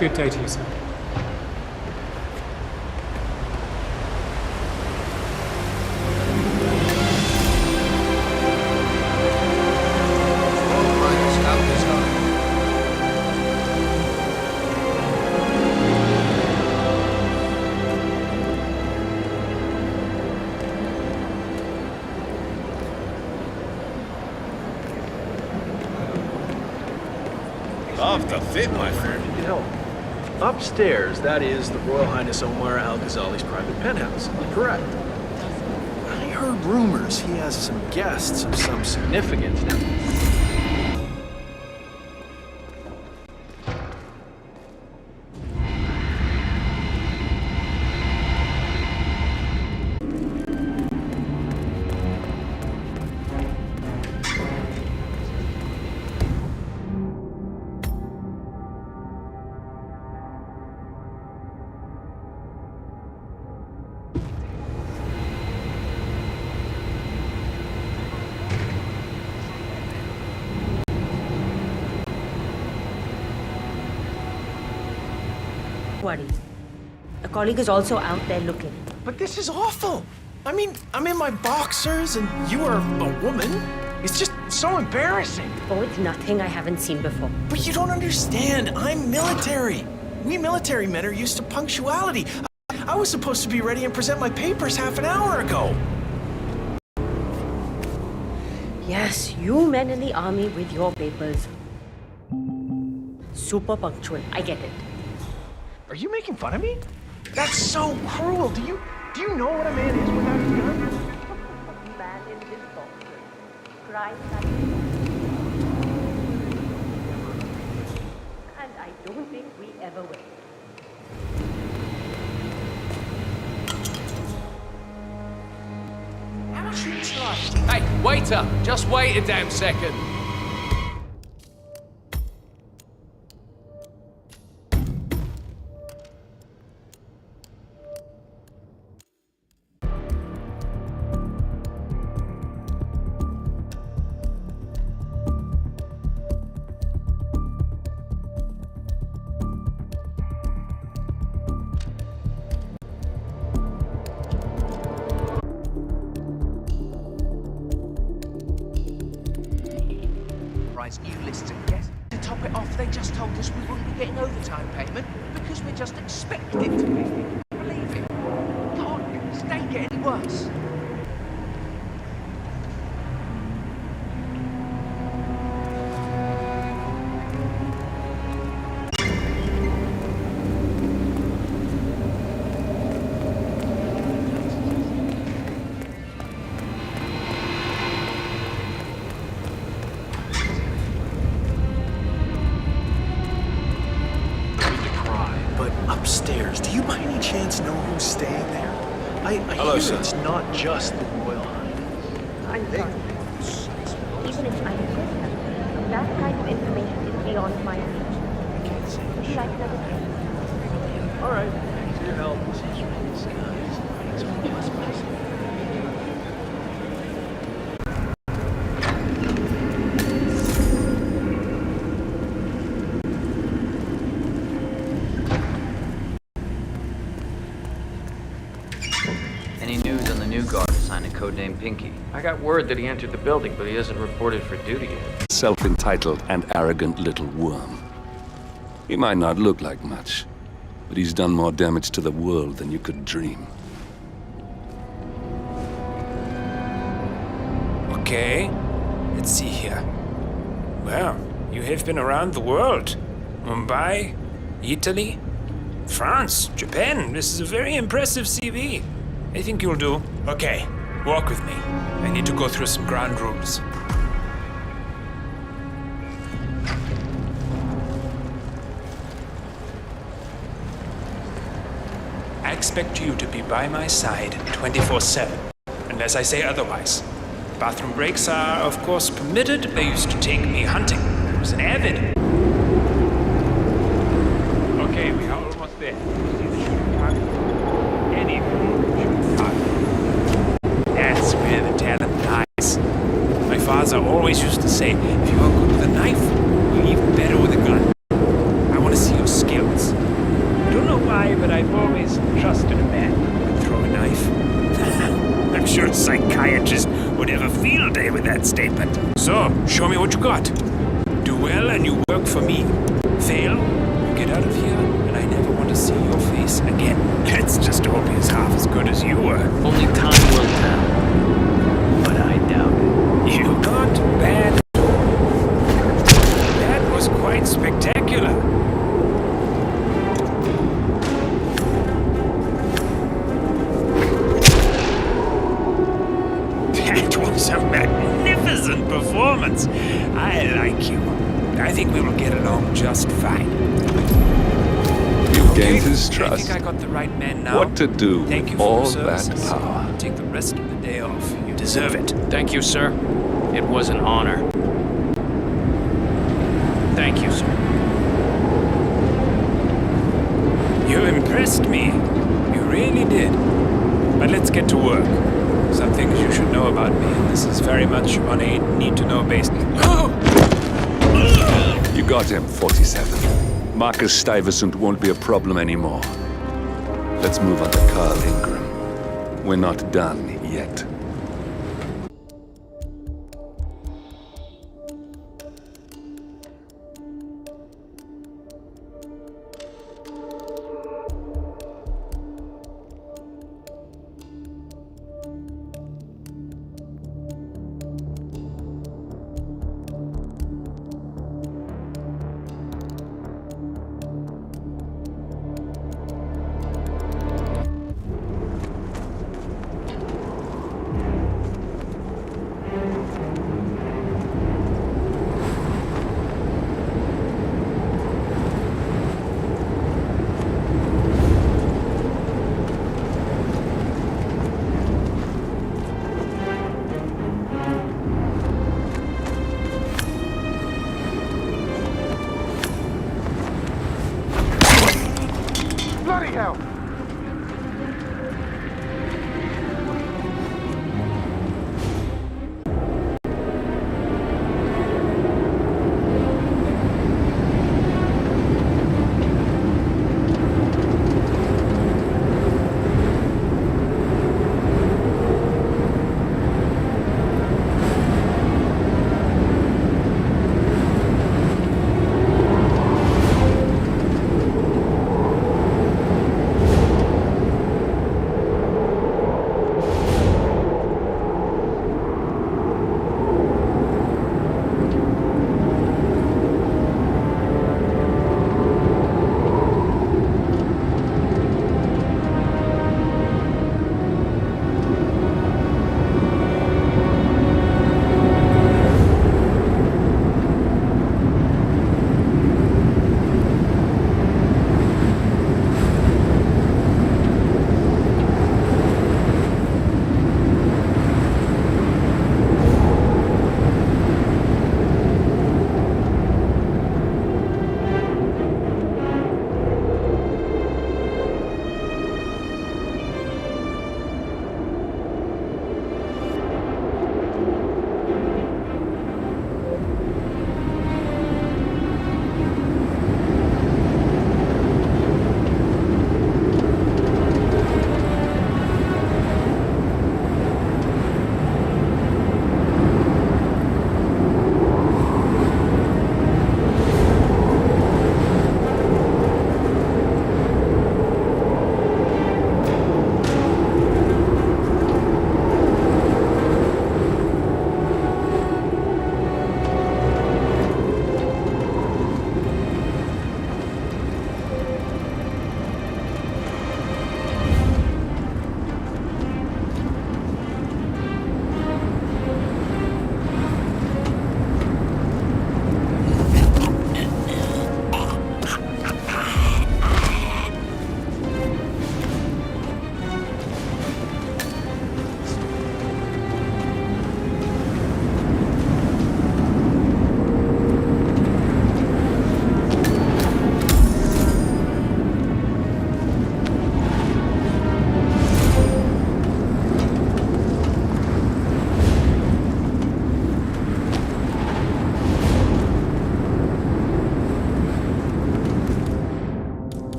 Good day to you, sir. Love the fit, my friend. You know, upstairs, that is the Royal Highness Omar Al-Ghazali's private penthouse. Correct. I heard rumors he has some guests of some significance now. Worry. A colleague is also out there looking. But this is awful. I mean, I'm in my boxers and you are a woman. It's just so embarrassing. Oh, it's nothing I haven't seen before. But you don't understand. I'm military. We military men are used to punctuality. I was supposed to be ready and present my papers half an hour ago. Yes, you men in the army with your papers. Super punctual. I get it. Are you making fun of me? That's so cruel. Do you know what a man is without his gun? Man in this box. Crime and I don't think we ever will. How much you charge? Hey, waiter, just wait a damn second. You list of guests. To top it off, they just told us we wouldn't be getting overtime payment because we're just expected to be. Believe it. God, this ain't get any worse. Upstairs, do you by any chance know who's staying there? I Hello, hear sir. it's not just the Royal Highness. I'm sorry. Even if I did have that kind of information is beyond my reach. Would you like another drink? All right, thanks for your help. Any news on the new guard assigned to codename Pinky? I got word that he entered the building, but he isn't reported for duty yet. Self-entitled and arrogant little worm. He might not look like much, but he's done more damage to the world than you could dream. Okay, let's see here. Well, you have been around the world. Mumbai, Italy, France, Japan. This is a very impressive CV. I think you'll do. Okay, walk with me. I need to go through some ground rules. I expect you to be by my side 24/7, unless I say otherwise. Bathroom breaks are, of course, permitted. They used to take me hunting. I was an avid. Okay, we are almost there. See the shooting target? Any shooting target. That's where the talent lies. My father always used to say, if you are good with a knife, you're even better with a gun. I want to see your skills. forgot. Do well and you work for me. Fail, you get out of here, and I never want to see your face again. Let's just hope he's half as good as you were. Only time will tell. But I doubt it. You not bad. That was quite spectacular. That was a magnificent performance. I like you. I think we will get along just fine. You've gained his I trust. think I got the right man now. What to do Thank you with for all your that services. power? Take the rest of the day off. You deserve it. Thank you, sir. It was an honor. Thank you, sir. You impressed me. You really did. But let's get to work. Some things you should know about me, and this is very much on a need-to-know basis. You got him, 47. Marcus Stuyvesant won't be a problem anymore. Let's move on to Carl Ingram. We're not done yet.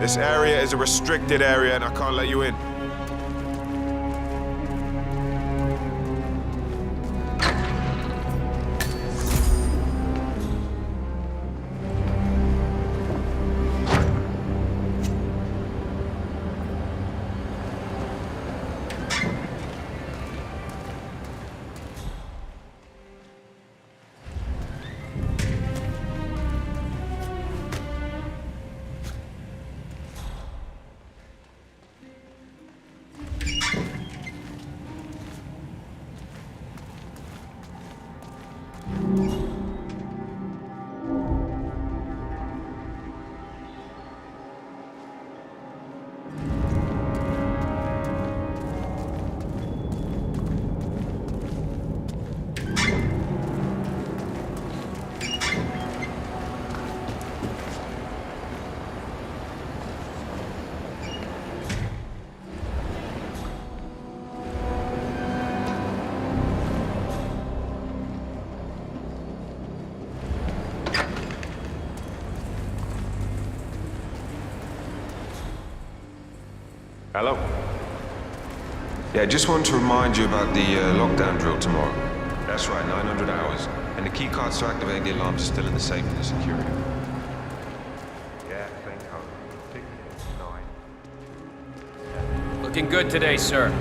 This area is a restricted area and I can't let you in. Hello? Yeah, just wanted to remind you about the lockdown drill tomorrow. That's right, 900 hours. And the key cards to activate the alarms are still in the safe in the security room. Yeah, same code. 6, 9. Looking good today, sir.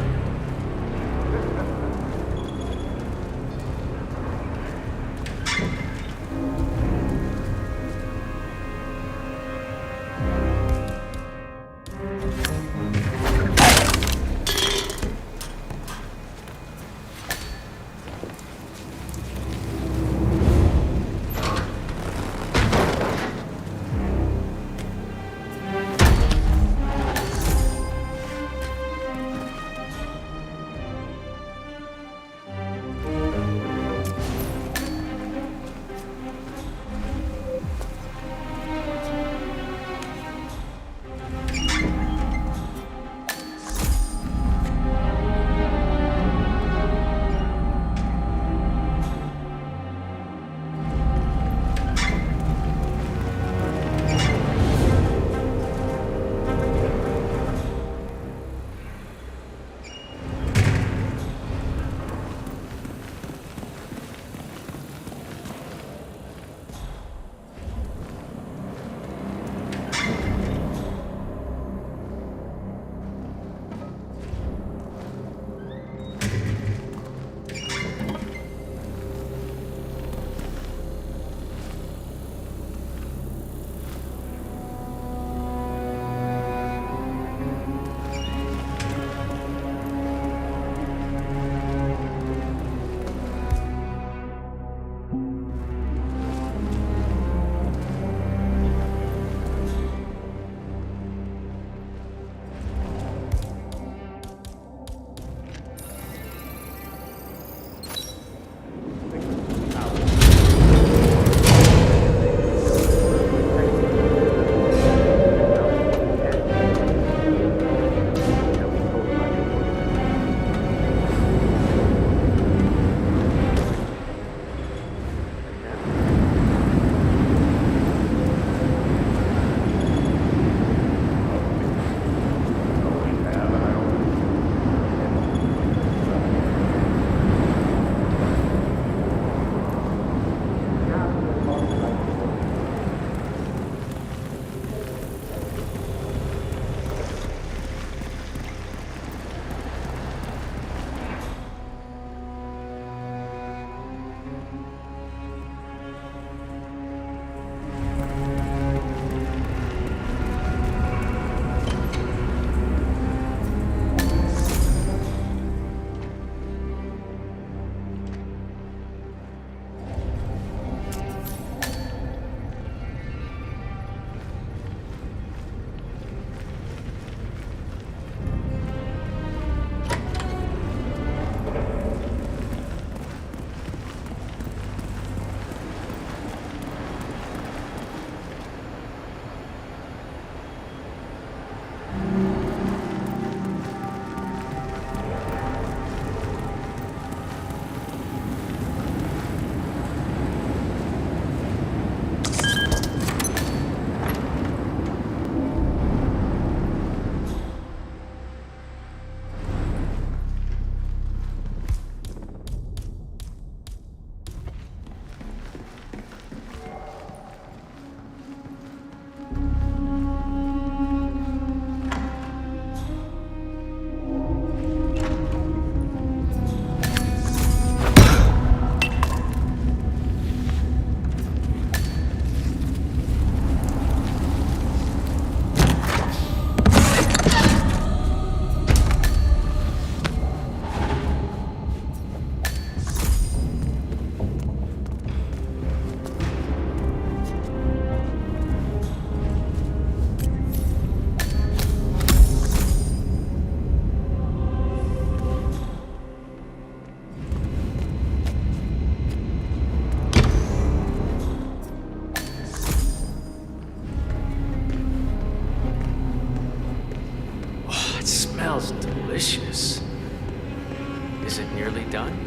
Is it nearly done?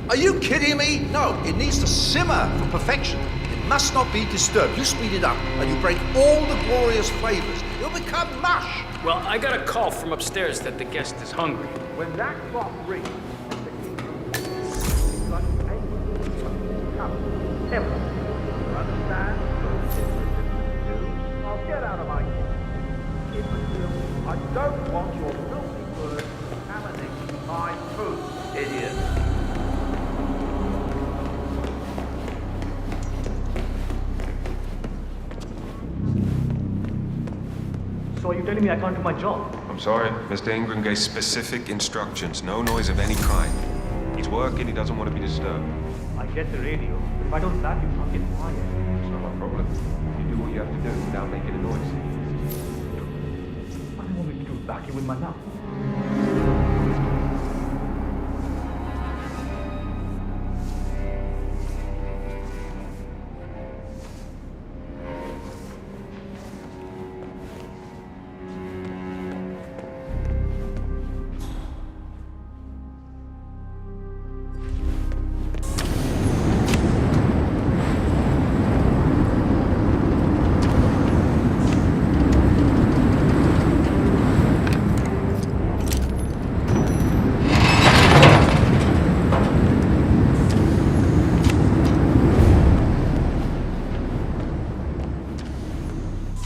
Are you kidding me? No, it needs to simmer for perfection. It must not be disturbed. You speed it up, and you break all the glorious flavors. It'll become mush. Well, I got a call from upstairs that the guest is hungry. When that clock rings, understand? Now get out of my way. I don't want your filthy words contaminating my food, idiot. So are you telling me I can't do my job? I'm sorry, Mr. Ingram gave specific instructions. No noise of any kind. He's working, he doesn't want to be disturbed. I get the radio, but if I don't back you, can't get quiet. It's not my problem. You do what you have to do without making a noise. What do you want me to do? Back you with my mouth?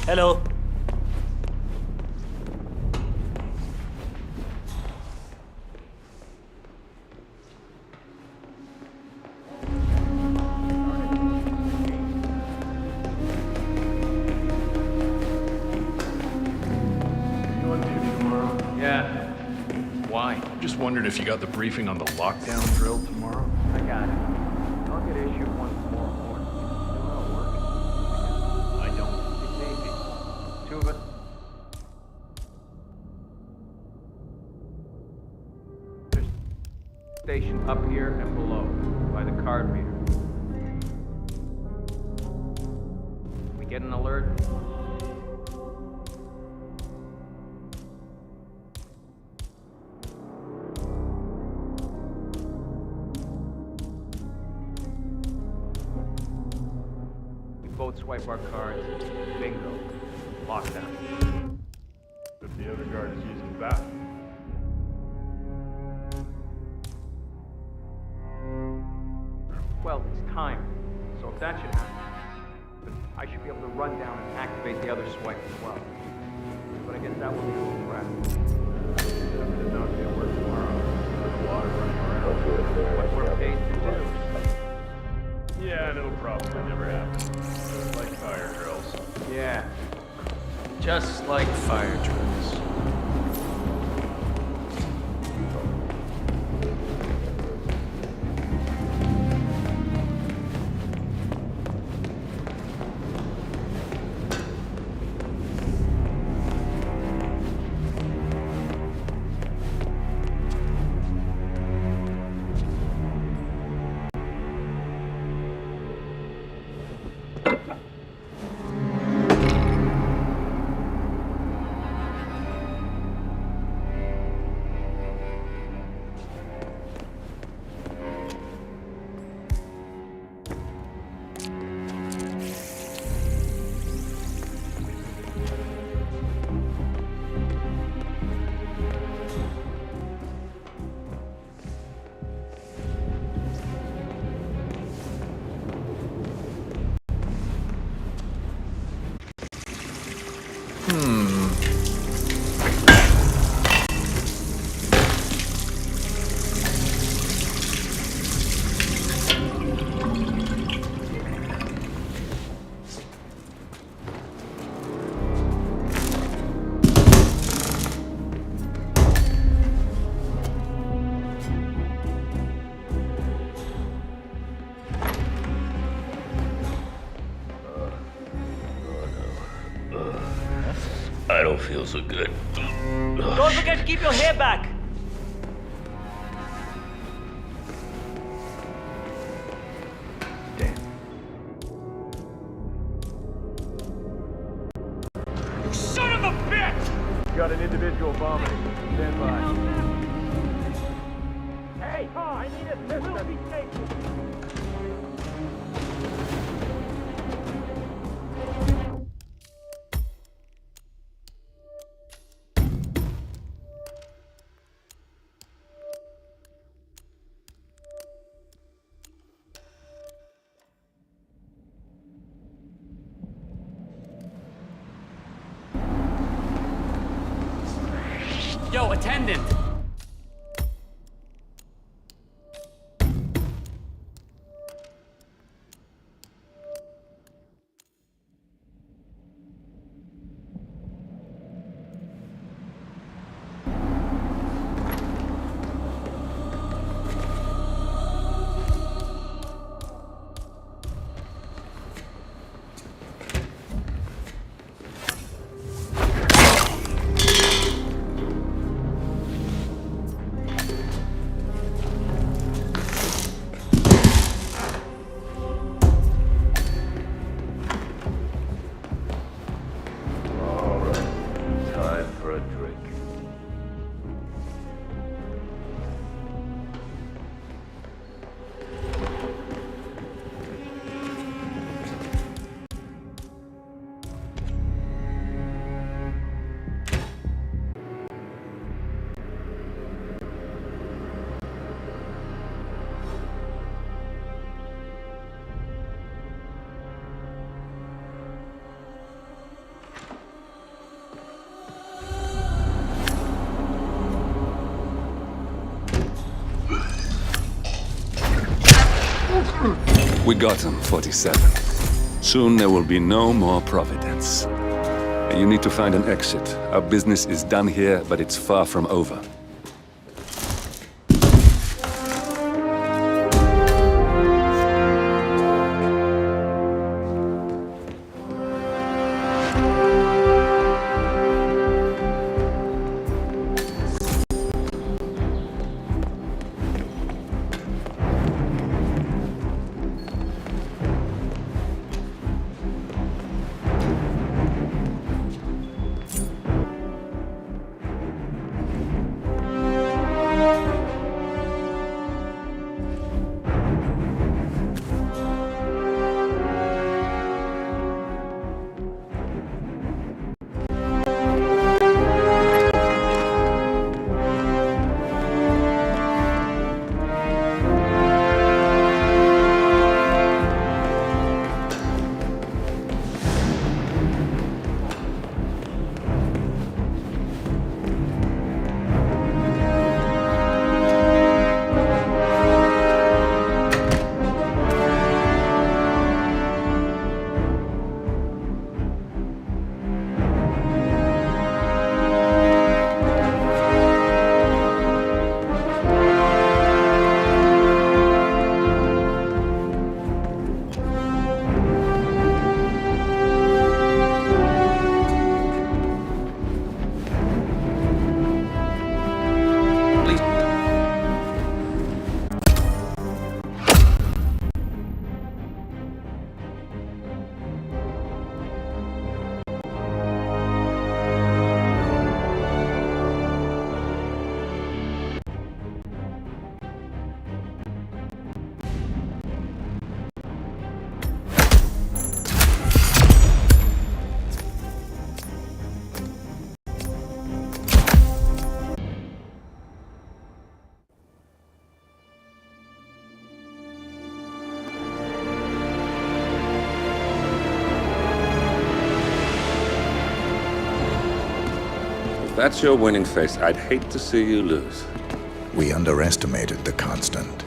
Hello. Yeah. Why? Just wondered if you got the briefing on the lockdown drill tomorrow. I got it. I'll get issued one more morning. Still not working. I don't. It's easy. Two of us. There's a station up here and below by the card reader. We get an alert. Both swipe our cards. Bingo. Lockdown. If the other guard is using the bathroom. Well, it's time. So if that should happen, I should be able to run down and activate the other swipe as well. But I guess that will be a little crap. It's not going to work tomorrow. There's a lot of running around. What we're paid to do. Yeah, and it'll probably never happen. It's like fire drills. Yeah. Just like fire drills. I don't feel so good. Don't forget to keep your hair back. Damn. You son of a bitch! Got an individual vomiting. Stand by. Hey! Yo, attendant! Time for a drink. We got him, 47. Soon there will be no more Providence. And you need to find an exit. Our business is done here, but it's far from over. If that's your winning face, I'd hate to see you lose. We underestimated the Constant.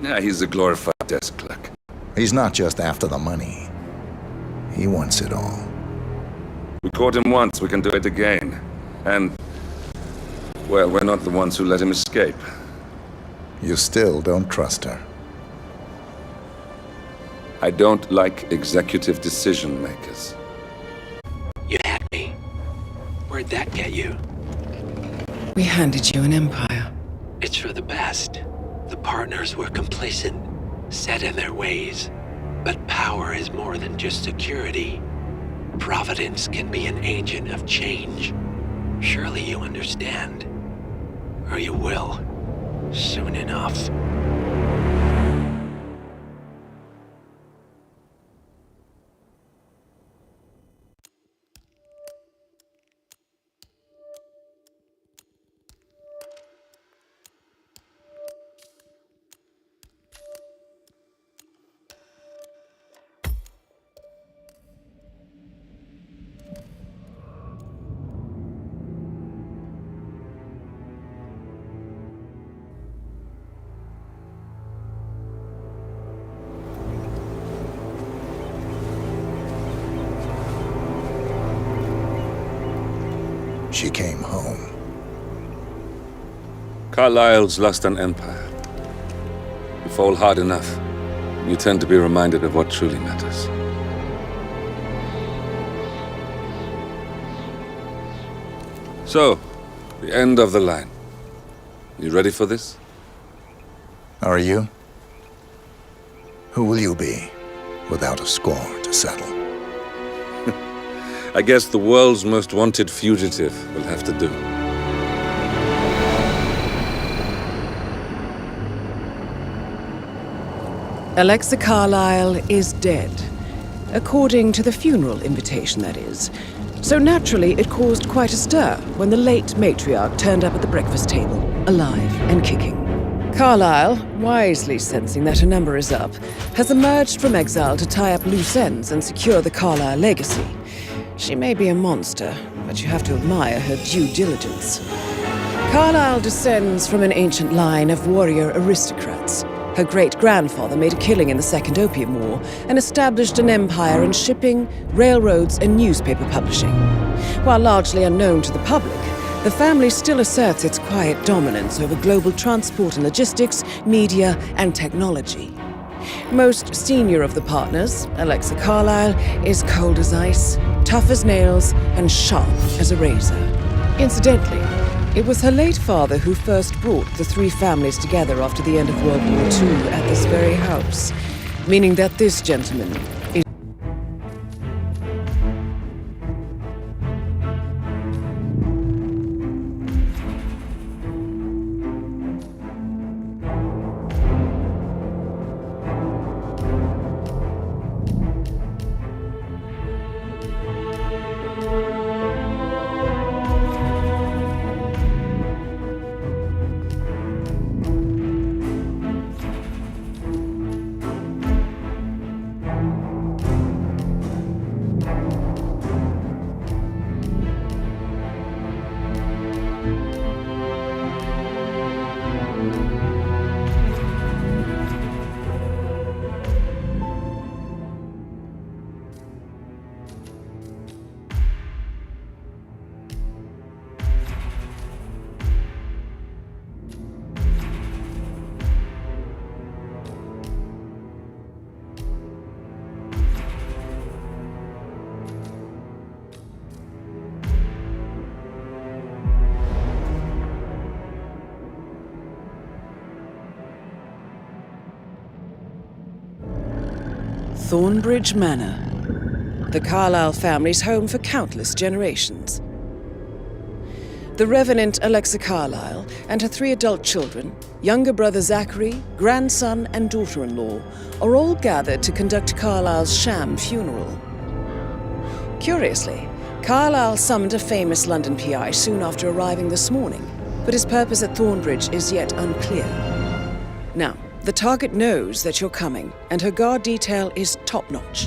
Yeah, he's a glorified desk clerk. He's not just after the money. He wants it all. We caught him once, we can do it again. And, well, we're not the ones who let him escape. You still don't trust her. I don't like executive decision makers. You had me. Where'd that get you? We handed you an empire. It's for the best. The partners were complacent, set in their ways. But power is more than just security. Providence can be an agent of change. Surely you understand. Or you will. Soon enough. she came home. Carlyle's lost an empire. You fall hard enough, you tend to be reminded of what truly matters. So, the end of the line. You ready for this? Are you? Who will you be, without a score to settle? I guess the world's most wanted fugitive will have to do. Alexa Carlyle is dead. According to the funeral invitation, that is. So naturally, it caused quite a stir when the late matriarch turned up at the breakfast table, alive and kicking. Carlyle, wisely sensing that her number is up, has emerged from exile to tie up loose ends and secure the Carlyle legacy. She may be a monster, but you have to admire her due diligence. Carlyle descends from an ancient line of warrior aristocrats. Her great-grandfather made a killing in the Second Opium War and established an empire in shipping, railroads, and newspaper publishing. While largely unknown to the public, the family still asserts its quiet dominance over global transport and logistics, media, and technology. Most senior of the partners, Alexa Carlyle, is cold as ice, tough as nails, and sharp as a razor. Incidentally, it was her late father who first brought the three families together after the end of World War II at this very house, meaning that this gentleman is... Thornbridge Manor, the Carlyle family's home for countless generations. The Revenant Alexa Carlyle and her 3 adult children, younger brother Zachary, grandson, and daughter-in-law, are all gathered to conduct Carlyle's sham funeral. Curiously, Carlyle summoned a famous London PI soon after arriving this morning, but his purpose at Thornbridge is yet unclear. Now, the target knows that you're coming, and her guard detail is top-notch.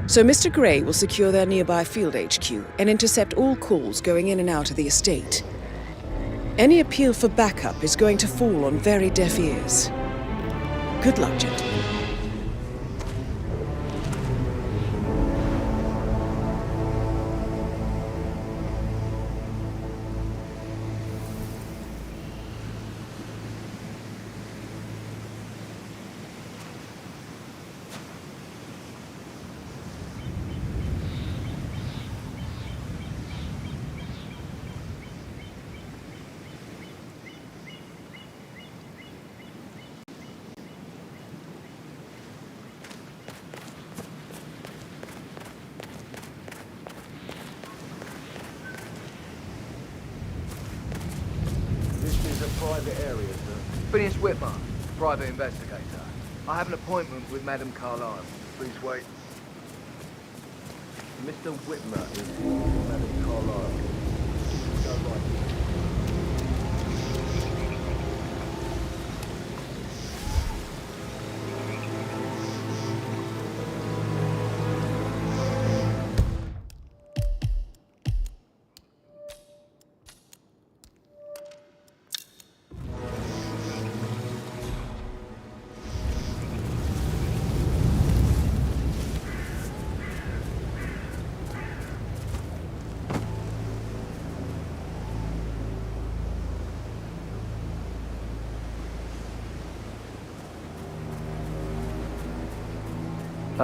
So Mr. Gray will secure their nearby field HQ and intercept all calls going in and out of the estate. Any appeal for backup is going to fall on very deaf ears. Good luck, gentlemen. Private area, sir. Phineas Whitmer, private investigator. I have an appointment with Madame Carlyle. Please wait. Mr. Whitmer is Madame Carlyle. Go right.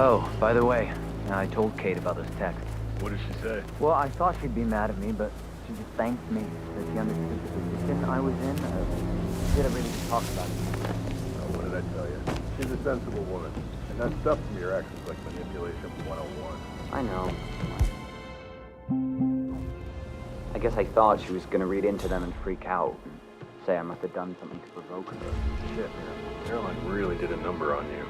Oh, by the way, I told Kate about this text. What did she say? Well, I thought she'd be mad at me, but she just thanked me that she understood the position I was in. We had a really good talk about it. Oh, what did I tell you? She's a sensible woman. And that stuff from your ex is like manipulation 101. I know. I guess I thought she was gonna read into them and freak out and say I must have done something to provoke her. Shit, man. Caroline really did a number on you.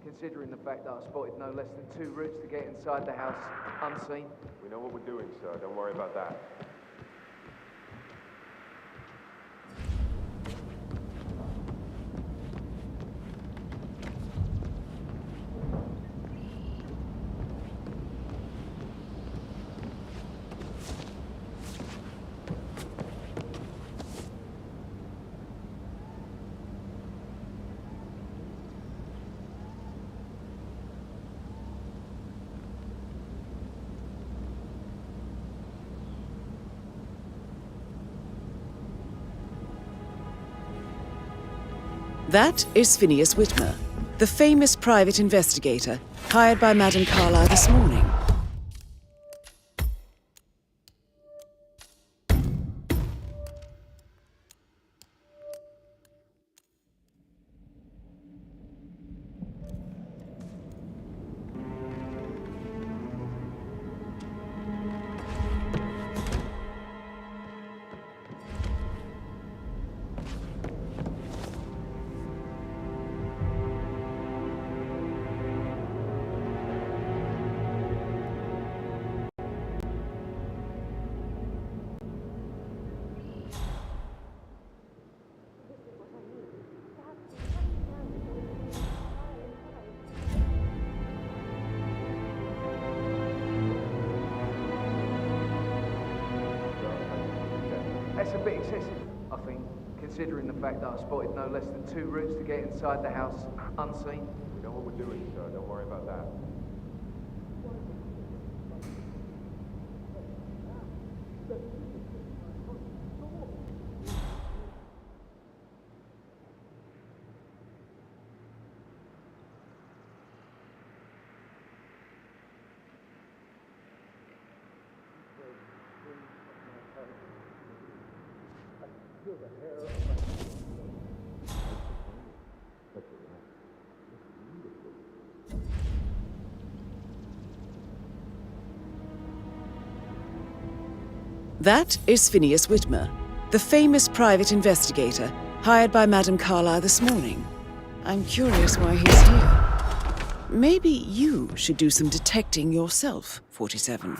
Considering the fact that I spotted no less than 2 routes to get inside the house unseen. We know what we're doing, sir. Don't worry about that. That is Phineas Whitmer, the famous private investigator hired by Madame Carlyle this morning. That's a bit excessive, I think, considering the fact that I spotted no less than 2 routes to get inside the house unseen. We know what we're doing, sir. Don't worry about that. That is Phineas Whitmer, the famous private investigator hired by Madame Carlyle this morning. I'm curious why he's here. Maybe you should do some detecting yourself, 47.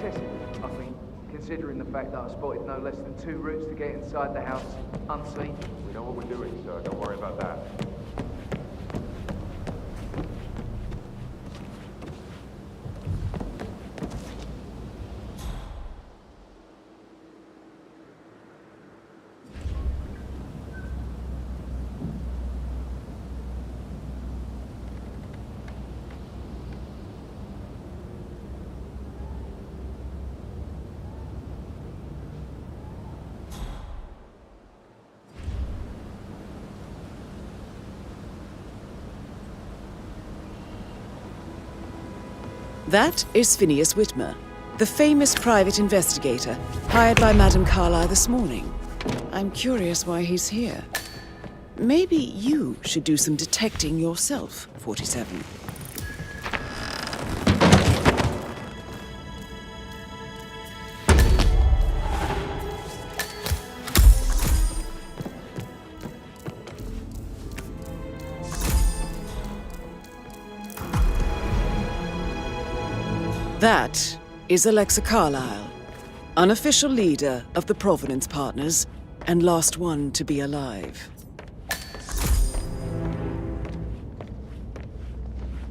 excessive, I think, considering the fact that I spotted no less than 2 routes to get inside the house unseen. We know what we're doing, sir. Don't worry about that. That is Phineas Whitmer, the famous private investigator hired by Madame Carlyle this morning. I'm curious why he's here. Maybe you should do some detecting yourself, 47. That is Alexa Carlyle, unofficial leader of the Providence Partners and last one to be alive.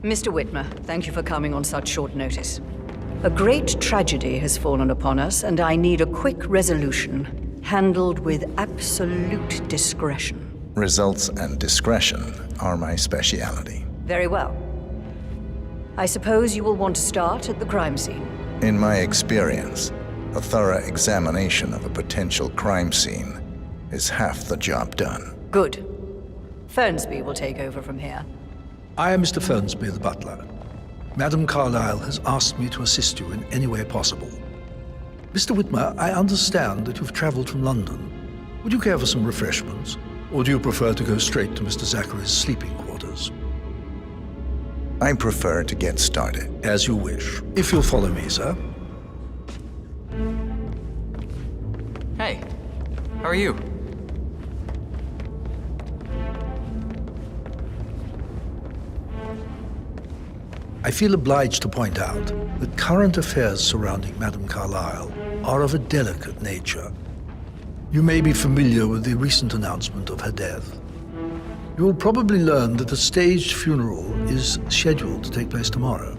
Mr. Whitmer, thank you for coming on such short notice. A great tragedy has fallen upon us, and I need a quick resolution, handled with absolute discretion. Results and discretion are my speciality. Very well. I suppose you will want to start at the crime scene. In my experience, a thorough examination of a potential crime scene is half the job done. Good. Fernsby will take over from here. I am Mr. Fernsby, the butler. Madame Carlyle has asked me to assist you in any way possible. Mr. Whitmer, I understand that you've traveled from London. Would you care for some refreshments? Or do you prefer to go straight to Mr. Zachary's sleeping quarters? I prefer to get started. As you wish. If you'll follow me, sir. Hey, how are you? I feel obliged to point out that current affairs surrounding Madame Carlyle are of a delicate nature. You may be familiar with the recent announcement of her death. You will probably learn that a staged funeral is scheduled to take place tomorrow.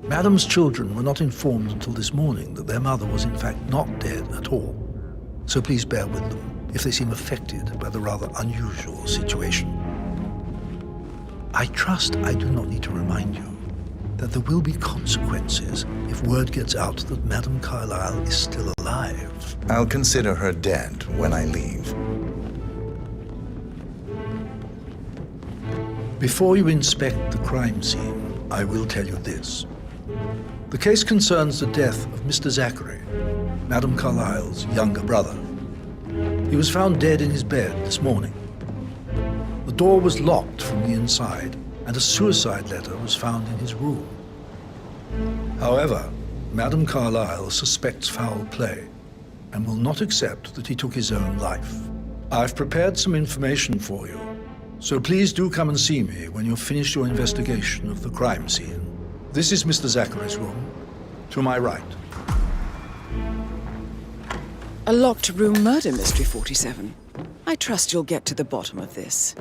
Madame's children were not informed until this morning that their mother was in fact not dead at all. So please bear with them if they seem affected by the rather unusual situation. I trust I do not need to remind you that there will be consequences if word gets out that Madame Carlyle is still alive. I'll consider her dead when I leave. Before you inspect the crime scene, I will tell you this. The case concerns the death of Mr. Zachary, Madame Carlyle's younger brother. He was found dead in his bed this morning. The door was locked from the inside, and a suicide letter was found in his room. However, Madame Carlyle suspects foul play and will not accept that he took his own life. I've prepared some information for you, so please do come and see me when you've finished your investigation of the crime scene. This is Mr. Zachary's room, to my right. A locked room murder mystery, 47. I trust you'll get to the bottom of this.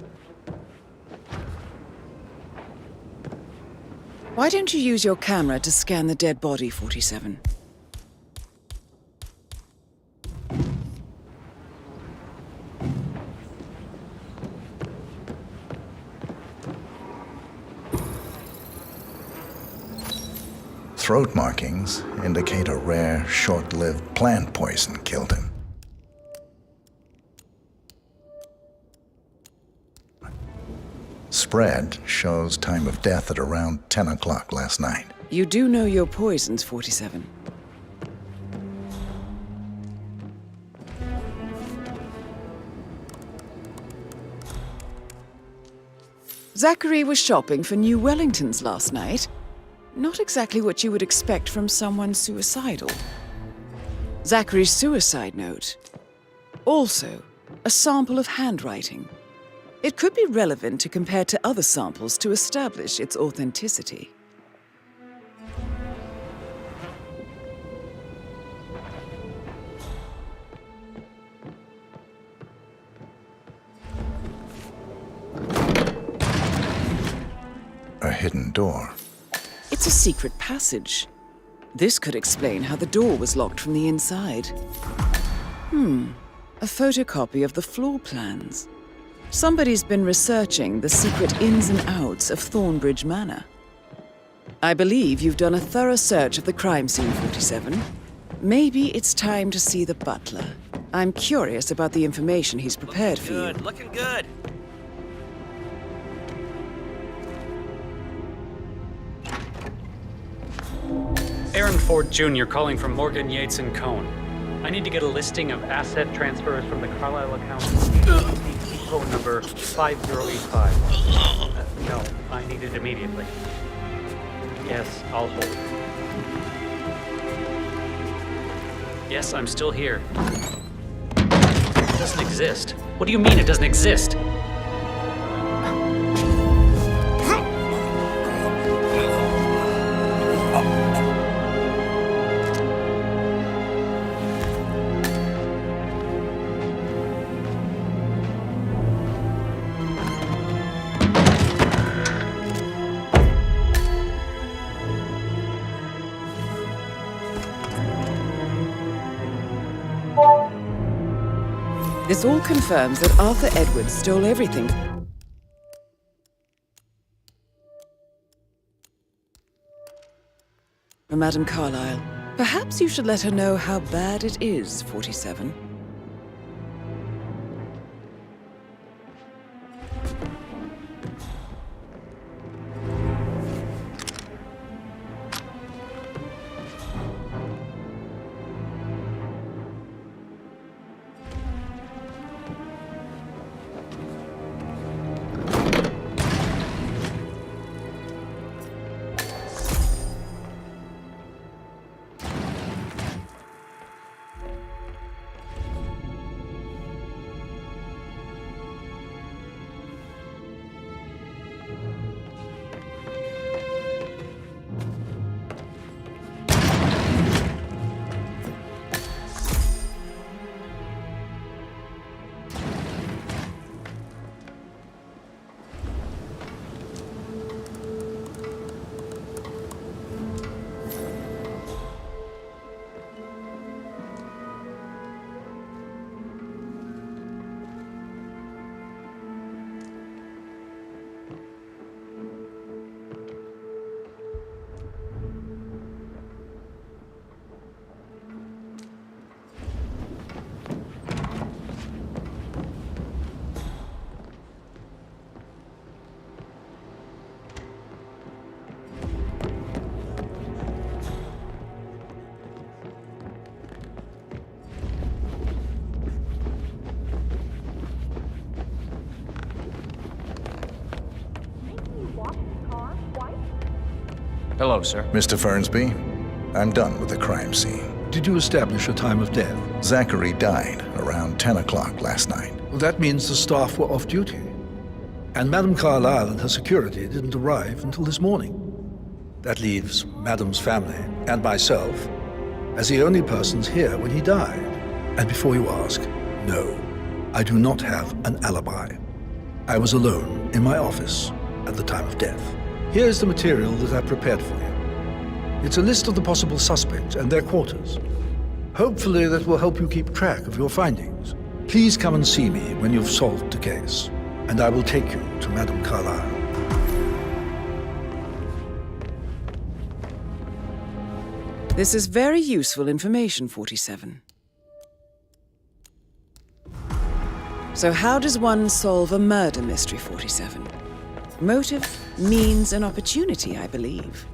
Why don't you use your camera to scan the dead body, 47? Throat markings indicate a rare, short-lived plant poison killed him. Spread shows time of death at around 10 o'clock last night. You do know your poisons, 47. Zachary was shopping for new Wellingtons last night. Not exactly what you would expect from someone suicidal. Zachary's suicide note. Also, a sample of handwriting. It could be relevant to compare to other samples to establish its authenticity. hidden door. It's a secret passage. This could explain how the door was locked from the inside. A photocopy of the floor plans. Somebody's been researching the secret ins and outs of Thornbridge Manor. I believe you've done a thorough search of the crime scene, 47. Maybe it's time to see the butler. I'm curious about the information he's prepared for you. Looking good. Aaron Ford Jr. calling from Morgan, Yates & Cohn. I need to get a listing of asset transfers from the Carlisle account. Phone number 5085. No, I need it immediately. Yes, I'll hold. Yes, I'm still here. It doesn't exist. What do you mean it doesn't exist? This all confirms that Arthur Edwards stole everything. From Madame Carlisle. Perhaps you should let her know how bad it is, 47. Hello, sir. Mr. Fernsby, I'm done with the crime scene. Did you establish a time of death? Zachary died around 10 o'clock last night. Well, that means the staff were off duty. And Madame Carlisle and her security didn't arrive until this morning. That leaves Madame's family and myself as the only persons here when he died. And before you ask, no, I do not have an alibi. I was alone in my office at the time of death. Here's the material that I prepared for you. It's a list of the possible suspects and their quarters. Hopefully that will help you keep track of your findings. Please come and see me when you've solved the case, and I will take you to Madame Carlisle. This is very useful information, 47. So how does one solve a murder mystery, 47? Motive, means, and opportunity, I believe.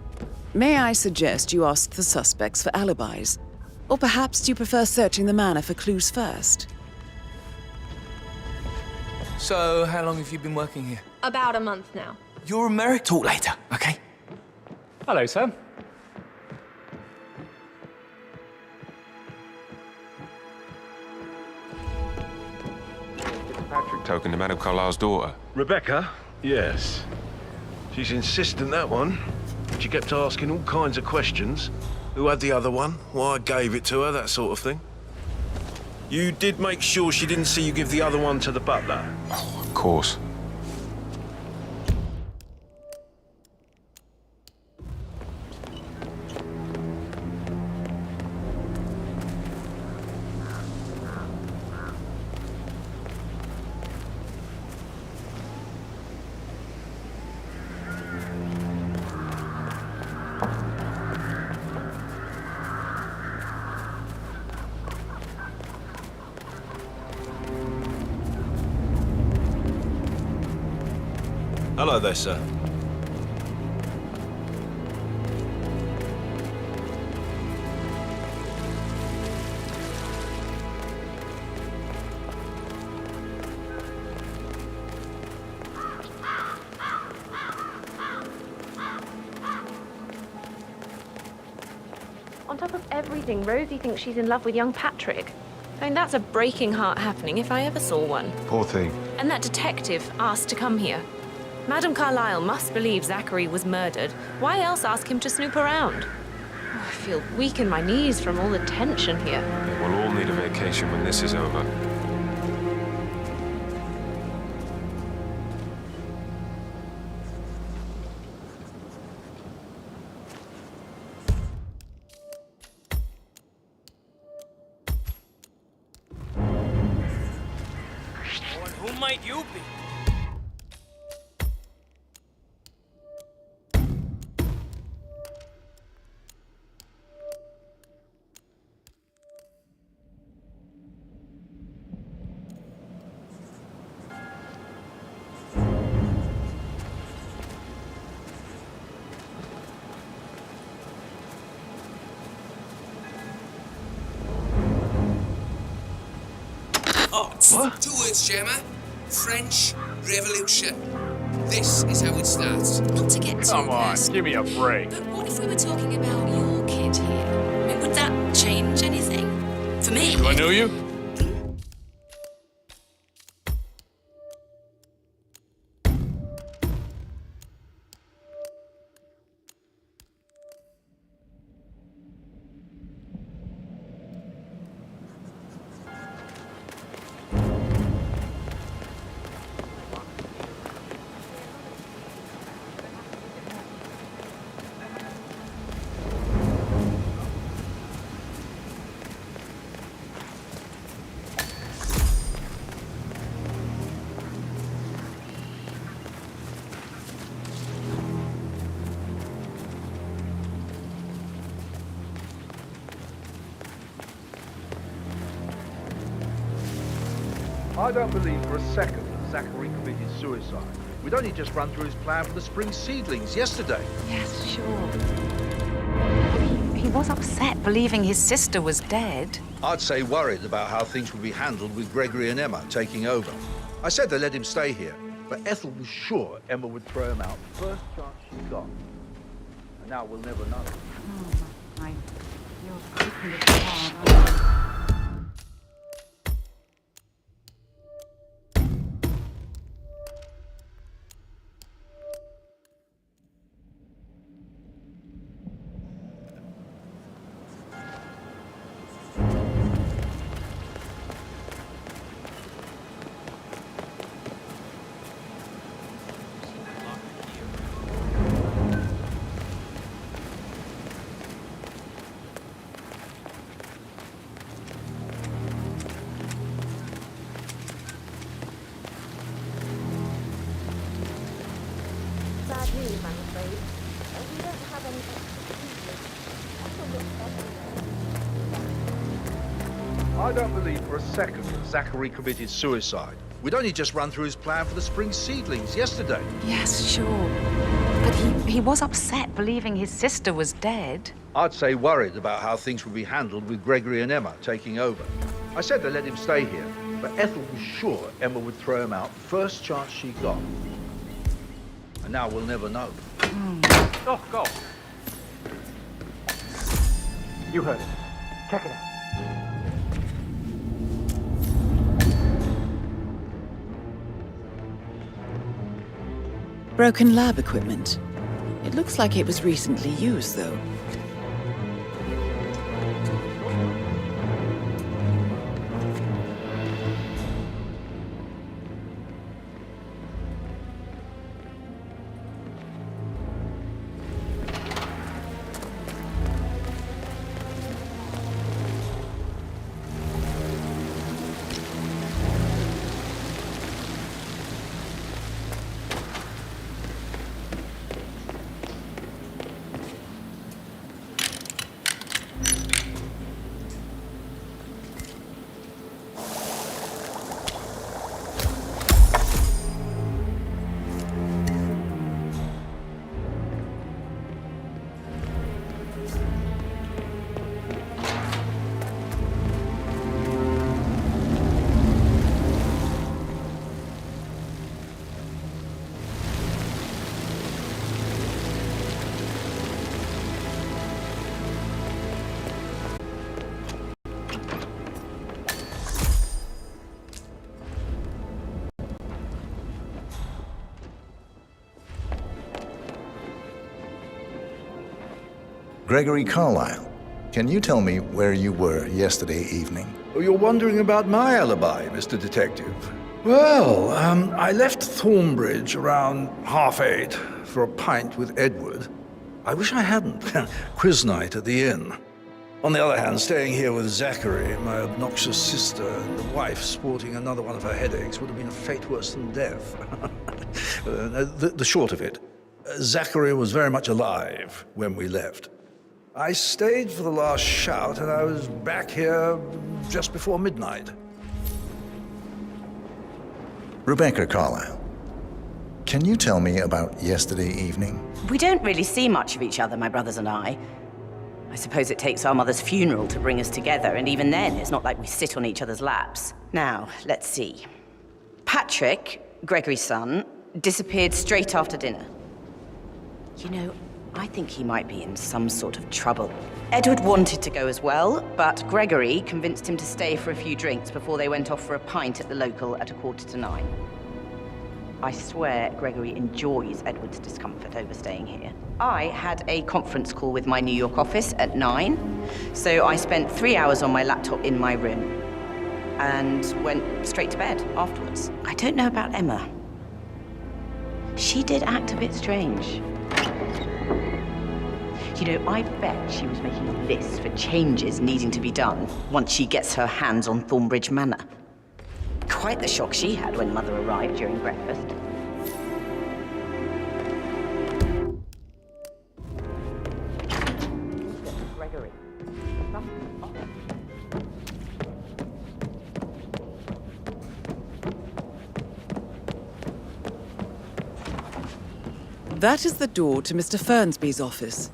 May I suggest you ask the suspects for alibis? Or perhaps do you prefer searching the manor for clues first? So, how long have you been working here? About a month now. You're American. Talk later, okay? Hello, sir. Patrick token to Madame Carlisle's daughter. Rebecca? Yes. She's insistent, that one. She kept asking all kinds of questions. Who had the other one? Why I gave it to her, that sort of thing. You did make sure she didn't see you give the other one to the butler? Oh, of course. Hello there, sir. On top of everything, Rosie thinks she's in love with young Patrick. I mean, that's a breaking heart happening if I ever saw one. Poor thing. And that detective asked to come here. Madame Carlyle must believe Zachary was murdered. Why else ask him to snoop around? Oh, I feel weak in my knees from all the tension here. We'll all need a vacation when this is over. Who might you be? What? 2 words, Gemma. French Revolution. This is how it starts. Not to get too Come on, personal, give me a break. but what if we were talking about your kid here? I mean, would that change anything? For me? Do I know you? I don't believe for a second that Zachary committed suicide. We'd only just run through his plan for the spring seedlings yesterday. Yes, sure. He was upset believing his sister was dead. I'd say worried about how things would be handled with Gregory and Emma taking over. I said they let him stay here, but Ethel was sure Emma would throw him out first chance she got. And now we'll never know. You're keeping it hard. Bad news, I'm afraid. We don't have any extra I don't believe for a second that Zachary committed suicide. We'd only just run through his plan for the spring seedlings yesterday. Yes, sure. But he was upset believing his sister was dead. I'd say worried about how things would be handled with Gregory and Emma taking over. I said they let him stay here, but Ethel was sure Emma would throw him out first chance she got. And now we'll never know. Oh, go. You heard it. Check it out. Broken lab equipment. It looks like it was recently used, though. Gregory Carlyle, can you tell me where you were yesterday evening? Oh, you're wondering about my alibi, Mr. Detective. Well, I left Thornbridge around 8:30 for a pint with Edward. I wish I hadn't. Quiz night at the inn. On the other hand, staying here with Zachary, my obnoxious sister, and the wife sporting another one of her headaches would have been a fate worse than death. The short of it, Zachary was very much alive when we left. I stayed for the last shout, and I was back here just before midnight. Rebecca Carlyle, can you tell me about yesterday evening? We don't really see much of each other, my brothers and I. I suppose it takes our mother's funeral to bring us together, and even then, it's not like we sit on each other's laps. Now, let's see. Patrick, Gregory's son, disappeared straight after dinner. You know, I think he might be in some sort of trouble. Edward wanted to go as well, but Gregory convinced him to stay for a few drinks before they went off for a pint at the local at 9:15. I swear Gregory enjoys Edward's discomfort over staying here. I had a conference call with my New York office at 9, so I spent 3 hours on my laptop in my room and went straight to bed afterwards. I don't know about Emma. She did act a bit strange. You know, I bet she was making lists for changes needing to be done once she gets her hands on Thornbridge Manor. Quite the shock she had when Mother arrived during breakfast. Gregory. That is the door to Mr. Fernsby's office.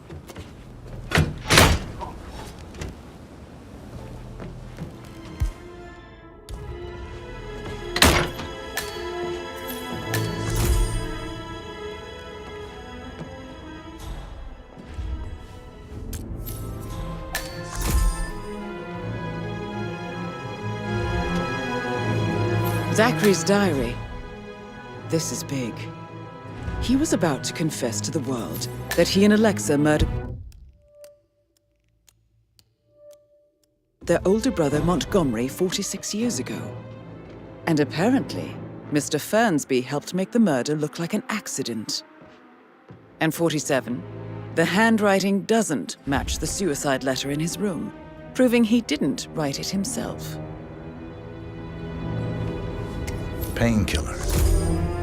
Zachary's diary. This is big. He was about to confess to the world that he and Alexa murdered their older brother Montgomery 46 years ago. And apparently, Mr. Fernsby helped make the murder look like an accident. And 47, the handwriting doesn't match the suicide letter in his room, proving he didn't write it himself. Painkiller.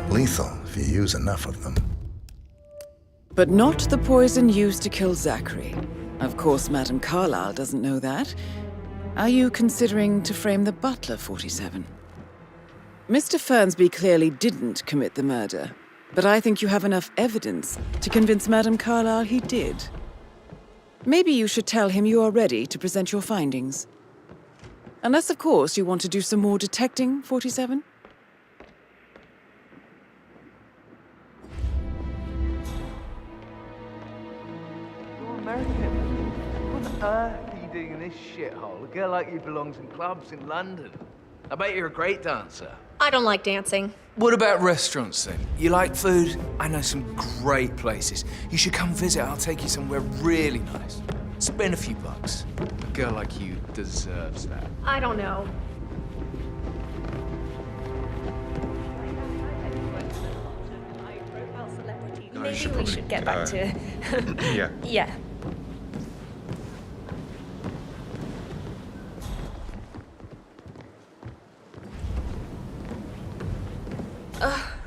Lethal if you use enough of them. But not the poison used to kill Zachary. Of course, Madame Carlyle doesn't know that. Are you considering to frame the butler, 47? Mr. Fernsby clearly didn't commit the murder, but I think you have enough evidence to convince Madame Carlyle he did. Maybe you should tell him you are ready to present your findings. Unless, of course, you want to do some more detecting, 47? American. What on earth are you doing in this shithole? A girl like you belongs in clubs in London. I bet you're a great dancer. I don't like dancing. What about restaurants then? You like food? I know some great places. You should come visit. I'll take you somewhere really nice. Spend a few bucks. A girl like you deserves that. I don't know. Maybe we should get back to... Yeah. Yeah.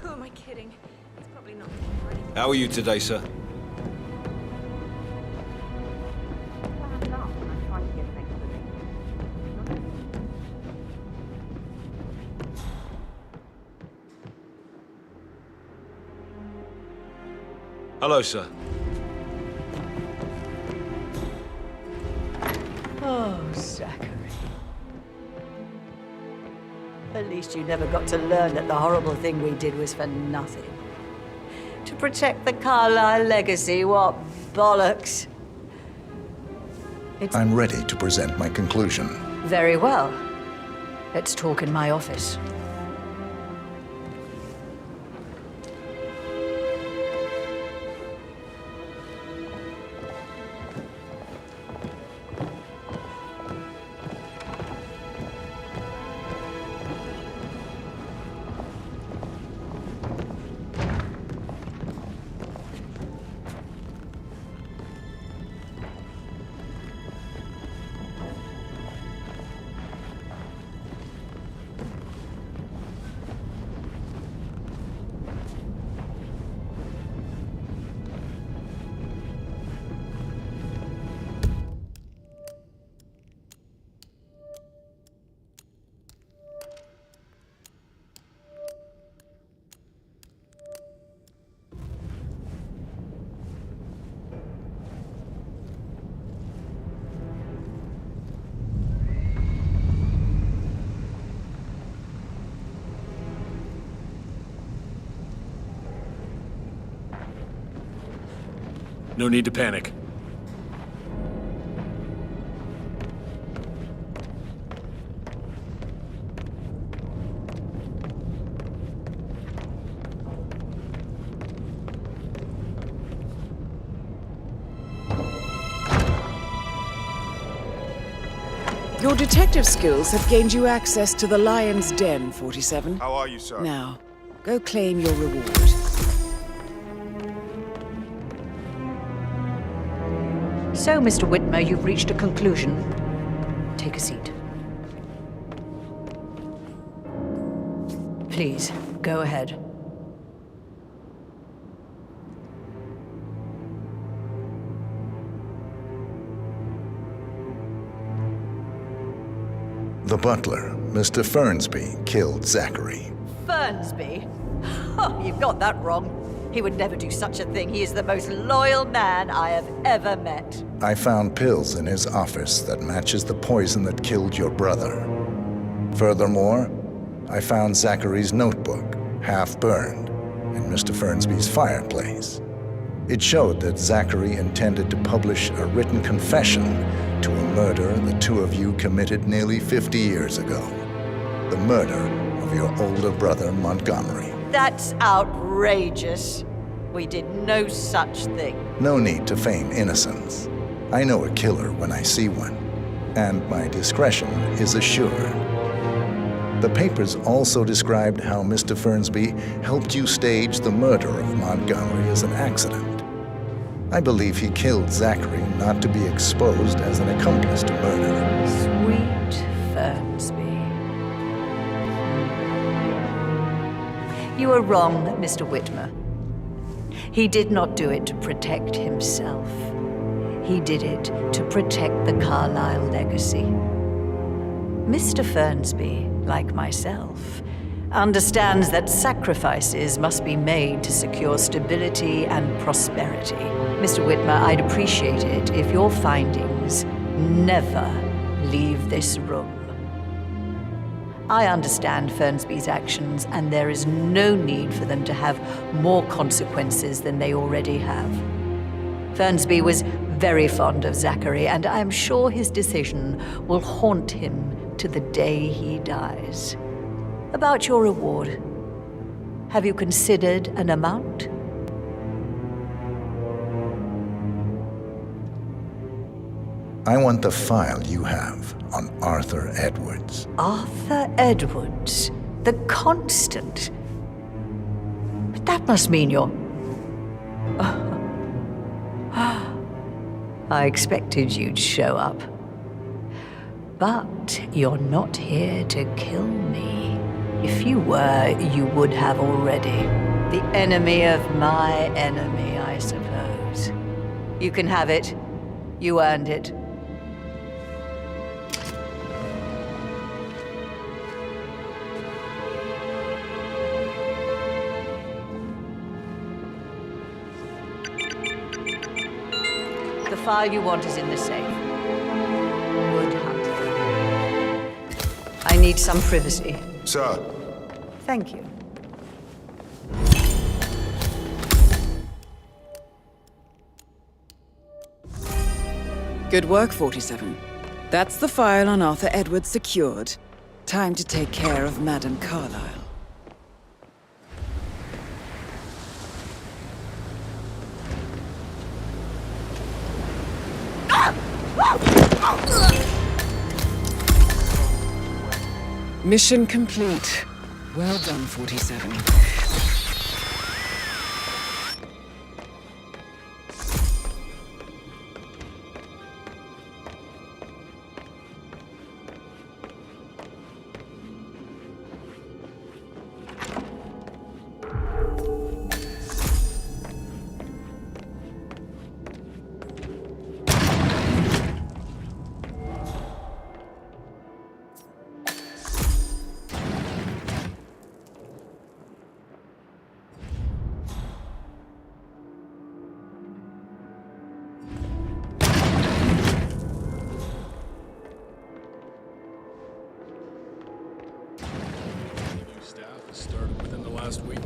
Who am I kidding? It's probably not ready. How are you today, sir? Hello, sir. Oh, Zachary. At least you never got to learn that the horrible thing we did was for nothing. To protect the Carlyle legacy, what bollocks. I'm ready to present my conclusion. Very well. Let's talk in my office. No need to panic. Your detective skills have gained you access to the Lion's Den, 47. How are you, sir? Now, go claim your reward. So, Mr. Whitmer, you've reached a conclusion. Take a seat. Please, go ahead. The butler, Mr. Fernsby, killed Zachary. Fernsby? Oh, you've got that wrong. He would never do such a thing. He is the most loyal man I have ever met. I found pills in his office that matches the poison that killed your brother. Furthermore, I found Zachary's notebook, half burned, in Mr. Fernsby's fireplace. It showed that Zachary intended to publish a written confession to a murder the two of you committed nearly 50 years ago. The murder of your older brother, Montgomery. That's outrageous. We did no such thing. No need to feign innocence. I know a killer when I see one, and my discretion is assured. The papers also described how Mr. Fernsby helped you stage the murder of Montgomery as an accident. I believe he killed Zachary not to be exposed as an accomplice to murder. Sweet Fernsby. You are wrong, Mr. Whitmer. He did not do it to protect himself. He did it to protect the Carlyle legacy. Mr. Fernsby, like myself, understands that sacrifices must be made to secure stability and prosperity. Mr. Whitmer, I'd appreciate it if your findings never leave this room. I understand Fernsby's actions, and there is no need for them to have more consequences than they already have. Fernsby was very fond of Zachary, and I'm sure his decision will haunt him to the day he dies. About your reward, have you considered an amount? I want the file you have on Arthur Edwards. Arthur Edwards, the Constant. But that must mean you're... I expected you'd show up. But you're not here to kill me. If you were, you would have already. The enemy of my enemy, I suppose. You can have it. You earned it. The file you want is in the safe. Good hunting. I need some privacy. Sir. Thank you. Good work, 47. That's the file on Arthur Edwards secured. Time to take care of Madame Carlyle. Mission complete. Well done, 47. Started within the last week.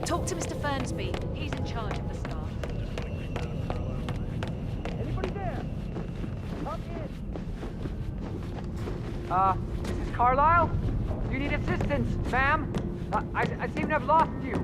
Talk to Mr. Fernsby. He's in charge of the staff. Mrs. Carlyle? Do you need assistance, ma'am? I seem to have lost you.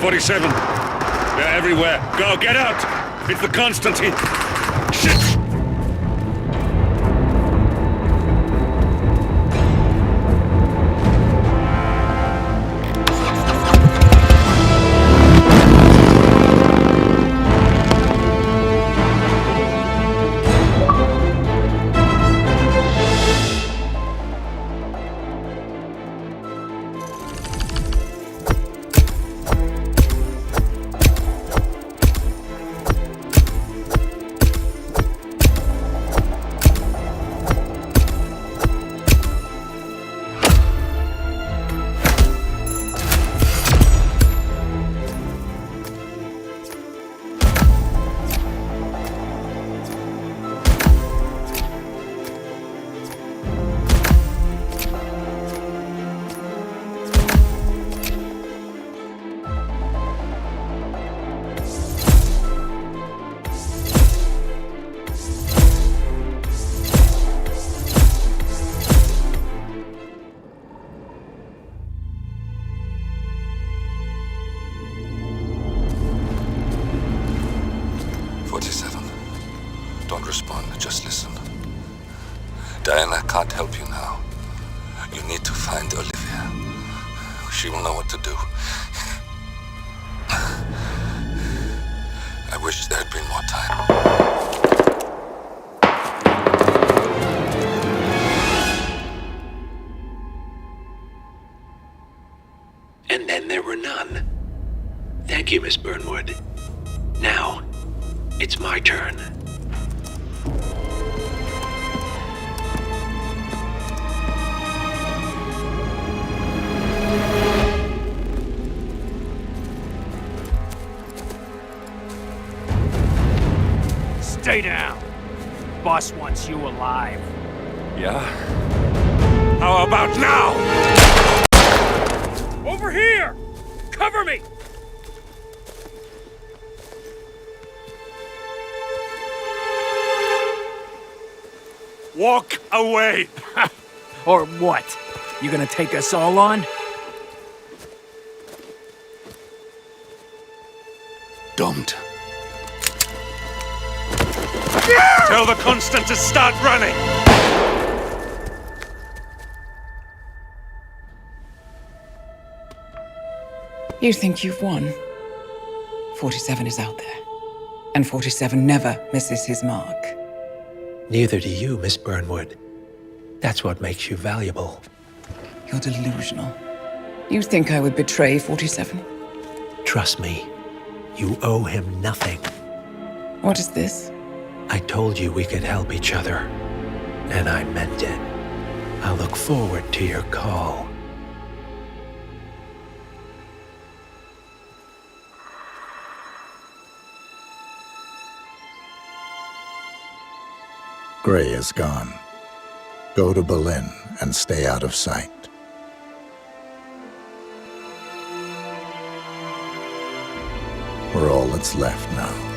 '47. They're everywhere. Go, get out! It's the Constantine. Shit! Don't respond, just listen. Diana can't help you now. You need to find Olivia. She will know what to do. I wish there had been more time. And then there were none. Thank you, Miss Burnwood. Now, it's my turn. Stay down. Boss wants you alive. Yeah? How about now? Over here! Cover me! Walk away! Or what? You gonna take us all on? Don't. Tell the Constant to start running! You think you've won? 47 is out there. And 47 never misses his mark. Neither do you, Miss Burnwood. That's what makes you valuable. You're delusional. You think I would betray 47? Trust me, you owe him nothing. What is this? I told you we could help each other, and I meant it. I'll look forward to your call. Gray is gone. Go to Berlin and stay out of sight. We're all that's left now.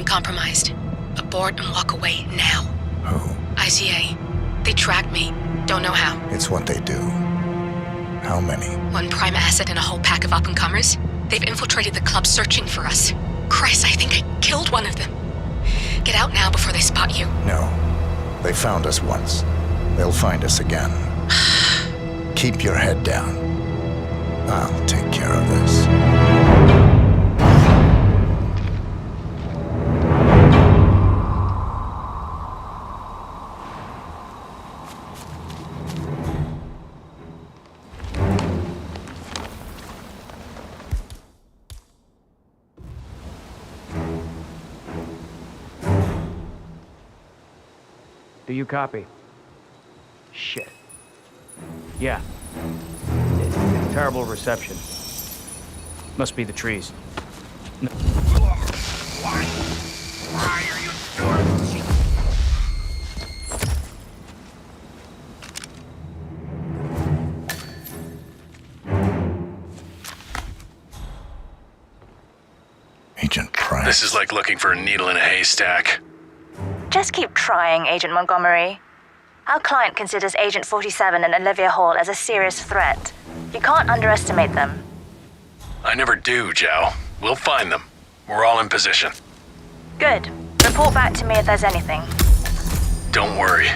compromised. Abort and walk away now. Who? ICA. They tracked me. Don't know how. It's what they do. How many? One prime asset and a whole pack of up-and-comers. They've infiltrated the club searching for us. Christ, I think I killed one of them. Get out now before they spot you. No. They found us once. They'll find us again. Keep your head down. I'll take care of this. Do you copy? Shit. Yeah. It's terrible reception. Must be the trees. No. Why are you doing? Agent Price. This is like looking for a needle in a haystack. Just keep trying, Agent Montgomery. Our client considers Agent 47 and Olivia Hall as a serious threat. You can't underestimate them. I never do, Zhao. We'll find them. We're all in position. Good. Report back to me if there's anything. Don't worry.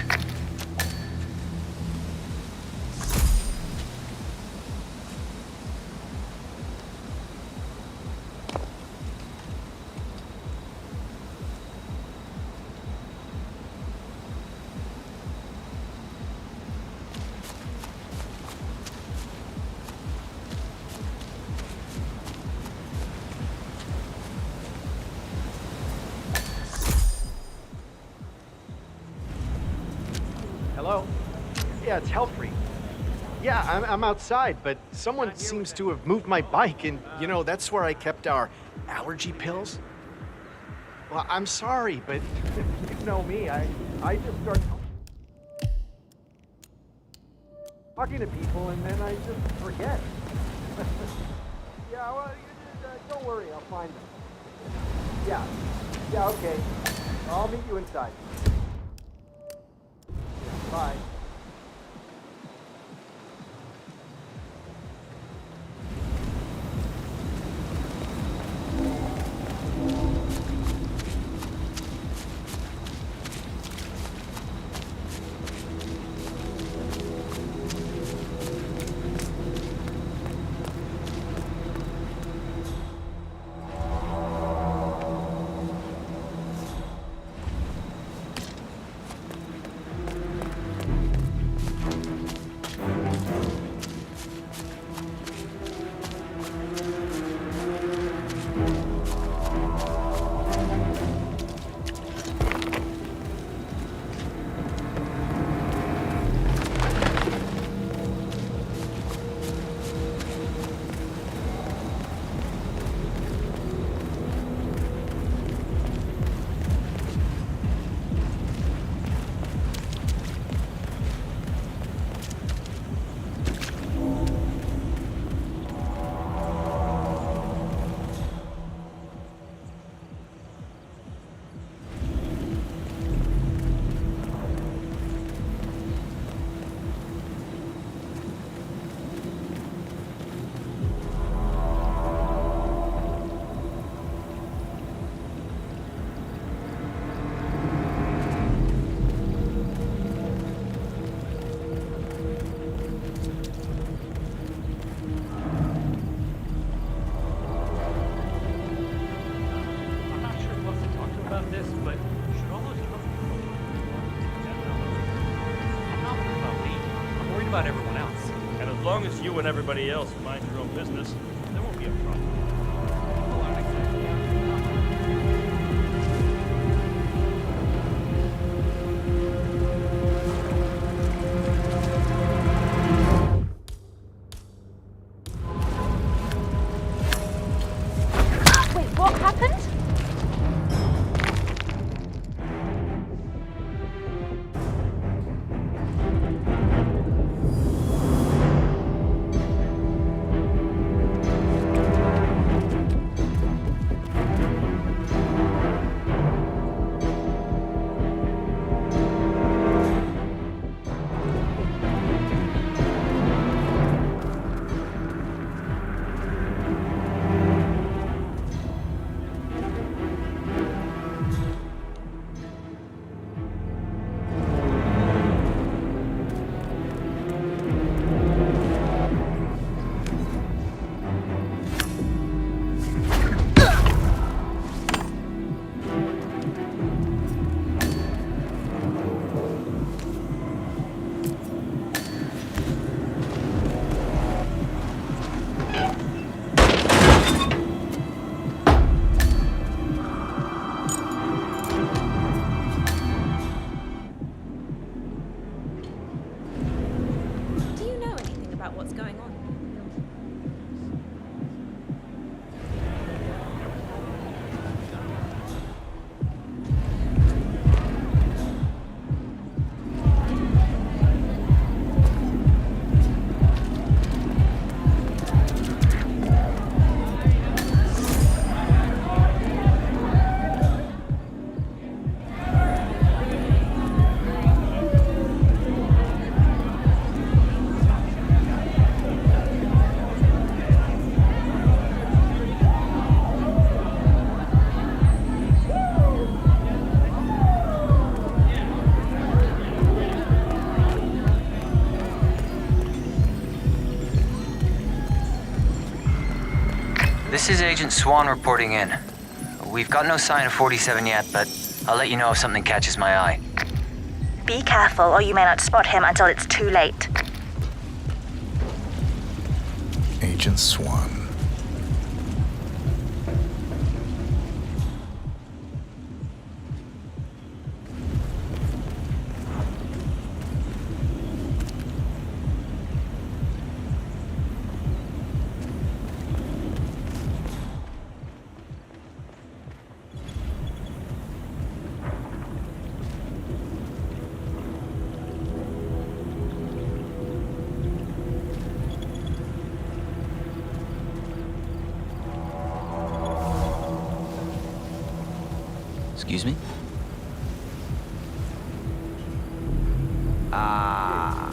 Hello? Yeah, it's Helfrey. Yeah, I'm outside, but someone seems to have moved my bike, and, you know, that's where I kept our allergy pills. Well, I'm sorry, but you know me, I just start talking to people, and then I just forget. Yeah, well, don't worry, I'll find them. Yeah, okay. I'll meet you inside. Bye. About everyone else. And as long as you and everybody else mind your own business, there won't be a problem. Wait, what happened? This is Agent Swan reporting in. We've got no sign of 47 yet, but I'll let you know if something catches my eye. Be careful, or you may not spot him until it's too late. Agent Swan. Excuse me? Ah.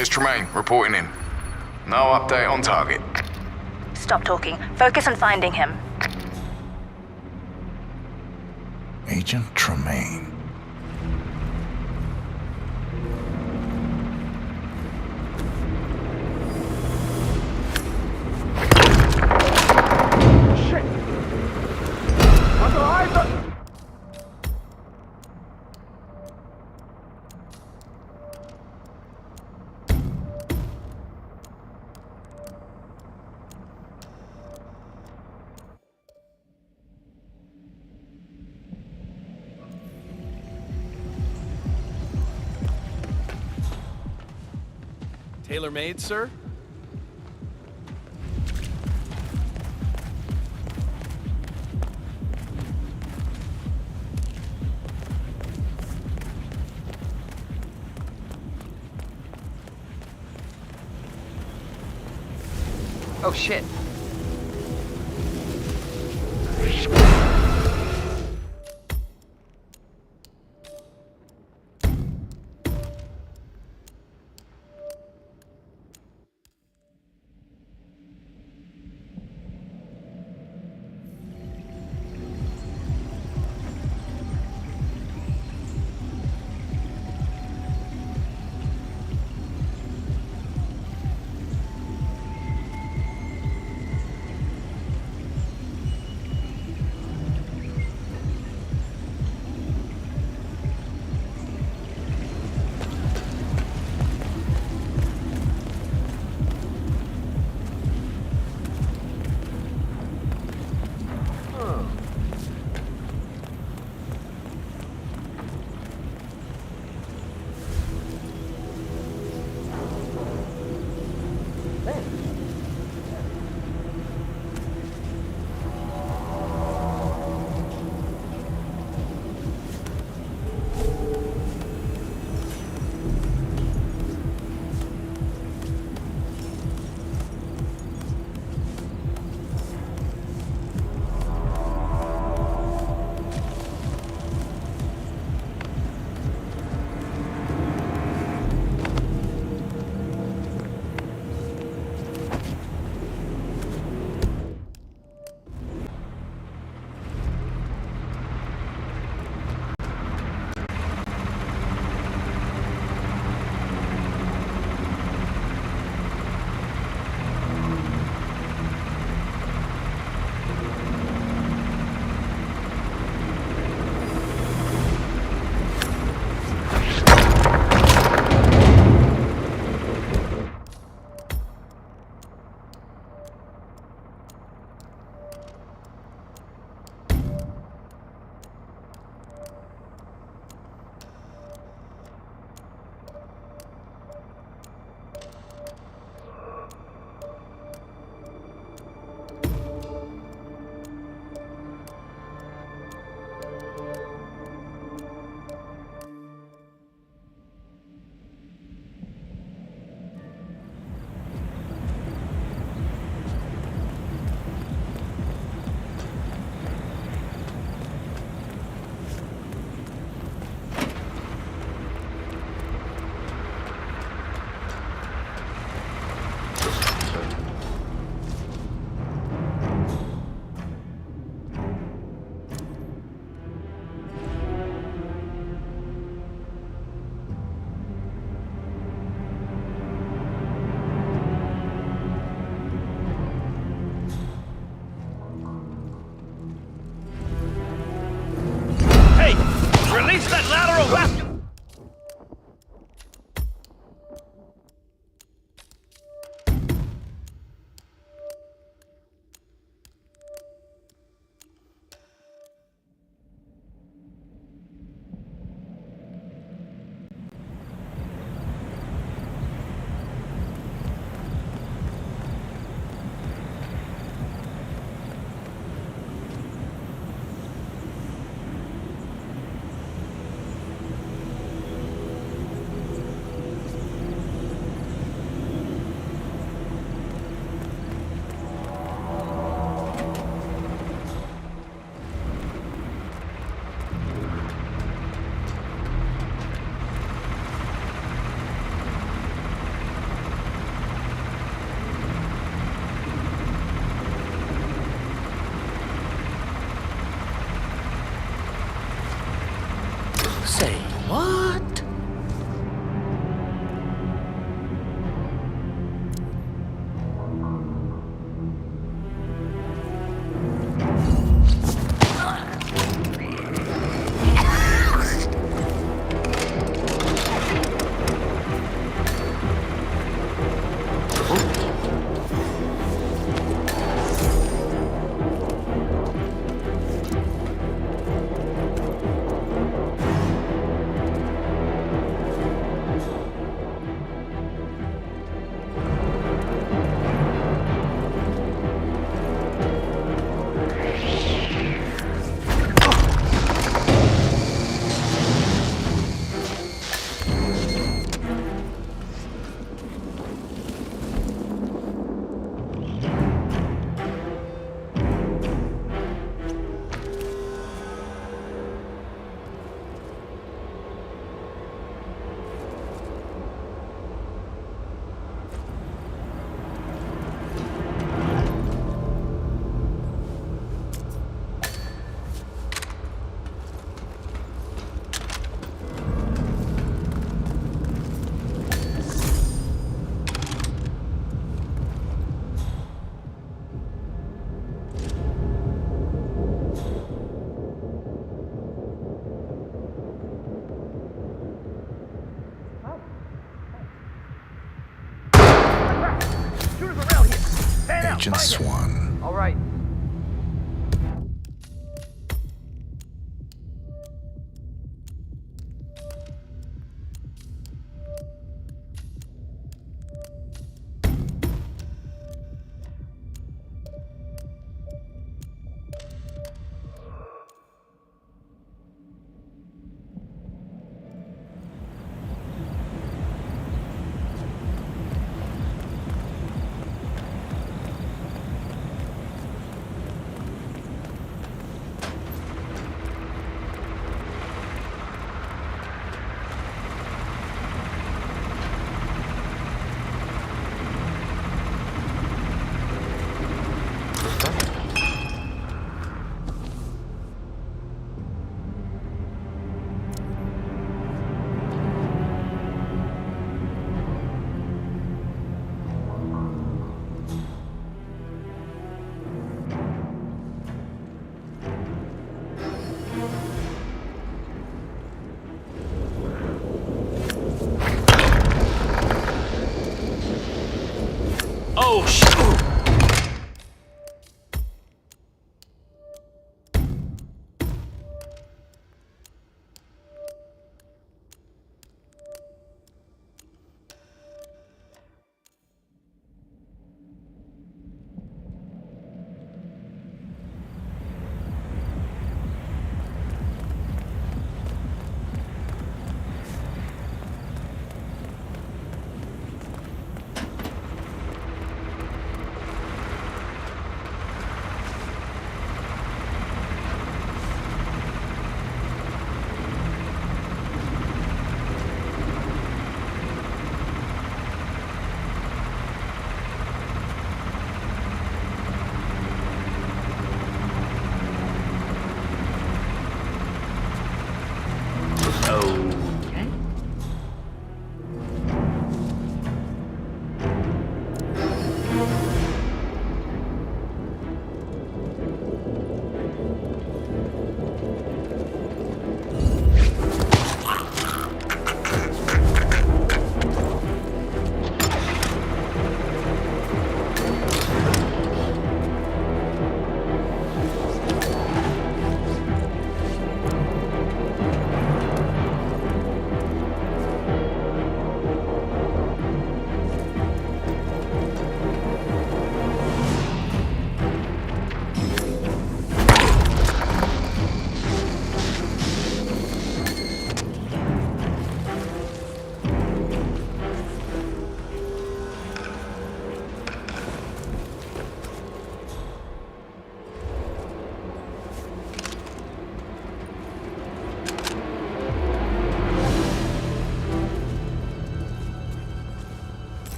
It's Tremaine, reporting in. No update on target. Stop talking. Focus on finding him. Agent Tremaine. Shit! Under eyes! Tailor-made, sir? Oh, shit. Say what? Agent Swan. All right.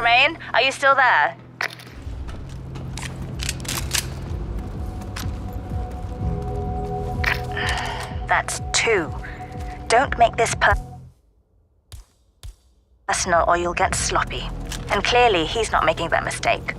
Tremaine, are you still there? That's 2. Don't make this personal or you'll get sloppy. And clearly, he's not making that mistake.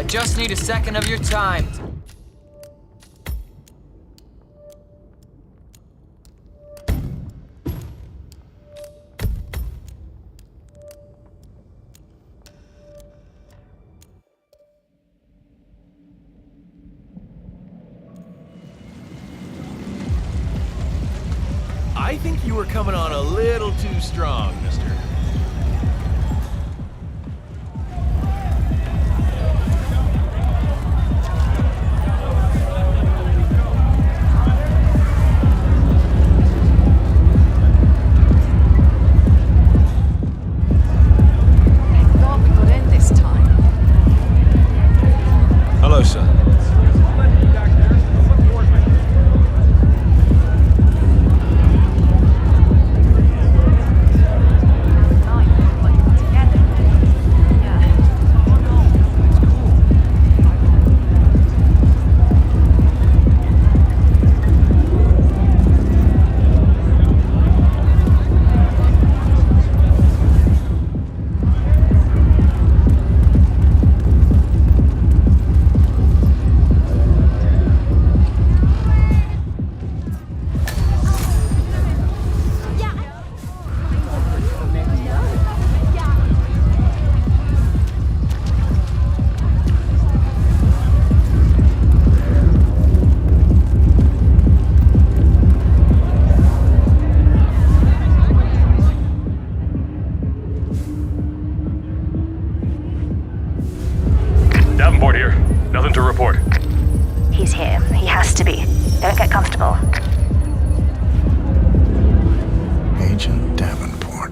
Just need a second of your time. I think you were coming on a little too strong, mister. Hello, sir. Davenport here. Nothing to report. He's here. He has to be. Don't get comfortable. Agent Davenport.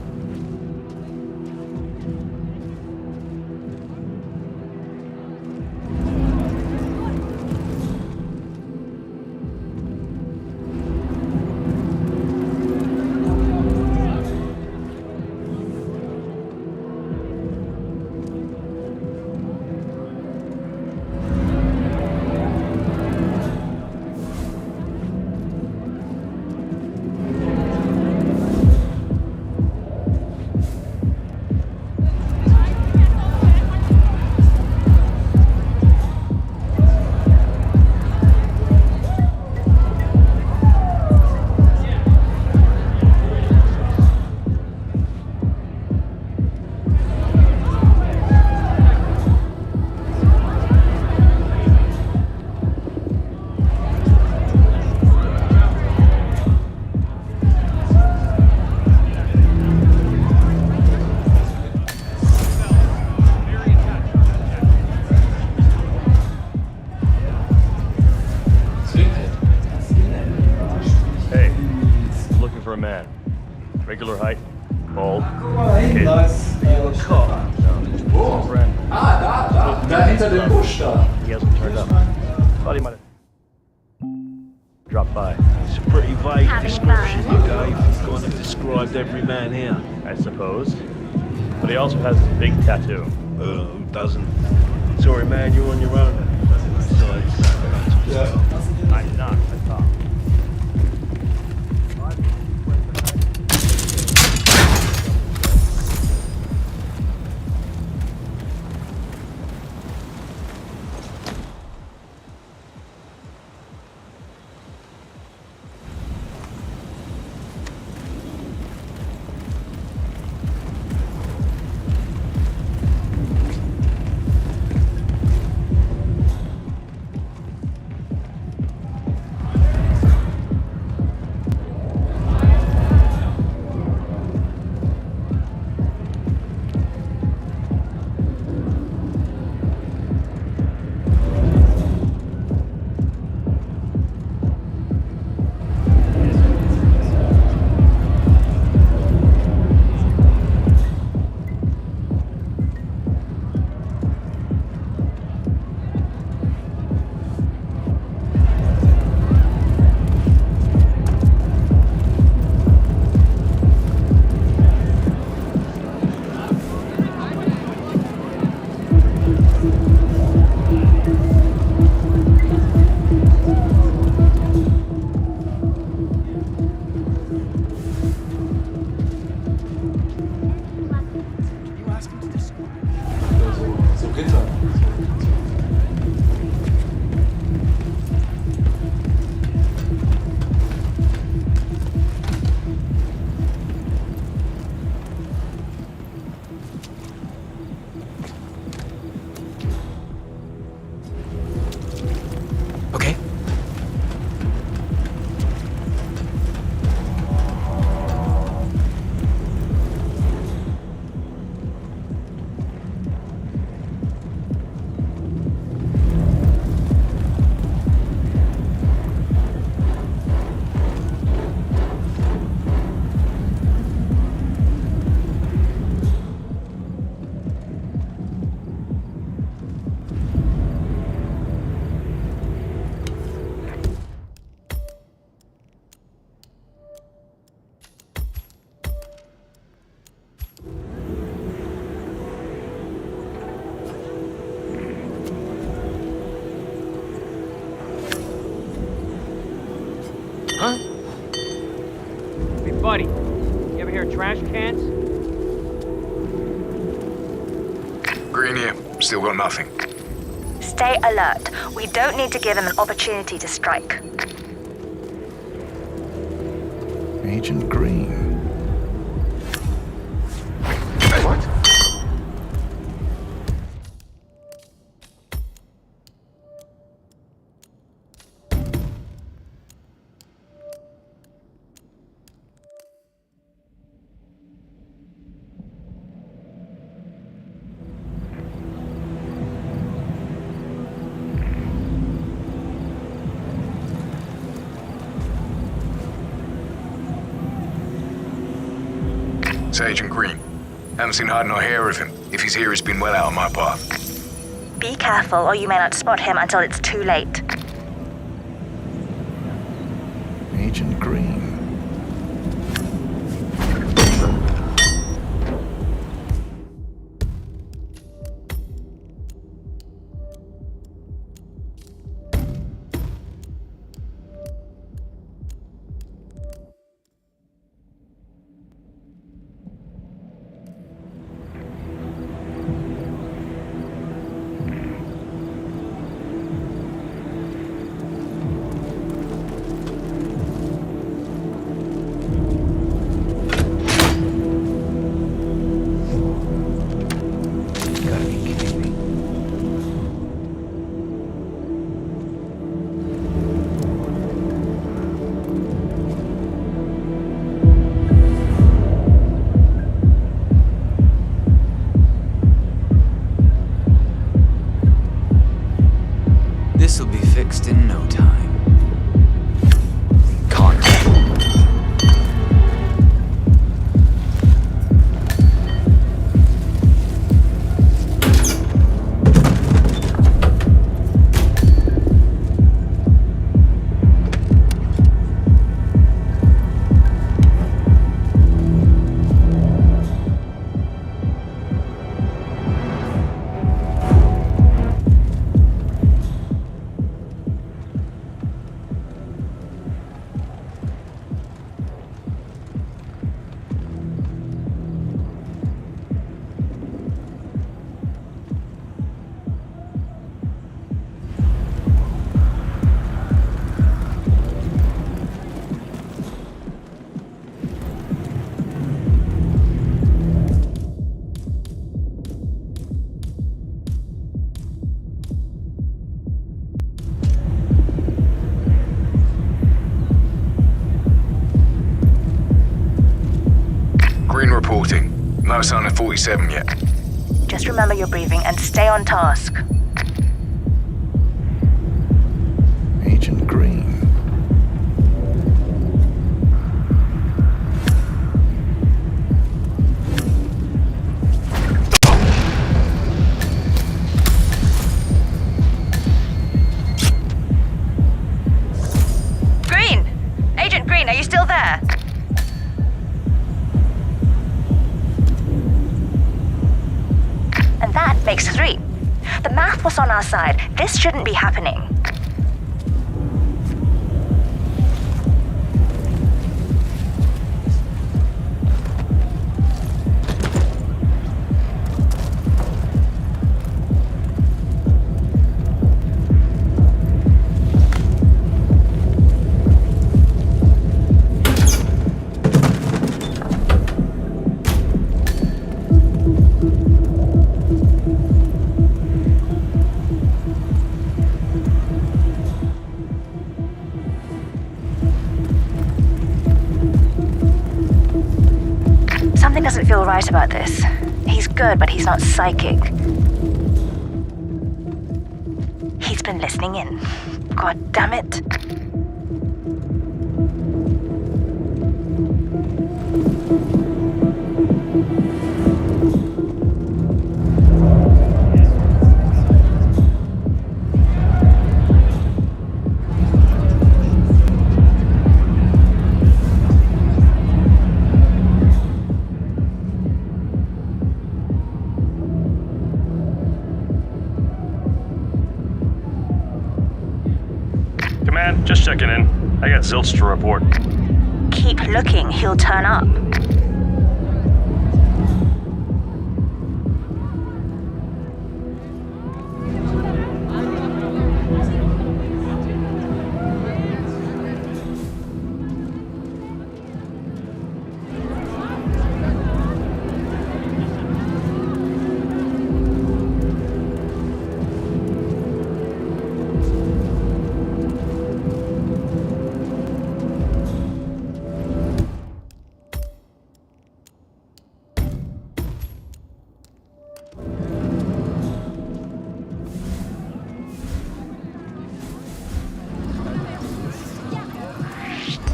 He hasn't turned up. Thought he might have dropped by. It's a pretty vague description you gave. You kind of described every man here. I suppose. But he also has this big tattoo. Who doesn't? Sorry, man, you're on your own. I'm not, I thought. Huh? Hey, buddy. You ever hear of trash cans? Green here. Still got nothing. Stay alert. We don't need to give him an opportunity to strike. Agent Green. What? It's Agent Green. Haven't seen hide nor hair of him. If he's here, he's been well out of my path. Be careful, or you may not spot him until it's too late. Agent Green. This'll be fixed in no time. No sign of 47 yet. Just remember your briefing and stay on task. Agent Green. Green! Agent Green, are you still there? And that makes 3. The math was on our side. This shouldn't be happening. Something doesn't feel right about this. He's good, but he's not psychic. He's been listening in. God damn it. Command, just checking in. I got zilch to report. Keep looking, he'll turn up.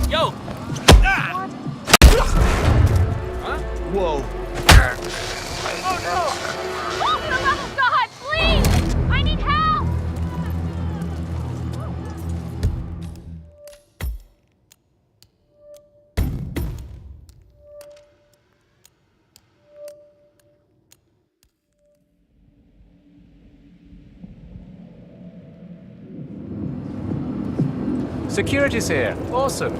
Yo! Ah! Huh? Whoa. Oh no! Oh, for the love of God, please! I need help! Security's here. Awesome.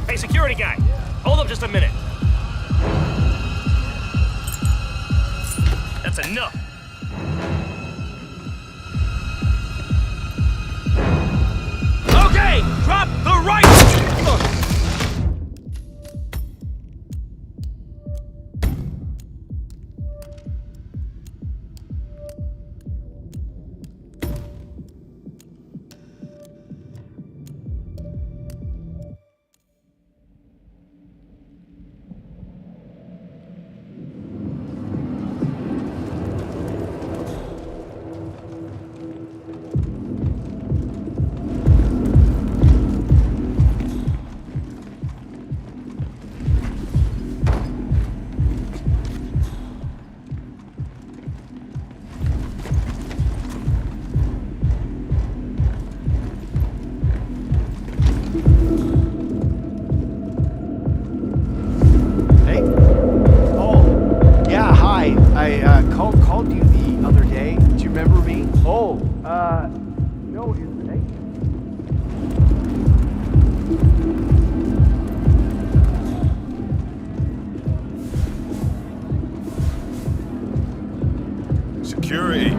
Hey, security guy! Hold up just a minute. That's enough. Okay! Drop the right! security.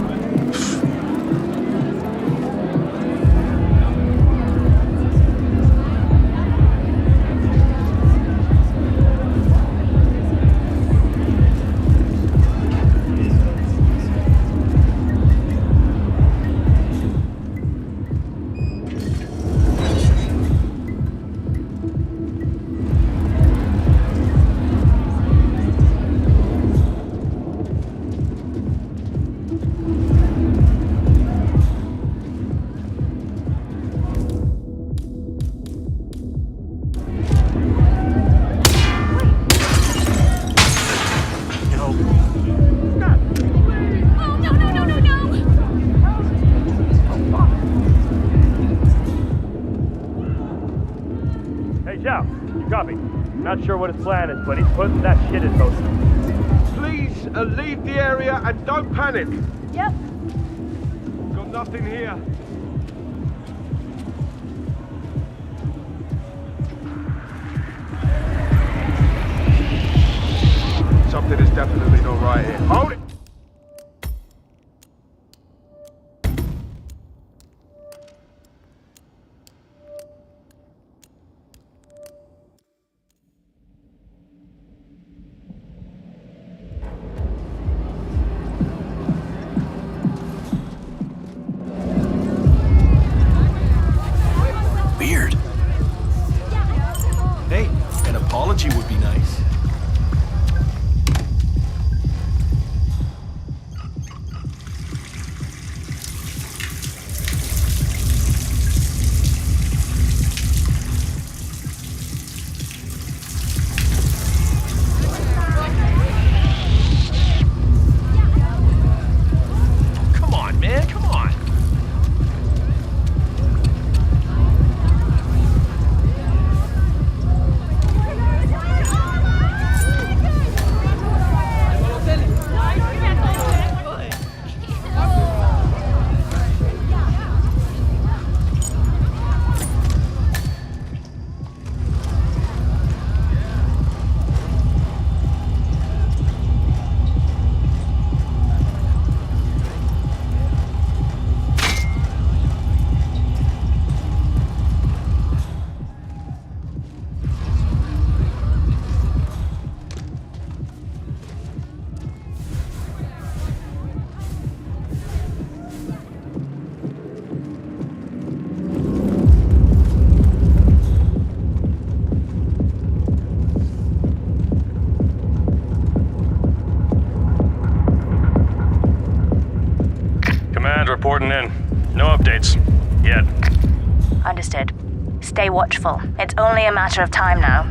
Hey, Zhao, you copy? Not sure what his plan is, but he's putting that shit in motion. Please leave the area and don't panic. Yep. Got nothing here. Something is definitely not right here. Hold it! Weird. Hey, an apology would be nice. Come on, man, come on. Command reporting in. No updates. Yet. Understood. Stay watchful. It's only a matter of time now.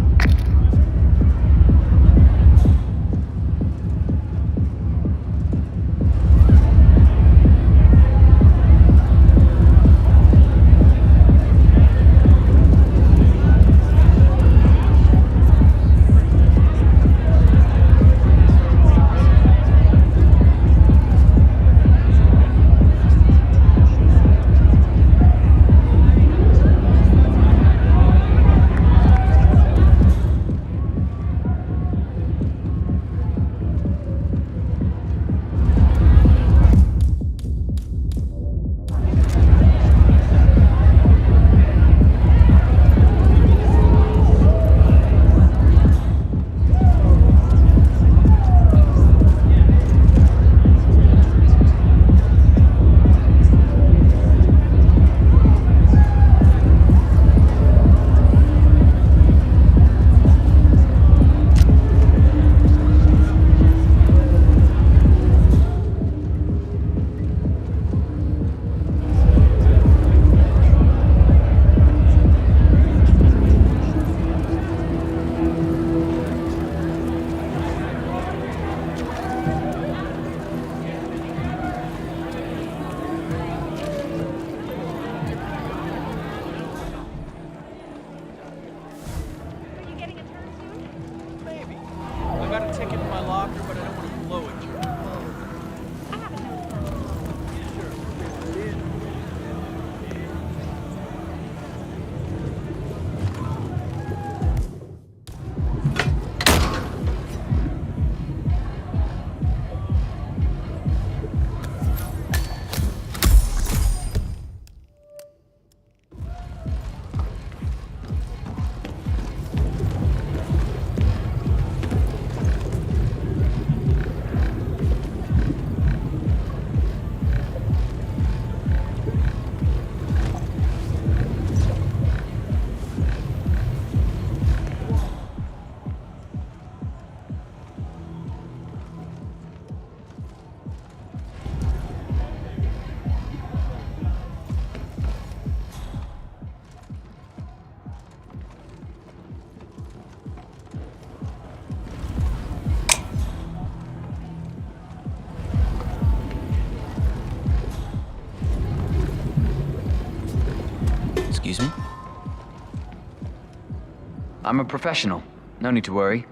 I'm a professional. No need to worry.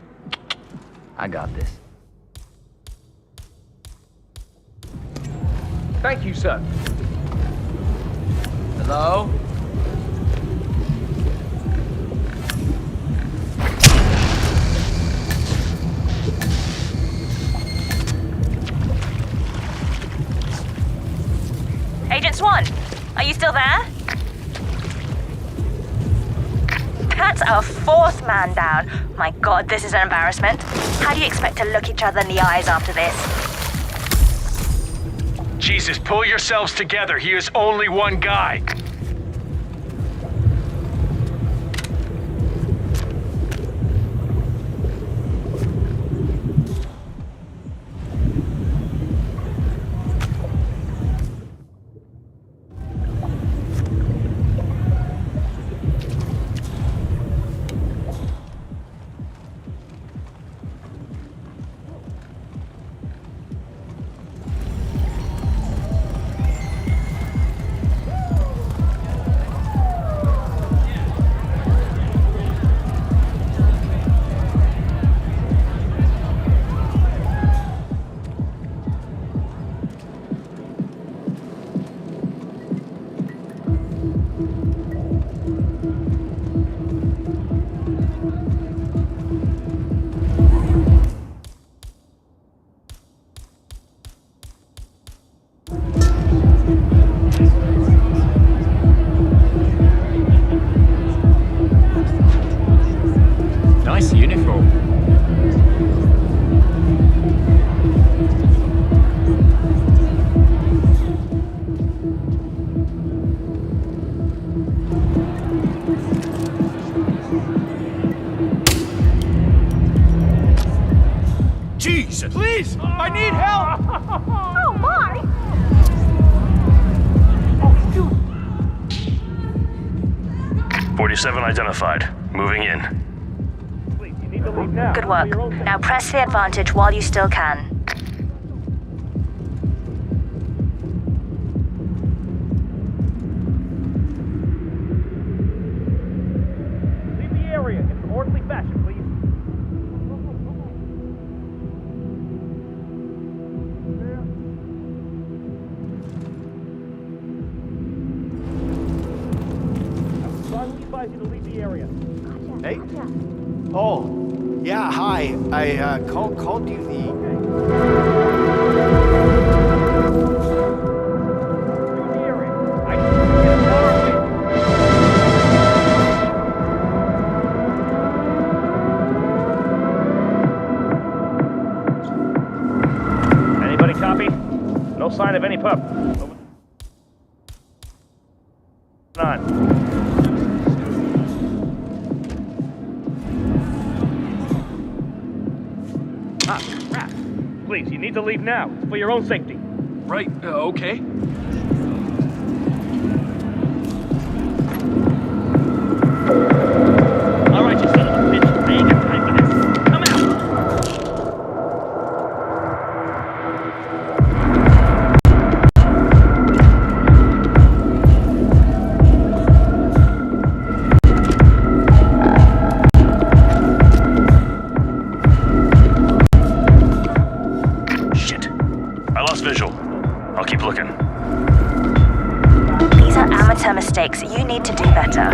I got this. Thank you, sir. Hello? Agent Swan, are you still there? That's our fourth man down. My God, this is an embarrassment. How do you expect to look each other in the eyes after this? Jesus, pull yourselves together. He is only one guy. Nice uniform. Jesus! Please! I need help! Oh, my! 47 identified. Moving in. Good work. Now press the advantage while you still can. Leave the area in an orderly fashion, please. Strongly advise you to leave the area. Hey? Oh, yeah, hi. I called you Anybody copy? No sign of any pup. On. Crap. Please, you need to leave now. It's for your own safety. Right, okay. All right, you son of a bitch. I ain't got time for this. Come out. Shit. I lost visual. I'll keep looking. These are amateur mistakes. You need to do better.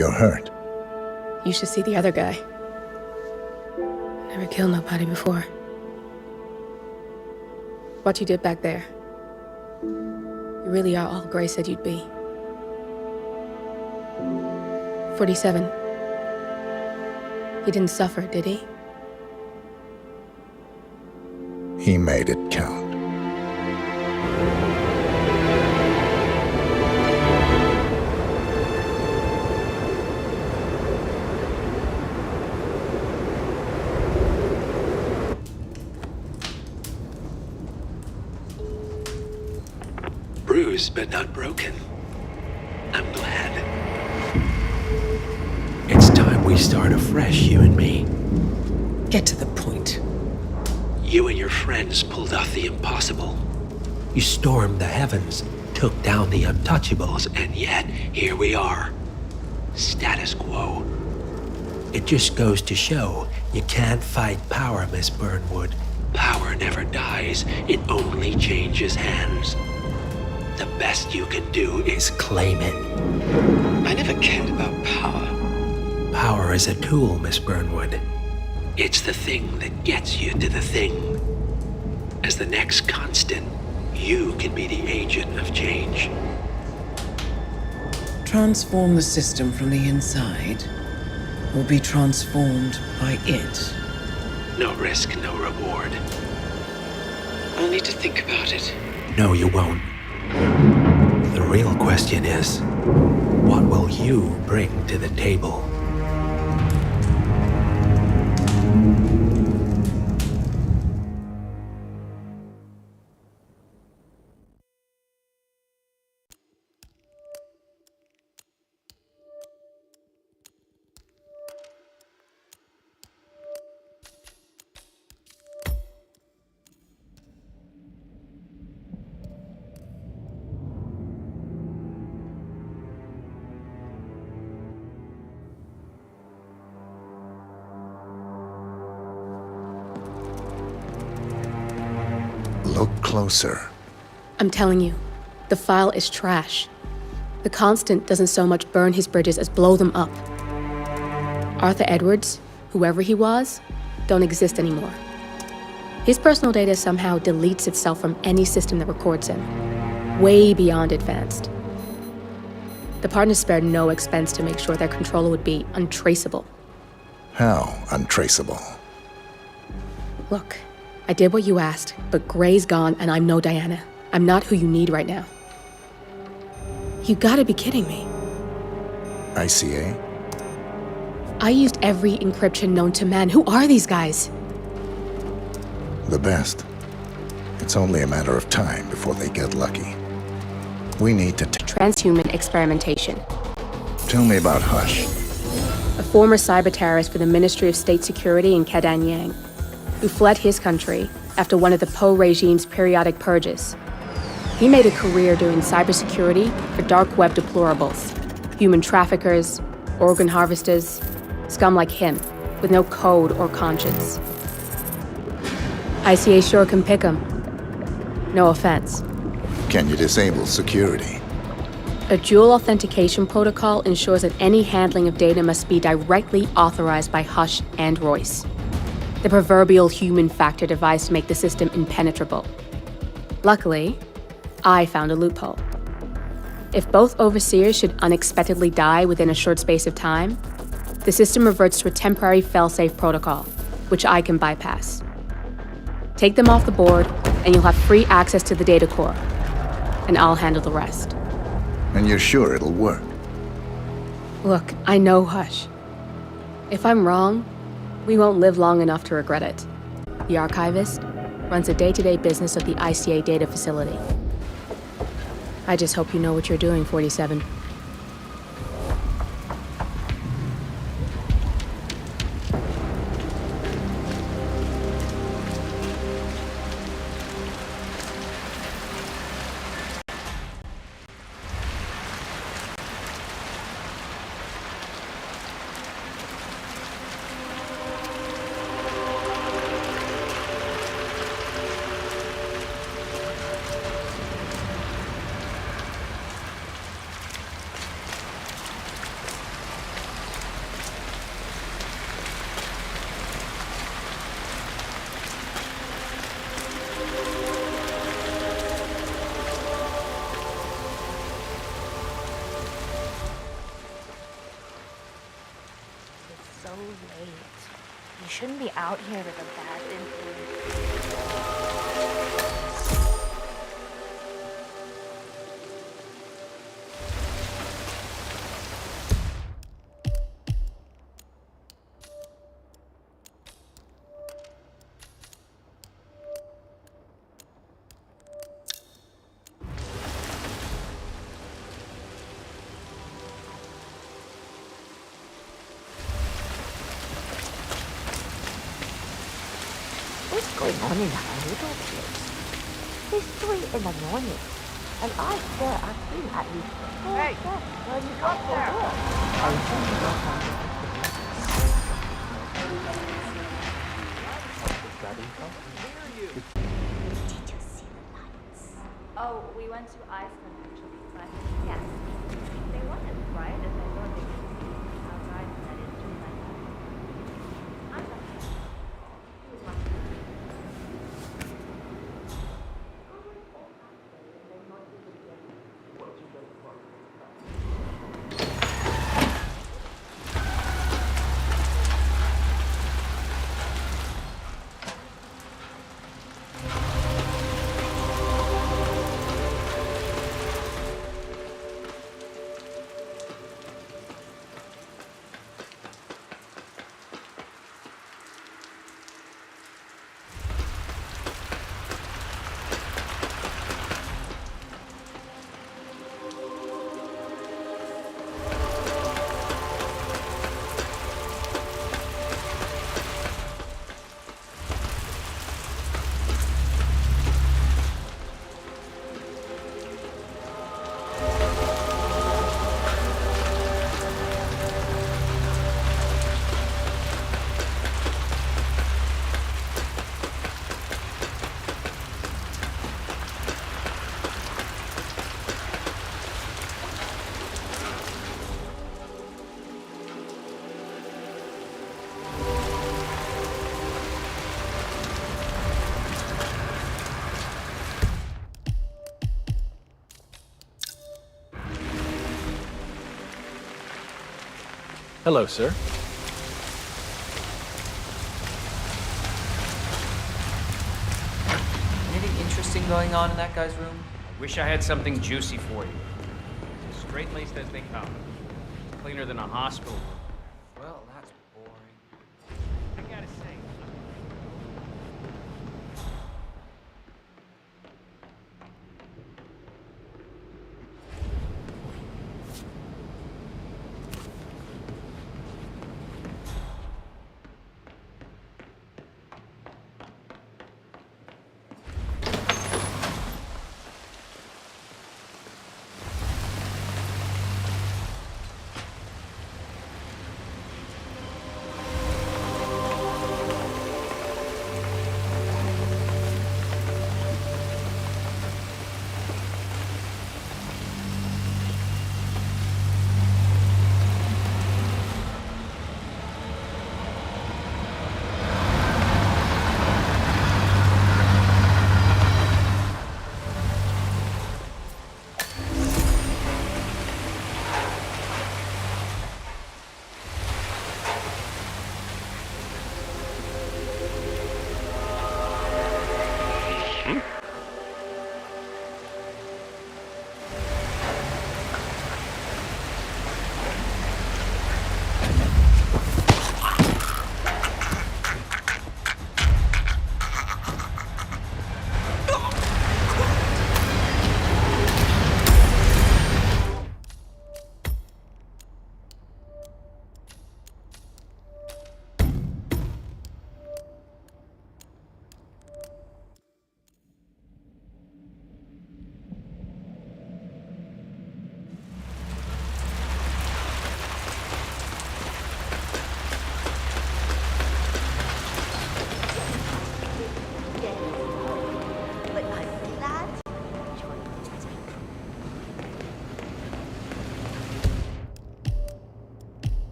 You're hurt. You should see the other guy. Never killed nobody before. What you did back there. You really are all Gray said you'd be. 47. He didn't suffer, did he? He made it count. Bruised but not broken. I'm glad. It's time we start afresh, you and me. Get to the point. You and your friends pulled off the impossible. You stormed the heavens, took down the untouchables, and yet here we are. Status quo. It just goes to show you can't fight power, Miss Burnwood. Power never dies, it only changes hands. The best you can do is claim it. I never cared about power. Power is a tool, Miss Burnwood. It's the thing that gets you to the thing. As the next constant, you can be the agent of change. Transform the system from the inside, or be transformed by it. No risk, no reward. I'll need to think about it. No, you won't. The real question is, what will you bring to the table? Look closer. I'm telling you, the file is trash. The Constant doesn't so much burn his bridges as blow them up. Arthur Edwards, whoever he was, don't exist anymore. His personal data somehow deletes itself from any system that records him, way beyond advanced. The partners spared no expense to make sure their controller would be untraceable. How untraceable? Look, I did what you asked, but Gray's gone and I'm no Diana. I'm not who you need right now. You gotta be kidding me. ICA? I used every encryption known to man. Who are these guys? The best. It's only a matter of time before they get lucky. We need to Transhuman experimentation. Tell me about Hush. A former cyber terrorist for the Ministry of State Security in Kadanyang, who fled his country after one of the Poe regime's periodic purges. He made a career doing cybersecurity for dark web deplorables, human traffickers, organ harvesters, scum like him, with no code or conscience. ICA sure can pick him. No offense. Can you disable security? A dual authentication protocol ensures that any handling of data must be directly authorized by Hush and Royce. The proverbial human factor device to make the system impenetrable. Luckily, I found a loophole. If both overseers should unexpectedly die within a short space of time, the system reverts to a temporary fail-safe protocol, which I can bypass. Take them off the board, and you'll have free access to the data core. And I'll handle the rest. And you're sure it'll work? Look, I know Hush. If I'm wrong, we won't live long enough to regret it. The archivist runs the day-to-day business of the ICA data facility. I just hope you know what you're doing, 47. shouldn't be out here with a bad influence. What's going on in our little place? It's 3 in the morning, and I swear I've seen at least 4 deaths burning up the door. I think you know something. Did you see the lights? Oh, we went to Iceland actually, but yes. They weren't as bright as I thought they would be outside, that is, during nighttime. I'm not sure. It was much better. Hello, sir. Anything interesting going on in that guy's room? I wish I had something juicy for you. As straight-laced as they come. Cleaner than a hospital room. Well, that's boring. I gotta say,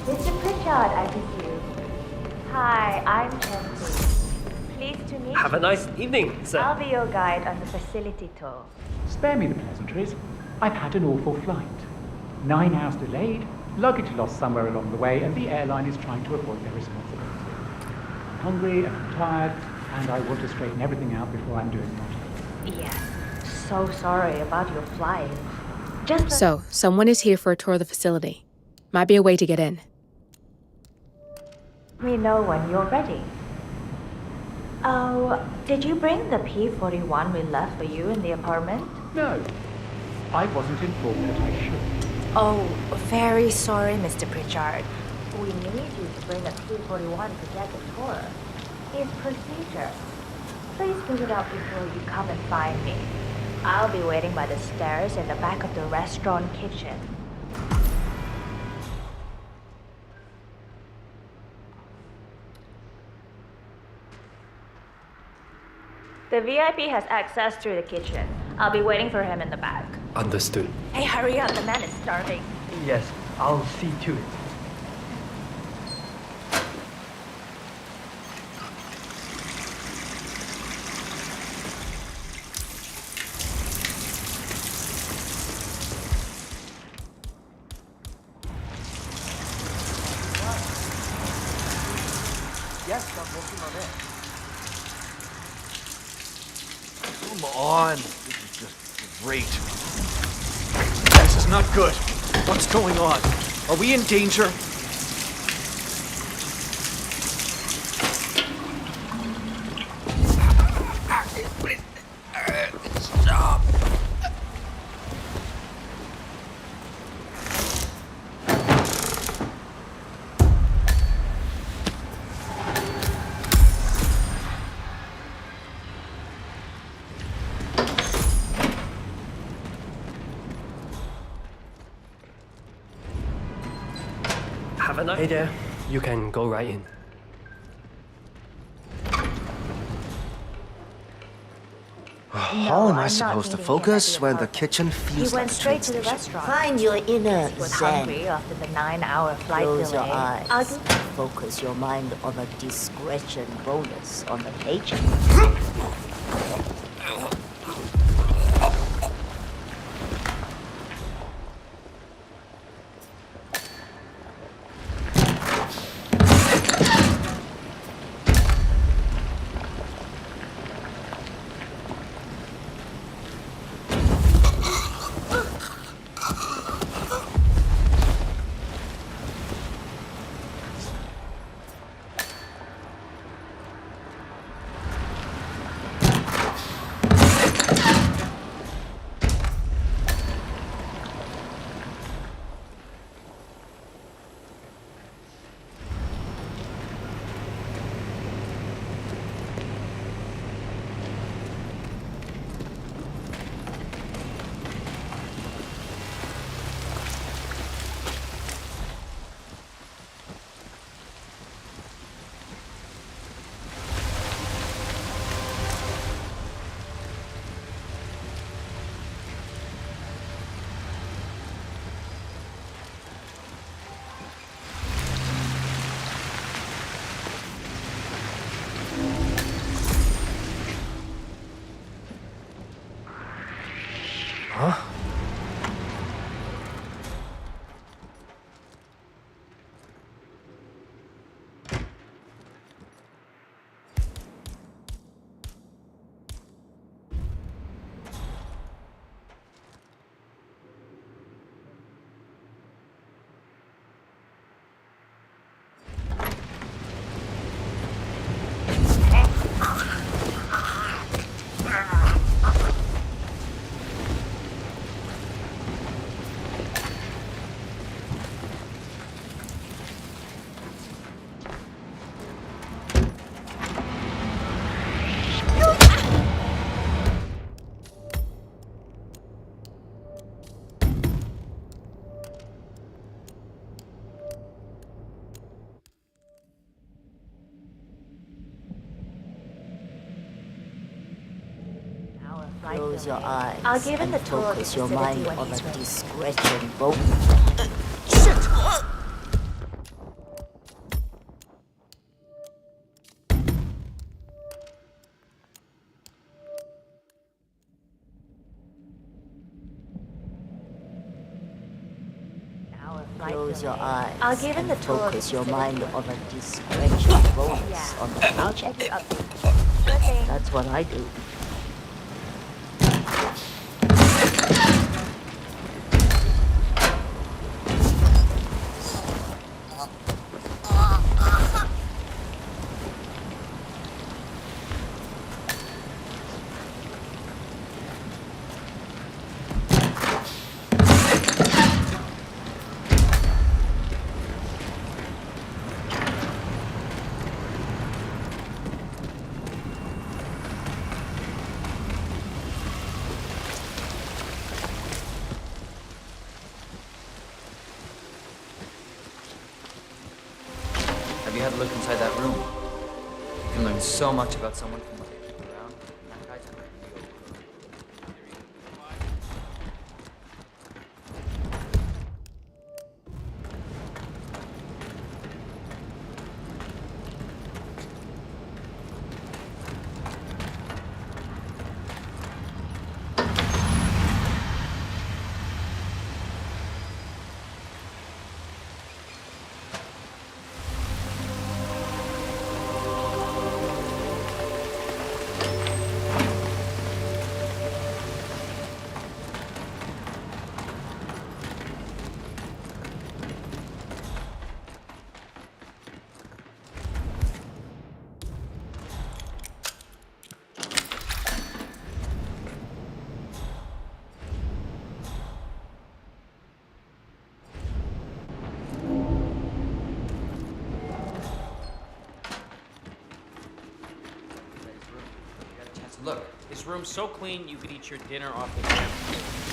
Mr. Pritchard, I presume. Hi, I'm Chelsea. Pleased to meet you. Have a nice evening, sir. I'll be your guide on the facility tour. Spare me the pleasantries. I've had an awful flight. 9 hours delayed, luggage lost somewhere along the way, and the airline is trying to avoid their responsibility. I'm hungry and I'm tired, and I want to straighten everything out before I'm doing much. Yes. So sorry about your flight. So, someone is here for a tour of the facility. Might be a way to get in. We know when you're ready. Oh, did you bring the P-41 we left for you in the apartment? No, I wasn't informed that I should. Oh, very sorry, Mr. Pritchard. We need you to bring the P-41 to get the tour. It's procedure. Please pick it up before you come and find me. I'll be waiting by the stairs in the back of the restaurant kitchen. The VIP has access through the kitchen. I'll be waiting for him in the back. Understood. Hey, hurry up, the man is starving. Yes, I'll see to it. Yes, I'm working on it. Come on. This is just great. This is not good. What's going on? Are we in danger? Stop. Have a nice... Hey there. You can go right in. How am I supposed to focus when the kitchen feels He went like a straight train to the station? restaurant. Find your inner He was zen. hungry after the 9-hour flight Close delay. your eyes. I'll do- Focus your mind on a discretion bonus on the paycheck. Huh? Close your eyes. I'll give him and the tour of the focus your facility mind when on he's a ready. discretion bonus. Shit! close your eyes I'll give him and the tool of focus your specific mind one. on a discretion bonus Yeah. on the couch. I'll keep you updated. Sure thing. That's what I do. Have you had a look inside that room? You can learn so much about someone from what they keep around. That guy's a real pro. Look, this room's so clean you could eat your dinner off the damn floor.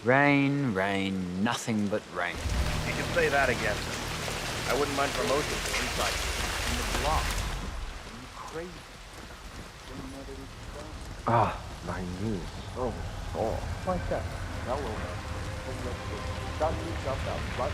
Rain, rain, nothing but rain. You can say that again. I wouldn't mind promotion to inside. In the block. Are you crazy? Ah, my knees. So sore. Like that. Hello. Does yourself out blood.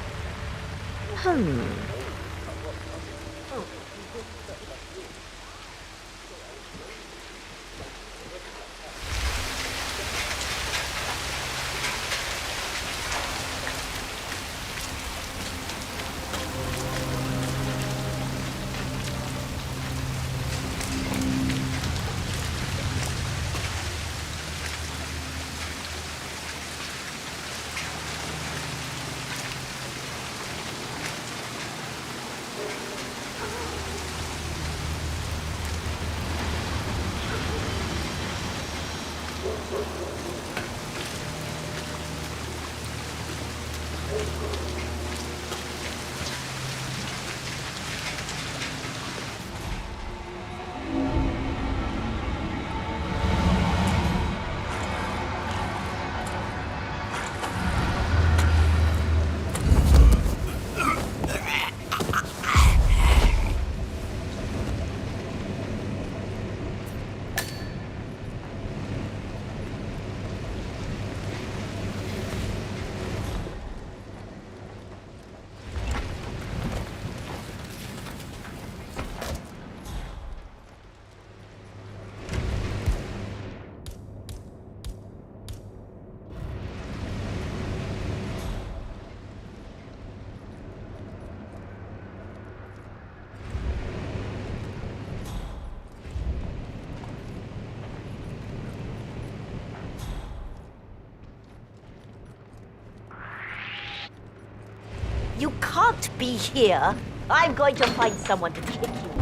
You can't be here. I'm going to find someone to kick you.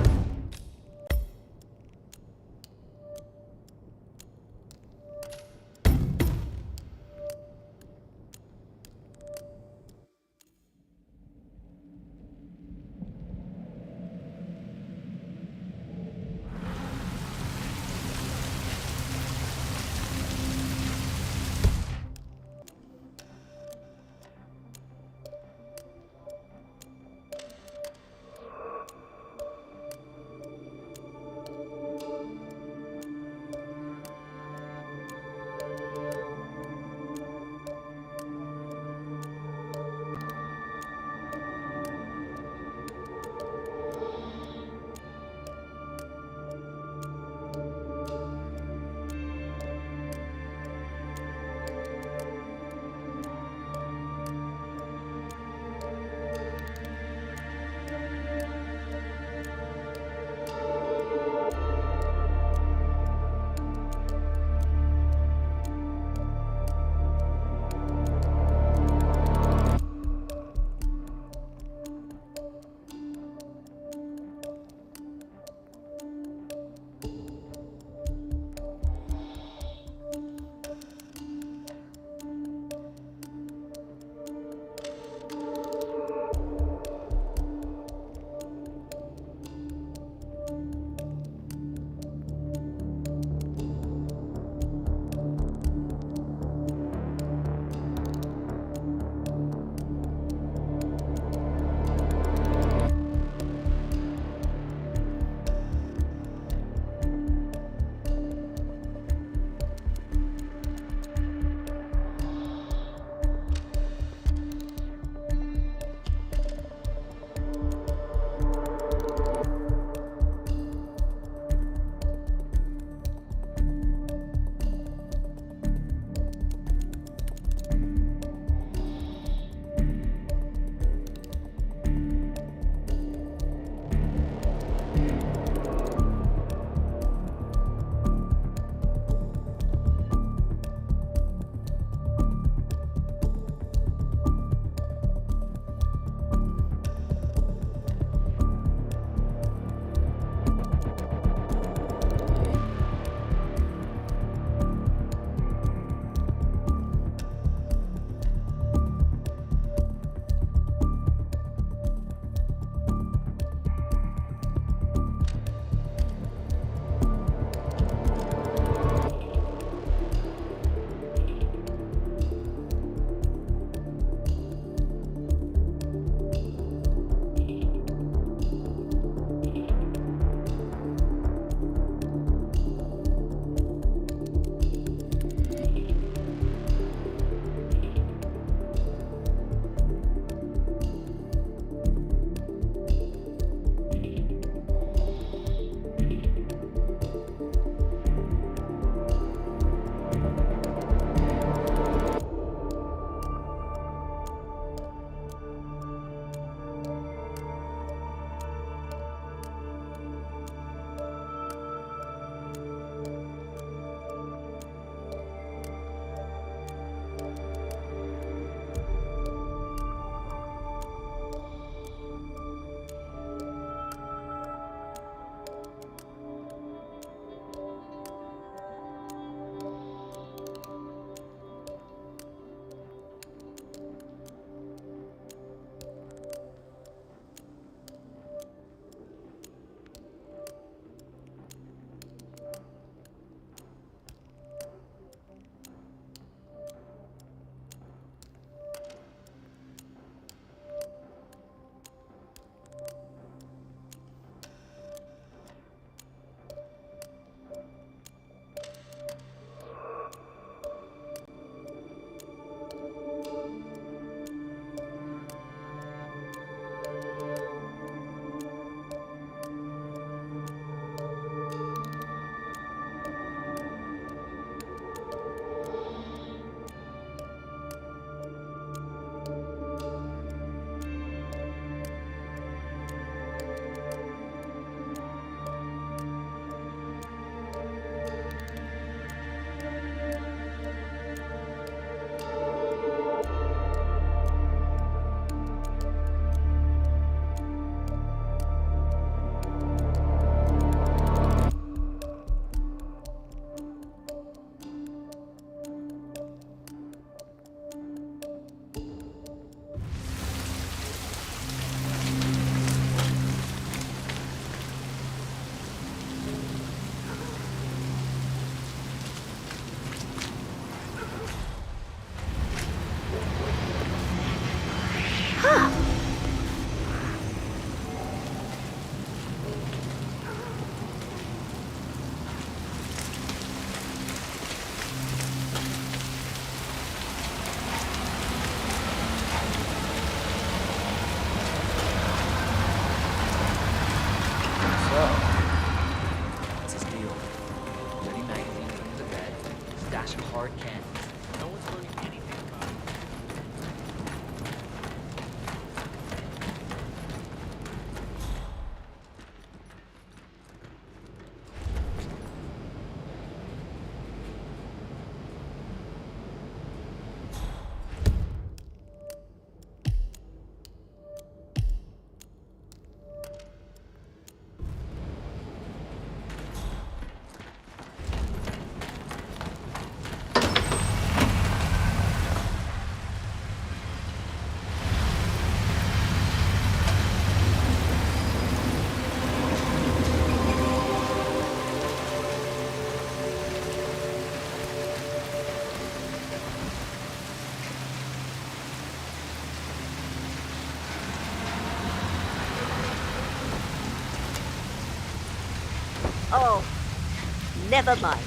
Never mind.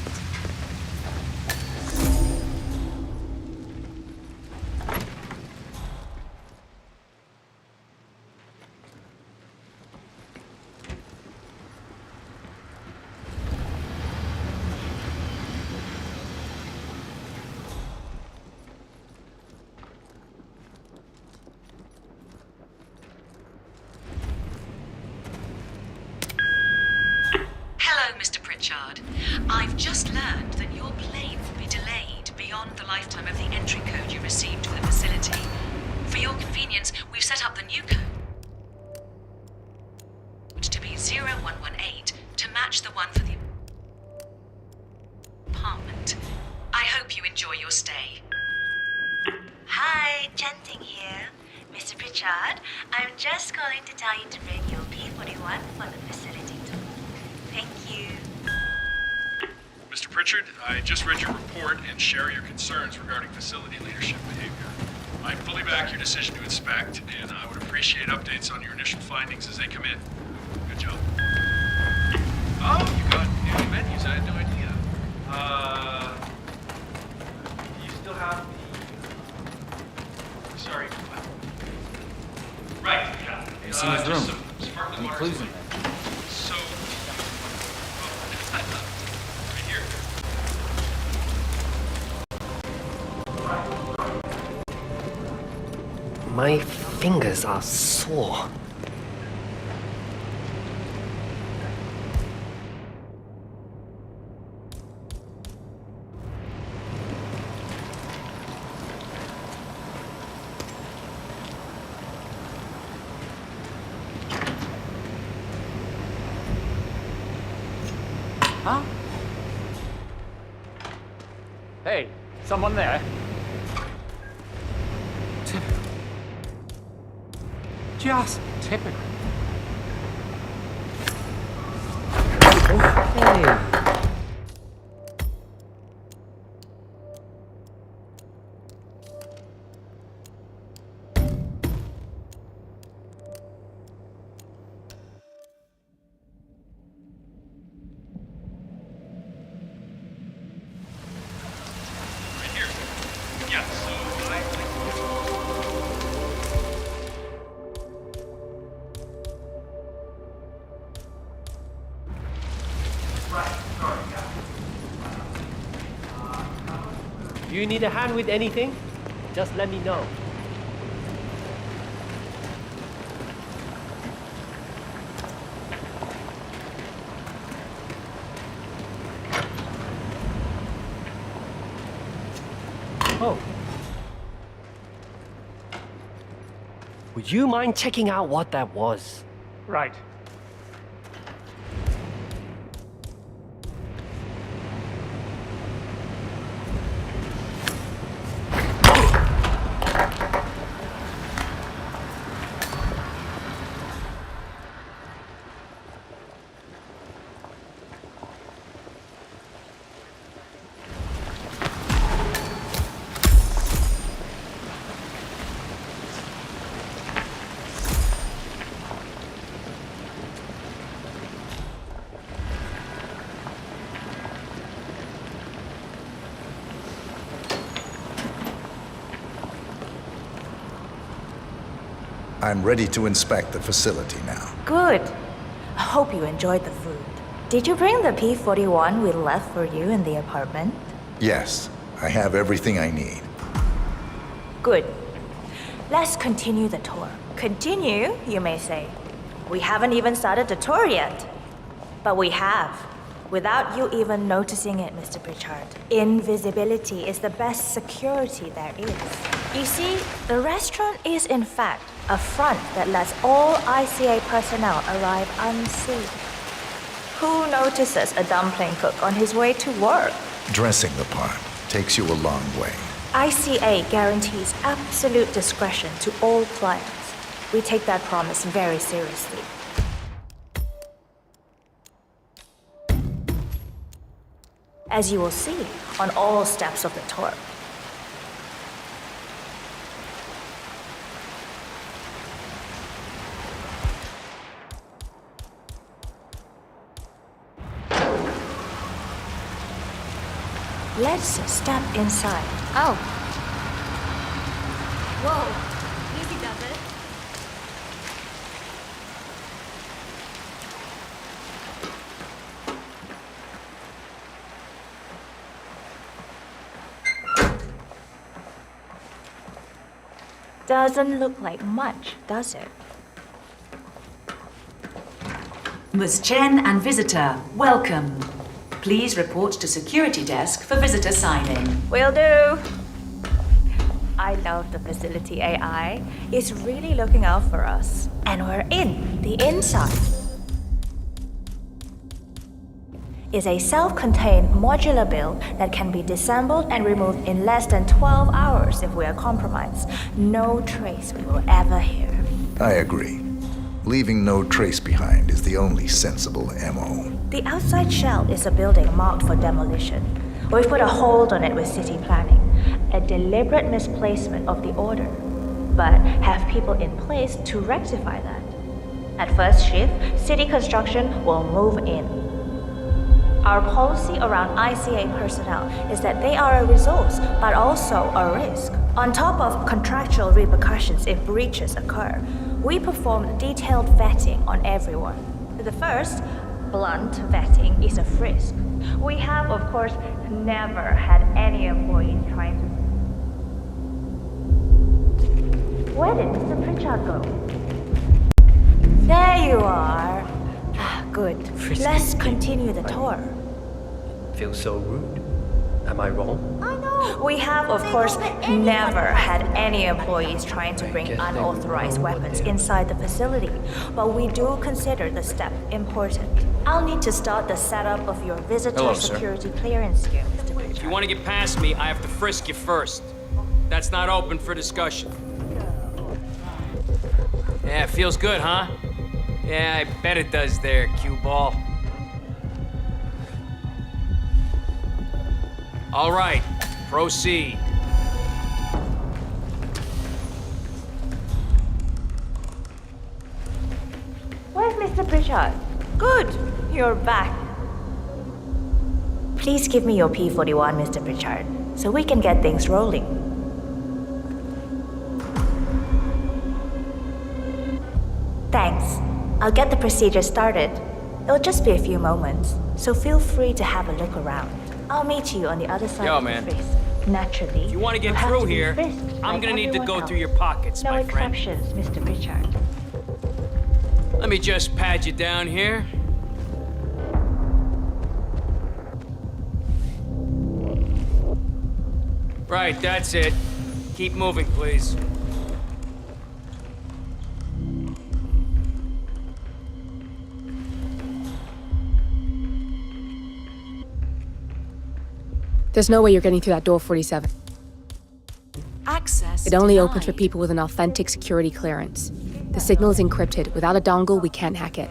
Hello, Mr. Pritchard. I've just learned that your plane will be delayed beyond the lifetime of the entry code you received to the facility. For your convenience, we've set up the new code to be 0118 to match the one for the apartment. I hope you enjoy your stay. Hi, Chanting here. Mr. Pritchard, I'm just calling to tell you to bring your P41 for the facility tour. Thank you. Mr. Pritchard, I just read your report and share your concerns regarding facility leadership behavior. I fully back your decision to inspect, and I would appreciate updates on your initial findings as they come in. Good job. Oh, you got new menus. I had no idea. You still have the... Sorry. Right, yeah. You see his room? Just some sparkling Any water. clues in there? So... right here. My fingers are sore. Huh? Hey, someone there? Typical. Just typical. Hey. Right here. Yeah, so I think... Right, sorry, yeah. You need a hand with anything? Just let me know. Oh. Would you mind checking out what that was? Right. I'm ready to inspect the facility now. Good. I hope you enjoyed the food. Did you bring the P41 we left for you in the apartment? Yes, I have everything I need. Good. Let's continue the tour. Continue, you may say. We haven't even started the tour yet. But we have. Without you even noticing it, Mr. Pritchard. Invisibility is the best security there is. You see, the restaurant is in fact a front that lets all ICA personnel arrive unseen. Who notices a dumpling cook on his way to work? Dressing the part takes you a long way. ICA guarantees absolute discretion to all clients. We take that promise very seriously. As you will see on all steps of the tour. Let's step inside. Oh. Whoa. Easy does it. Doesn't look like much, does it? Ms. Chen and visitor, welcome. Please report to security desk for visitor sign-in. Will do. I love the facility AI. It's really looking out for us. And we're in the inside. Is a self-contained modular build that can be disassembled and removed in less than 12 hours if we are compromised. No trace we will ever hear. I agree. Leaving no trace behind is the only sensible MO. The outside shell is a building marked for demolition. We've put a hold on it with city planning. A deliberate misplacement of the order. But have people in place to rectify that. At first shift, city construction will move in. Our policy around ICA personnel is that they are a resource, but also a risk. On top of contractual repercussions if breaches occur, we perform detailed vetting on everyone. The first, blunt vetting, is a frisk. We have, of course, never had any employees trying to... Where did Mr. Pritchard go? There you are. Good. Let's continue the tour. Feels so rude. Am I wrong? I know. We have, of course, never had any employees trying to bring unauthorized weapons inside the facility, but we do consider the step important. I'll need to start the setup of your visitor security clearance here, Mr. Pritchard. If you want to get past me, I have to frisk you first. That's not open for discussion. Yeah, feels good, huh? Yeah, I bet it does there, cue ball. All right, proceed. Where's Mr. Pritchard? Good, you're back. Please give me your P41, Mr. Pritchard, so we can get things rolling. Thanks. I'll get the procedure started. It'll just be a few moments, so feel free to have a look around. I'll meet you on the other side of the frisk. Naturally, If you want to get through here, I'm gonna need to go through your pockets, no my friend. exceptions, Mr. Pritchard. Let me just pad you down here. Right, that's it. Keep moving, please. There's no way you're getting through that door 47. Access It only denied. opens for people with an authentic security clearance. The signal is encrypted. Without a dongle, we can't hack it.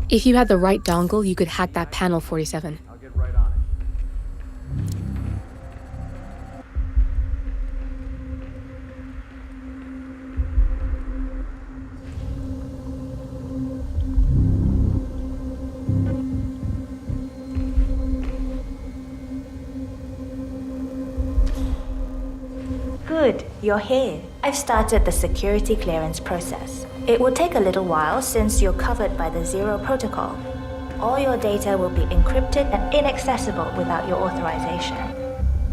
If you had the right dongle, you could hack that panel 47. I'll get right on it. Good, you're here. I've started the security clearance process. It will take a little while since you're covered by the Zero Protocol. All your data will be encrypted and inaccessible without your authorization.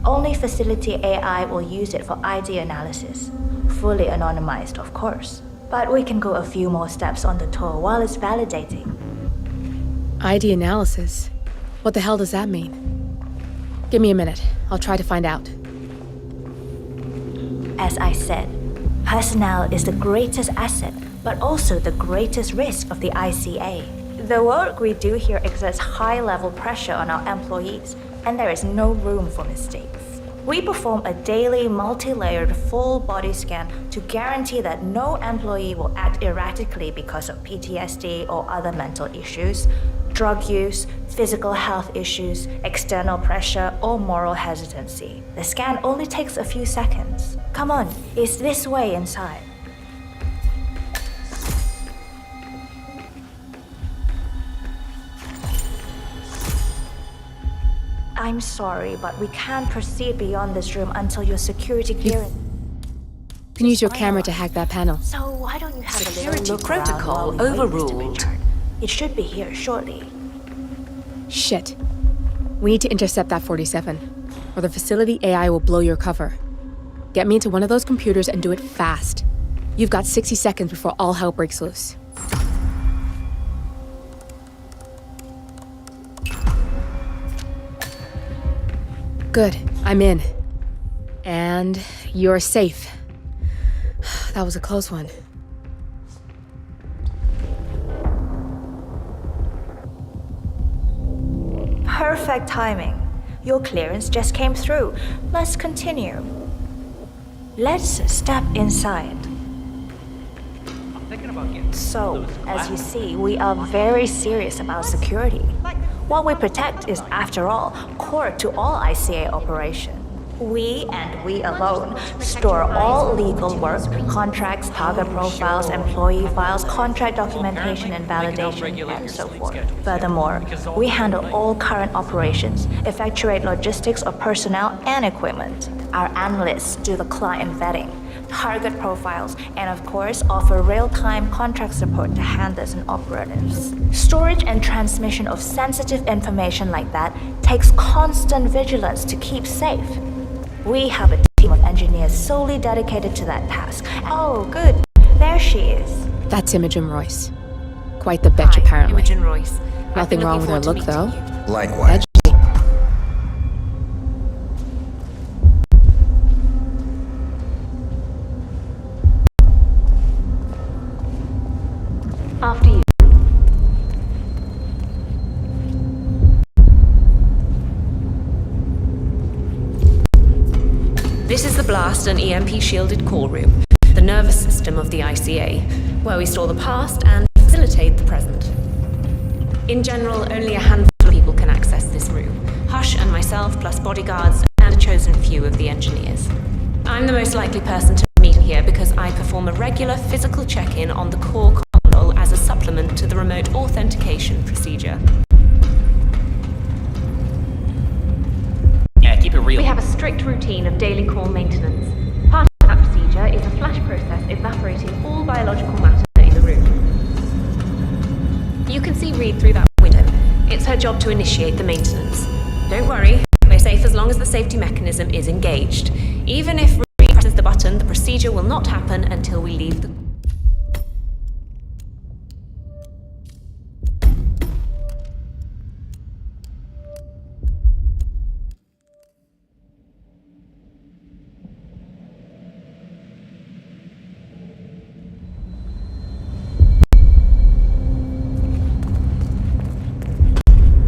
Only facility AI will use it for ID analysis. Fully anonymized, of course. But we can go a few more steps on the tour while it's validating. ID analysis? What the hell does that mean? Give me a minute. I'll try to find out. As I said, personnel is the greatest asset, but also the greatest risk of the ICA. The work we do here exerts high-level pressure on our employees, and there is no room for mistakes. We perform a daily, multi-layered, full-body scan to guarantee that no employee will act erratically because of PTSD or other mental issues, drug use, physical health issues, external pressure, or moral hesitancy. The scan only takes a few seconds. Come on, it's this way inside. I'm sorry, but we can't proceed beyond this room until your security clearance. You can use your camera to hack that panel. So why don't you have a Security little look protocol around while we wait, Mr. overruled. Pritchard? It should be here shortly. Shit. We need to intercept that 47, or the facility AI will blow your cover. Get me into one of those computers and do it fast. You've got 60 seconds before all hell breaks loose. Good, I'm in. And you're safe. That was a close one. Perfect timing. Your clearance just came through. Let's continue. Let's step inside. I'm thinking about getting So, as you see, we are very serious about security. What we protect is, after all, core to all ICA operation. We, and we alone, store all legal work, contracts, target profiles, employee files, contract documentation and validation, and so forth. Furthermore, we handle all current operations, effectuate logistics of personnel and equipment. Our analysts do the client vetting, target profiles, and of course, offer real-time contract support to handlers and operatives. Storage and transmission of sensitive information like that takes constant vigilance to keep safe. We have a team of engineers solely dedicated to that task. Oh, good. There she is. That's Imogen Royce. Quite the bitch, apparently. Imogen Royce. Nothing wrong with her look, though. Likewise. After you. This is the blast and EMP-shielded core room, the nervous system of the ICA, where we store the past and facilitate the present. In general, only a handful of people can access this room. Hush and myself, plus bodyguards and a chosen few of the engineers. I'm the most likely person to meet here because I perform a regular physical check-in on the core console as a supplement to the remote authentication procedure. Keep it real. We have a strict routine of daily core maintenance. Part of that procedure is a flash process evaporating all biological matter in the room. You can see Reed through that window. It's her job to initiate the maintenance. Don't worry, we're safe as long as the safety mechanism is engaged. Even if Reed presses the button, the procedure will not happen until we leave the...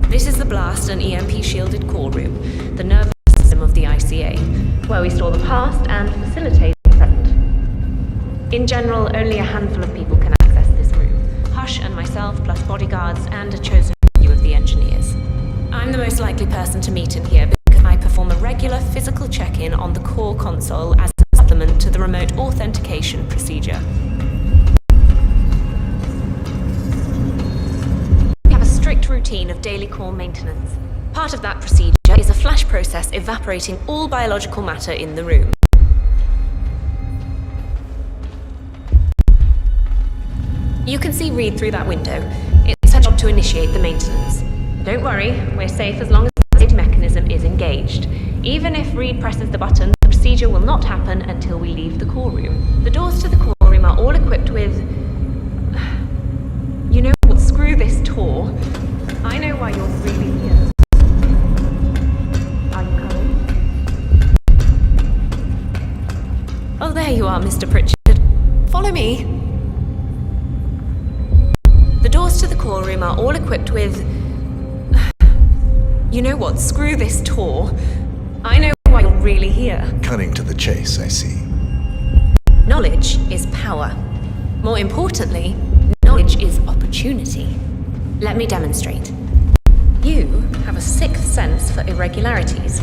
This is the blast and EMP-shielded core room, the nervous system of the ICA, where we store the past and facilitate the present. In general, only a handful of people can access this room. Hush and myself, plus bodyguards and a chosen few of the engineers. I'm the most likely person to meet in here because I perform a regular physical check-in on the core console as a supplement to the remote authentication procedure. Strict routine of daily core maintenance. Part of that procedure is a flash process evaporating all biological matter in the room. You can see Reed through that window. It's her job to initiate the maintenance. Don't worry, we're safe as long as the safety mechanism is engaged. Even if Reed presses the button, the procedure will not happen until we leave the core room. The doors to the core room are all equipped with... You know what? Screw this tour. I know why you're really here. Are you coming? Oh, there you are, Mr. Pritchard. Follow me. The doors to the core room are all equipped with... You know what? Screw this tour. I know why you're really here. Cutting to the chase, I see. Knowledge is power. More importantly, knowledge is opportunity. Let me demonstrate. You have a sixth sense for irregularities,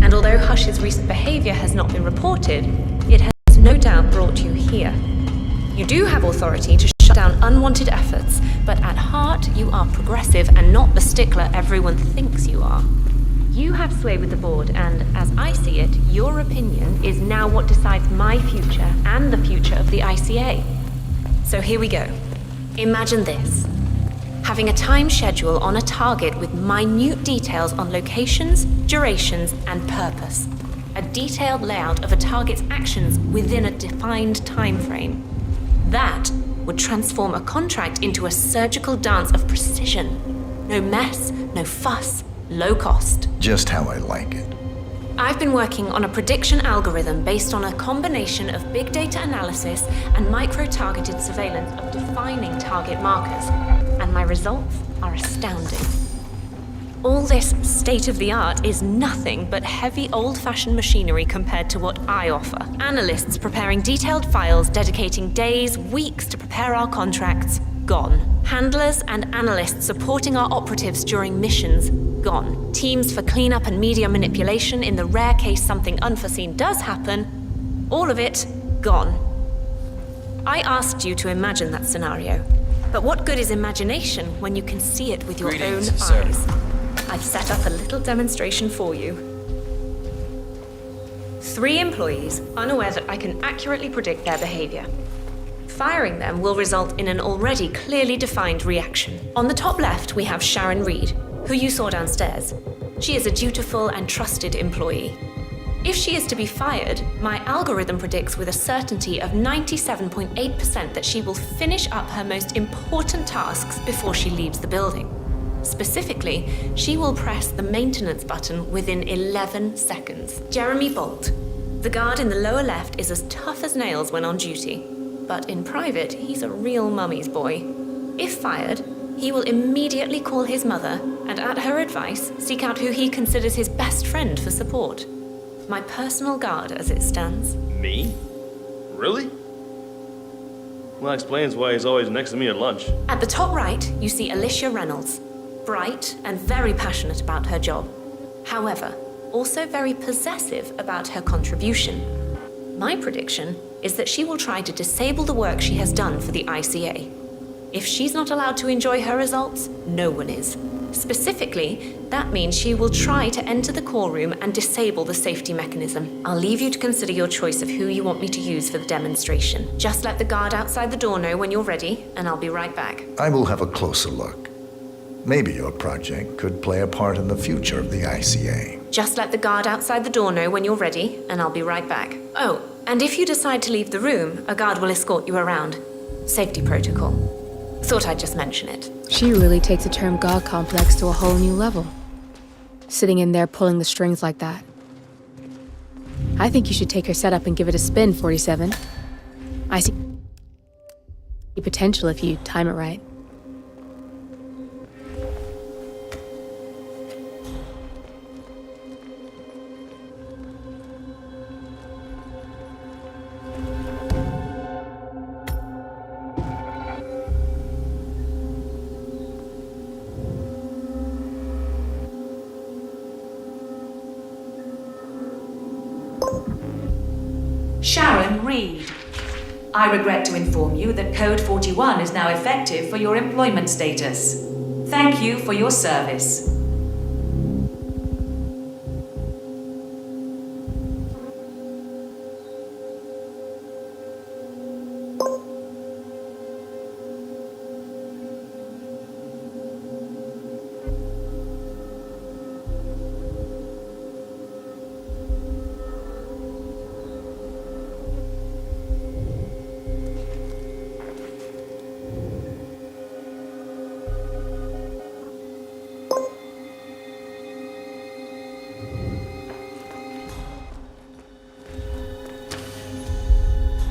and although Hush's recent behavior has not been reported, it has no doubt brought you here. You do have authority to shut down unwanted efforts, but at heart you are progressive and not the stickler everyone thinks you are. You have sway with the board, and as I see it, your opinion is now what decides my future and the future of the ICA. So here we go. Imagine this. Having a time schedule on a target with minute details on locations, durations, and purpose. A detailed layout of a target's actions within a defined time frame. That would transform a contract into a surgical dance of precision. No mess, no fuss, low cost. Just how I like it. I've been working on a prediction algorithm based on a combination of big data analysis and micro-targeted surveillance of defining target markers, and my results are astounding. All this state-of-the-art is nothing but heavy old-fashioned machinery compared to what I offer. Analysts preparing detailed files, dedicating days, weeks to prepare our contracts, gone. Handlers and analysts supporting our operatives during missions, gone. Teams for cleanup and media manipulation in the rare case something unforeseen does happen, all of it, gone. I asked you to imagine that scenario, but what good is imagination when you can see it with your own eyes? I've set up a little demonstration for you. 3 employees, unaware that I can accurately predict their behavior. Firing them will result in an already clearly defined reaction. On the top left, we have Sharon Reed, who you saw downstairs. She is a dutiful and trusted employee. If she is to be fired, my algorithm predicts with a certainty of 97.8% that she will finish up her most important tasks before she leaves the building. Specifically, she will press the maintenance button within 11 seconds. Jeremy Bolt. The guard in the lower left is as tough as nails when on duty, but in private, he's a real mummy's boy. If fired, he will immediately call his mother and, at her advice, seek out who he considers his best friend for support. My personal guard as it stands. Me? Really? Well, that explains why he's always next to me at lunch. At the top right, you see Alicia Reynolds. Bright and very passionate about her job. However, also very possessive about her contribution. My prediction is that she will try to disable the work she has done for the ICA. If she's not allowed to enjoy her results, no one is. Specifically, that means she will try to enter the core room and disable the safety mechanism. I'll leave you to consider your choice of who you want me to use for the demonstration. Just let the guard outside the door know when you're ready, and I'll be right back. I will have a closer look. Maybe your project could play a part in the future of the ICA. Just let the guard outside the door know when you're ready, and I'll be right back. Oh, and if you decide to leave the room, a guard will escort you around. Safety protocol. Thought I'd just mention it. She really takes the term God complex to a whole new level. Sitting in there pulling the strings like that. I think you should take her setup and give it a spin, 47. I see potential if you time it right. Sharon Reed. I regret to inform you that Code 41 is now effective for your employment status. Thank you for your service.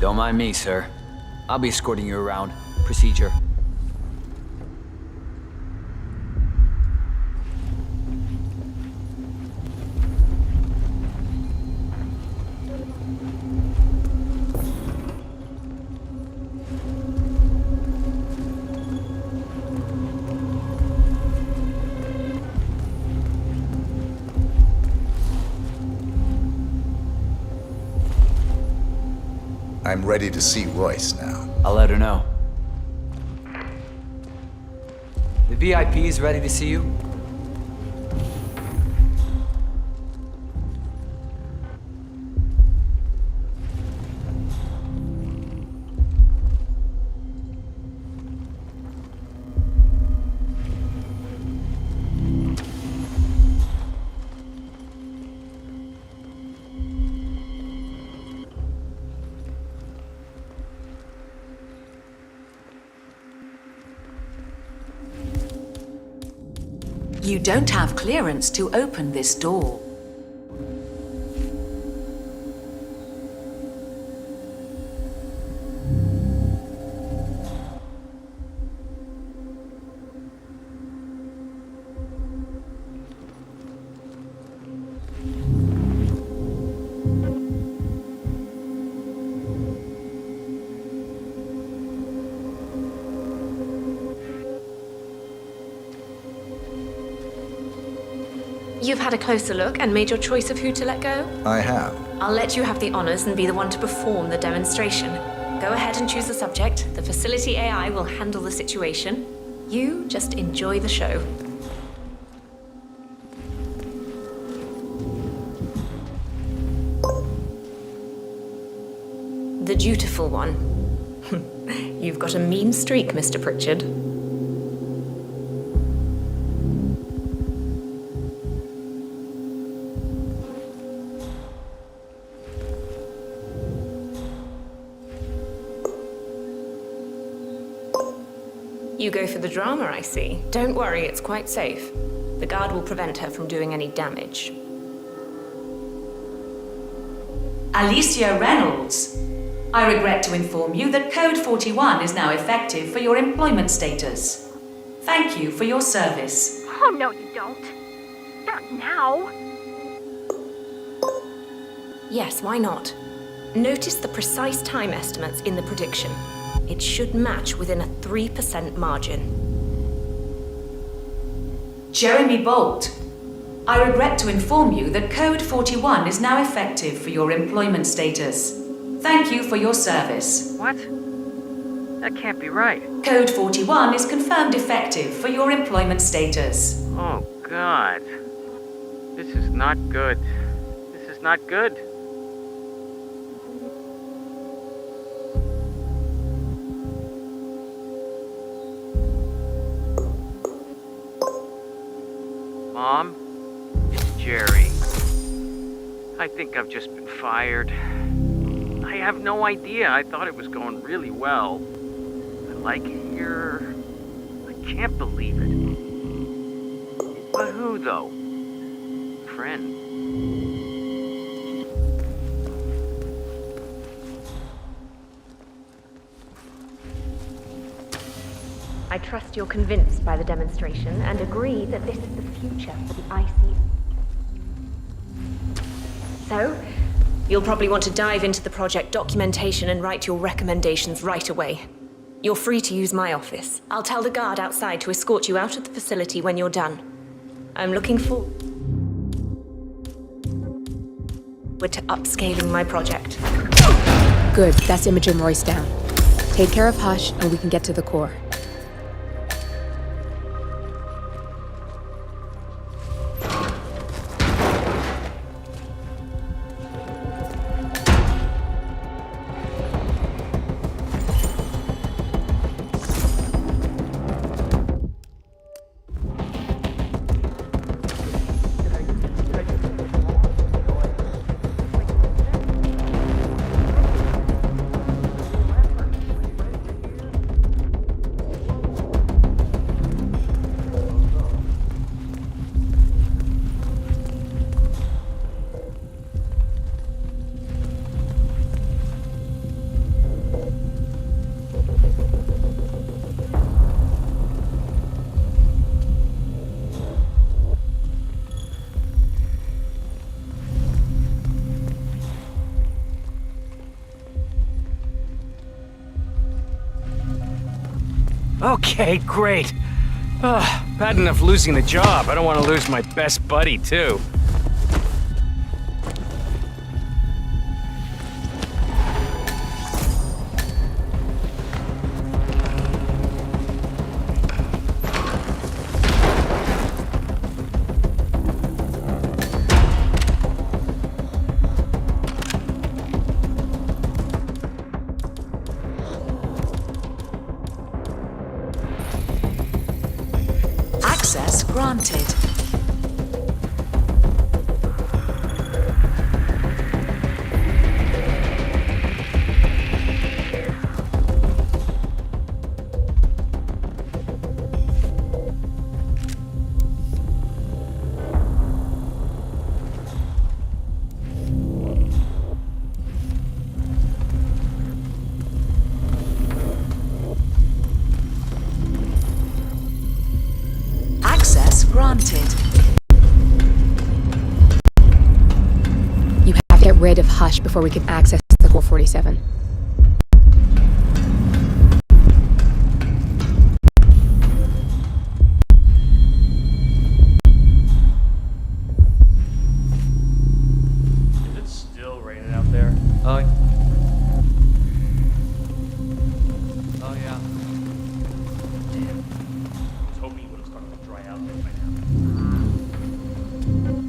Don't mind me, sir. I'll be escorting you around. Procedure. I'm ready to see Royce now. I'll let her know. The VIP is ready to see you. You don't have clearance to open this door. You've had a closer look and made your choice of who to let go? I have. I'll let you have the honors and be the one to perform the demonstration. Go ahead and choose the subject. The facility AI will handle the situation. You just enjoy the show. The dutiful one. You've got a mean streak, Mr. Pritchard. You go for the drama, I see. Don't worry, it's quite safe. The guard will prevent her from doing any damage. Alicia Reynolds, I regret to inform you that Code 41 is now effective for your employment status. Thank you for your service. Oh, no, you don't. Not now. Yes, why not? Notice the precise time estimates in the prediction. It should match within a 3% margin. Jeremy Bolt, I regret to inform you that Code 41 is now effective for your employment status. Thank you for your service. What? That can't be right. Code 41 is confirmed effective for your employment status. Oh, God. This is not good. This is not good. Mom, it's Jerry. I think I've just been fired. I have no idea. I thought it was going really well. I like it here. I can't believe it. But who, though? Friend. I trust you're convinced by the demonstration and agree that this is the future for the IC. So, you'll probably want to dive into the project documentation and write your recommendations right away. You're free to use my office. I'll tell the guard outside to escort you out of the facility when you're done. I'm looking forward to upscaling my project. Good, that's Imogen Royce down. Take care of Hush and we can get to the core. Okay, great. Bad enough losing the job. I don't want to lose my best buddy, too. Access granted. granted. You have to get rid of Hush before we can access the Core 47. Is it still raining out there? Oh, yeah. Damn. I was hoping you would have started to dry out there by now.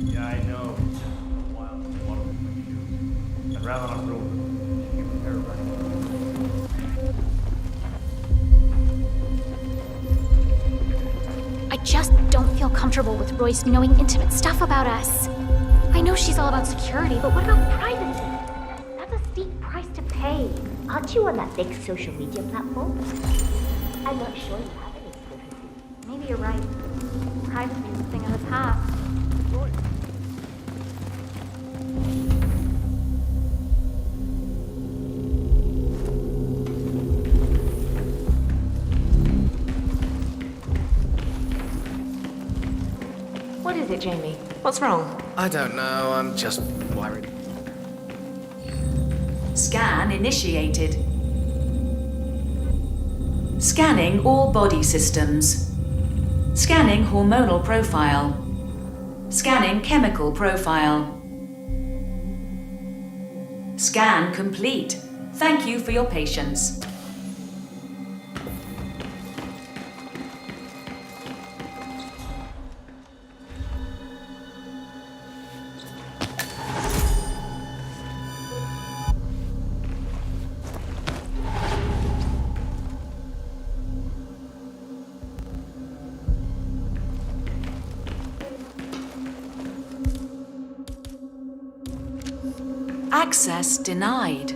Yeah, I know. It's just been a while since I wanted to my shoes. I'd rather not ruin them. Should give a pair of running. I just don't feel comfortable with Royce knowing intimate stuff about us. I know she's all about security, but what about privacy? That's a steep price to pay. Aren't you on that big social media platform? I'm not sure you have any privacy. Maybe you're right. Privacy is a thing of the past. What is it, Jamie? What's wrong? I don't know, I'm just worried. Scan initiated. Scanning all body systems. Scanning hormonal profile. Scanning chemical profile. Scan complete. Thank you for your patience. Access denied.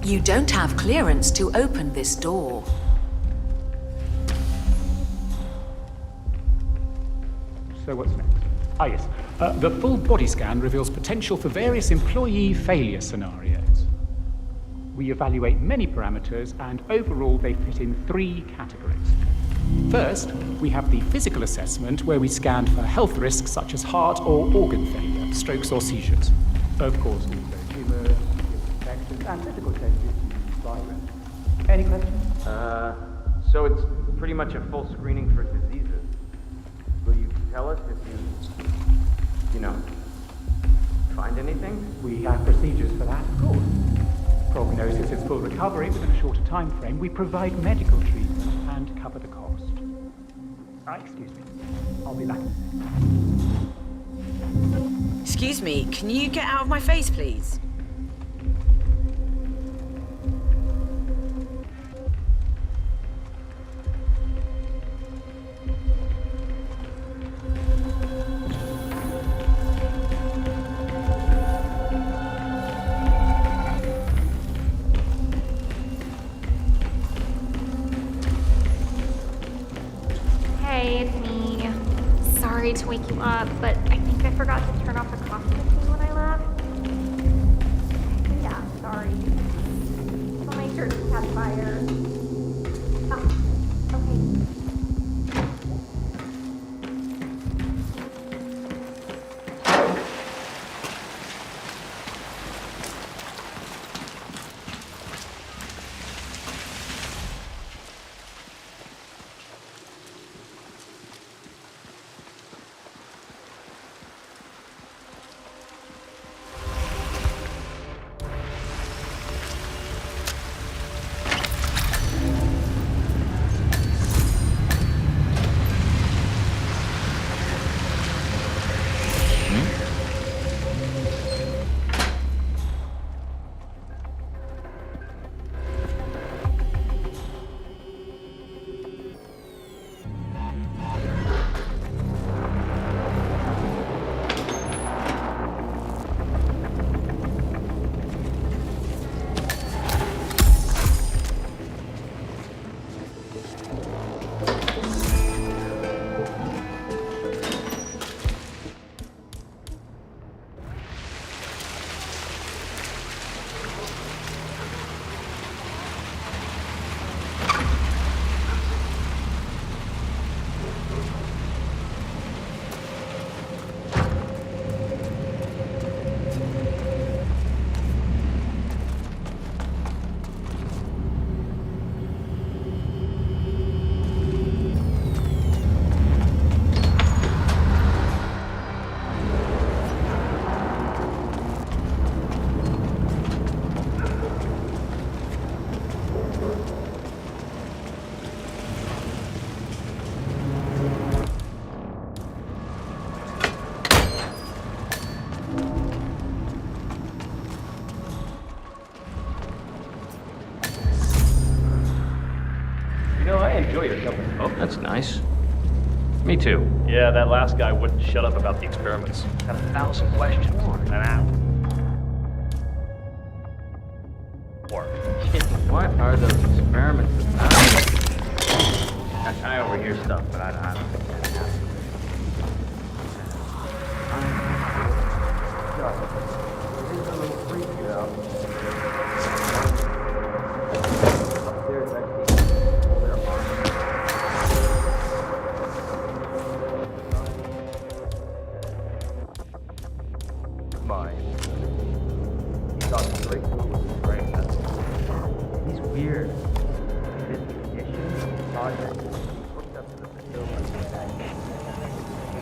You don't have clearance to open this door. So what's next? Ah, yes. The full body scan reveals potential for various employee failure scenarios. We evaluate many parameters, and overall they fit in 3 categories. First, we have the physical assessment, where we scan for health risks such as heart or organ failure, strokes or seizures. Of course, we also humours, infections, and physical changes to environment. Any questions? So it's pretty much a full screening for diseases. Will you tell us if you find anything? We have procedures for that, of course. Prognosis is full recovery within a shorter time frame. We provide medical treatment and cover the cost. Excuse me. I'll be back. Excuse me, can you get out of my face, please? Hey, it's me. Sorry to wake you up, but I think I forgot to turn off the coffee machine when I left. Yeah, sorry. I'll make sure to catch fire. Ah, okay. looks nice. Me too. Yeah, that last guy wouldn't shut up about the experiments. Had 1,000 questions. An hour. What are those experiments about? I overhear stuff, but I don't think that happens. It is a little freaky out. Upstairs, mine. He got straight through with his brain. He's weird. His condition, project, hooked up to the facility.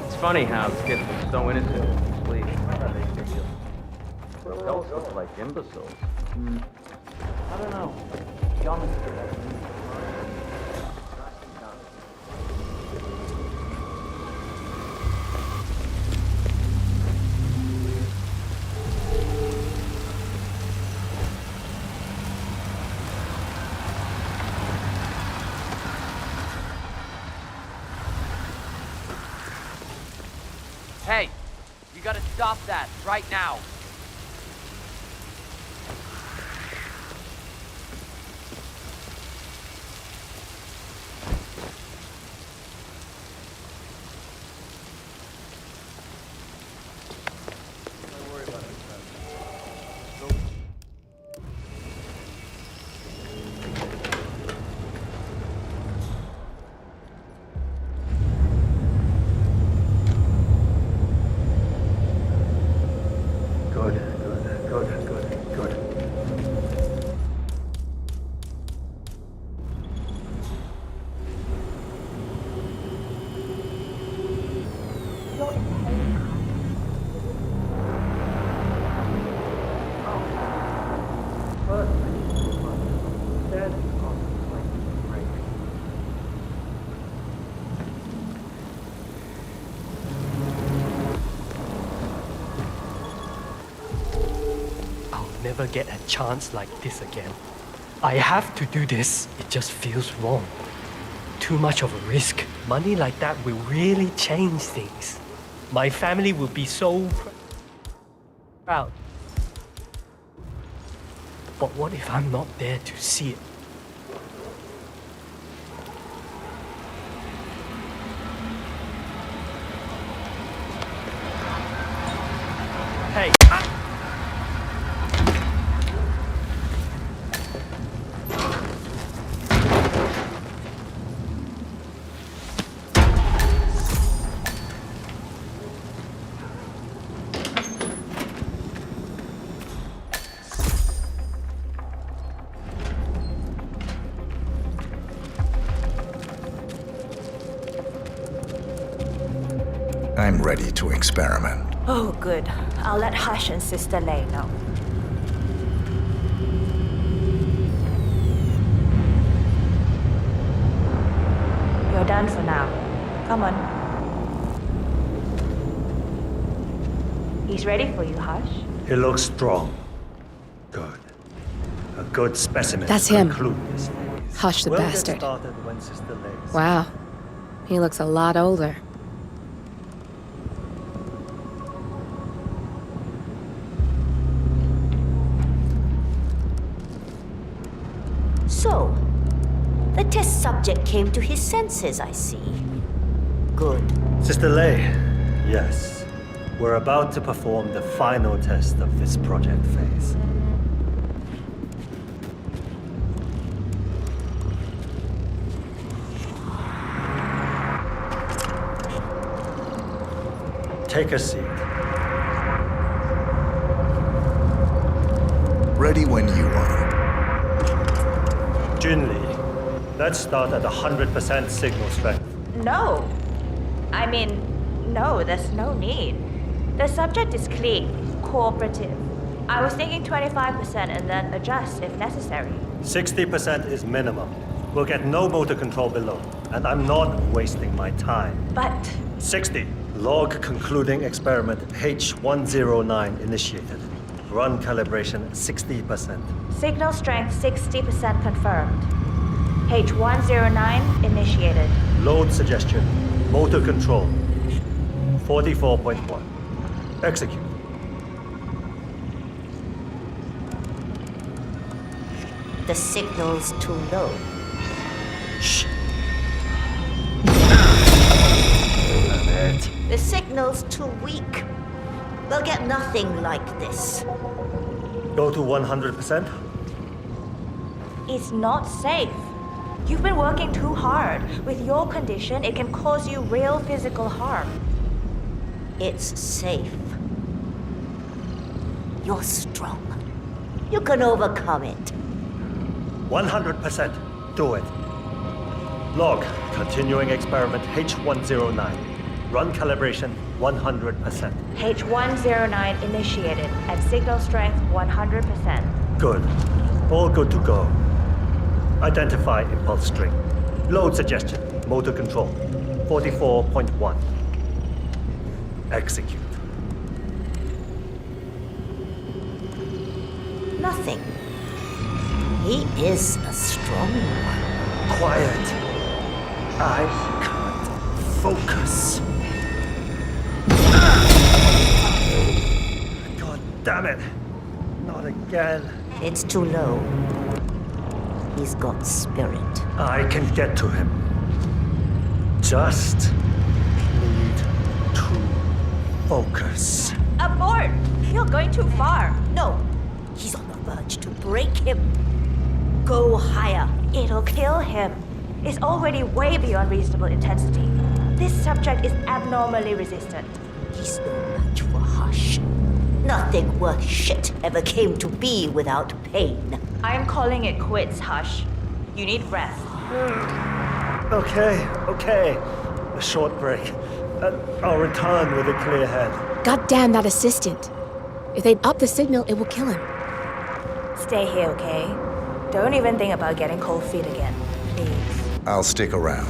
It's funny how kids were so innocent in sleep. Adults look like imbeciles. I don't know. Young Hey, you gotta stop that right now. Never get a chance like this again. I have to do this. It just feels wrong. Too much of a risk. Money like that will really change things. My family will be so proud. But what if I'm not there to see it? Hey! I'm ready to experiment. Oh, good. I'll let Hush and Sister Lei know. You're done for now. Come on. He's ready for you, Hush. He looks strong. Good. A good specimen. That's to him. conclude this phase. Hush the We'll bastard. Get started when Sister Lei's Wow. He looks a lot older. So, the test subject came to his senses, I see. Good. Sister Lei, yes. We're about to perform the final test of this project phase. Take a seat. Ready when you are. Junli, let's start at 100% signal strength. No. I mean, no, there's no need. The subject is clean, cooperative. I was thinking 25% and then adjust if necessary. 60% is minimum. We'll get no motor control below, and I'm not wasting my time. But 60. Log concluding experiment H109 initiated. Run calibration 60%. signal strength 60% confirmed. H109 initiated. Load suggestion. Motor control. 44.1. Execute. The signal's too low. Shh. The signal's too weak. We'll get nothing like this. Go to 100%? It's not safe. You've been working too hard. With your condition, it can cause you real physical harm. It's safe. You're strong. You can overcome it. 100%. Do it. Log. Continuing experiment H109. Run calibration 100%. H109 initiated at signal strength 100%. Good. All good to go. Identify impulse string. Load suggestion. Motor control. 44.1. Execute. Nothing. He is a strong one. Quiet. I can't focus. God damn it. Not again. It's too low. He's got spirit. I can get to him. Just need to focus. Abort! You're going too far. No, he's on the verge to break him. Go higher. It'll kill him. It's already way beyond reasonable intensity. This subject is abnormally resistant. He's no match for Hush. Nothing worth shit ever came to be without pain. I'm calling it quits, Hush. You need rest. Okay. A short break. I'll return with a clear head. God damn that assistant. If they'd up the signal, it will kill him. Stay here, okay? Don't even think about getting cold feet again, please. I'll stick around.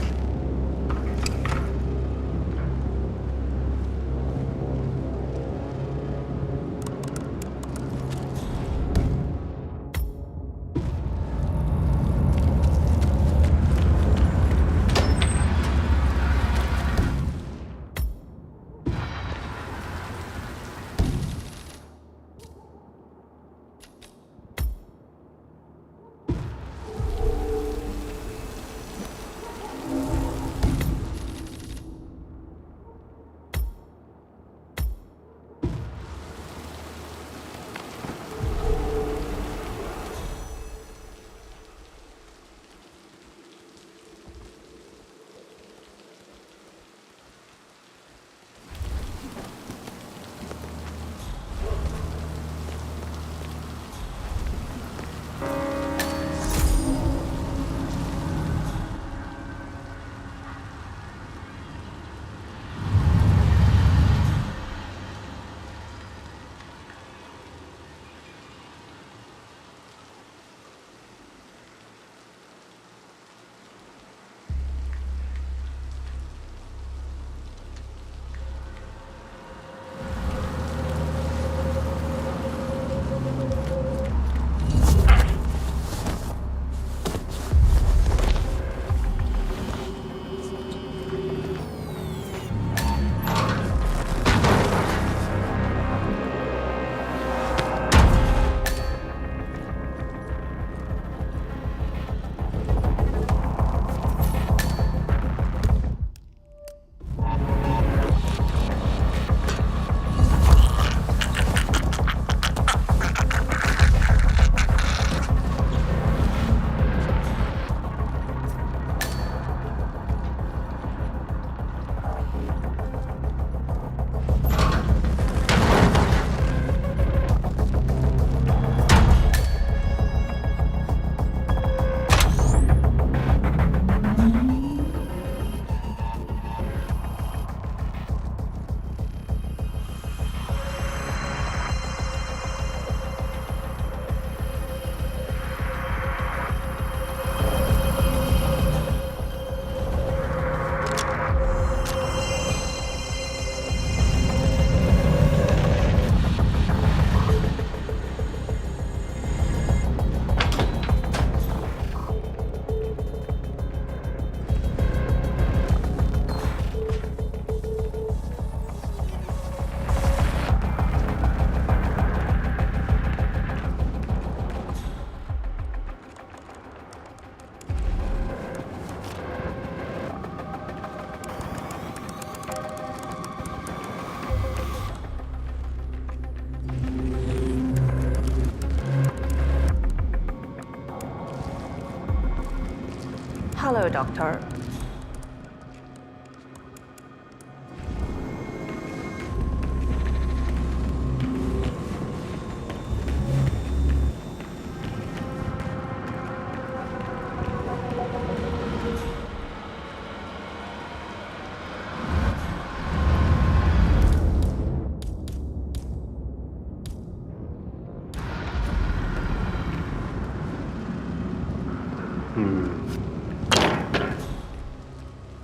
Hello, Doctor.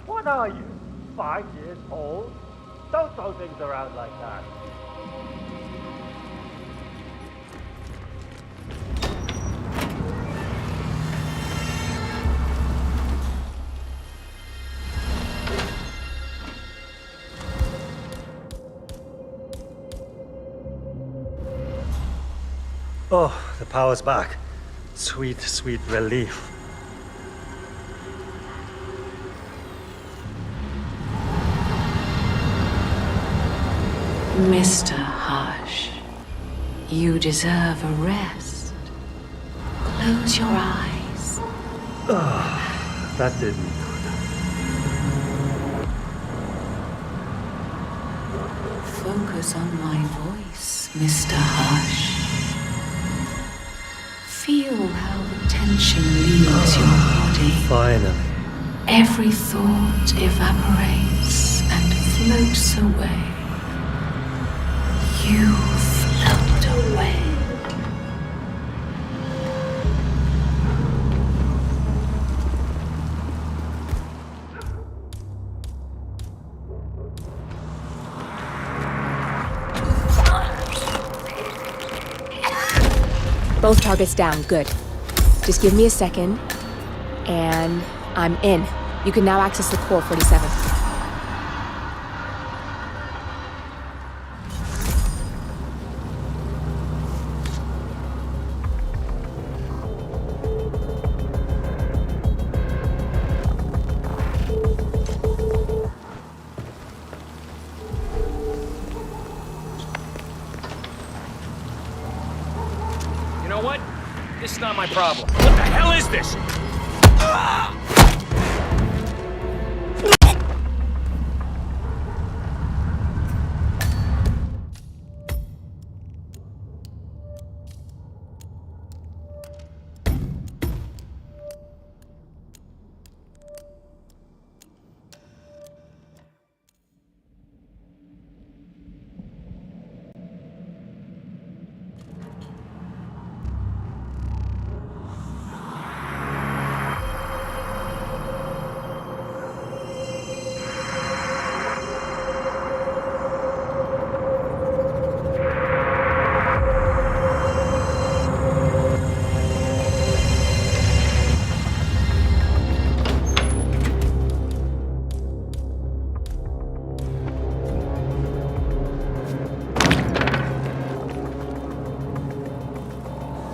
What are you? 5 years old? Don't throw things around like that. Oh, the power's back. Sweet, sweet relief. Mr. Hush, you deserve a rest. Close your eyes. That didn't. Focus on my voice, Mr. Hush. Feel how the tension leaves your body. Finally. Every thought evaporates and floats away. You float away. Both targets down, good. Just give me a second, and I'm in. You can now access the core 47. You know what? This is not my problem. What the hell is this?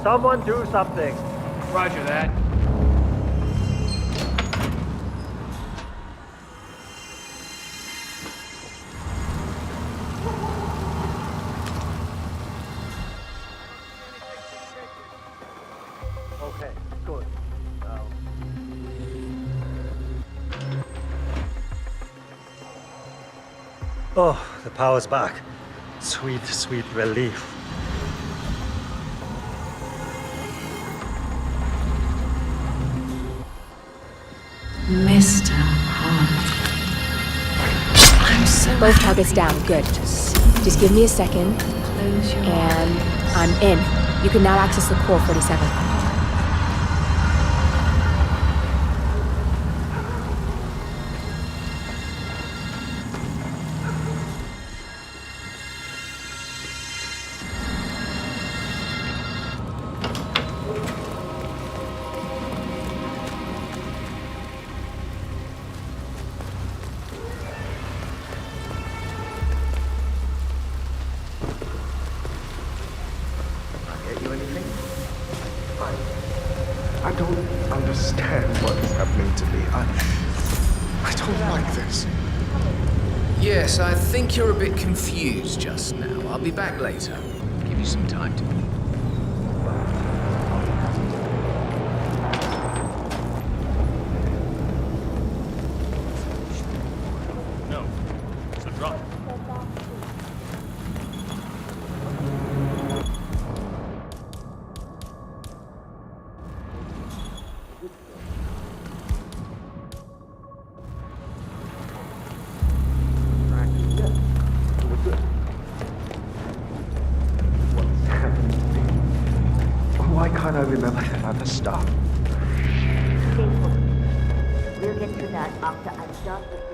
Someone do something. Roger that. Okay, good. Now. Oh, the power's back. Sweet, sweet relief. Mr. Hush. I'm so Both targets down, good. Just give me a second, and I'm in. You can now access the core 47. Get you anything? I don't understand what is happening to me. I don't like this. Yes, I think you're a bit confused just now. I'll be back later. Give you some time to... Drop. Why can't I remember that other stuff? Stay focused. We'll get to that after I'm done with this.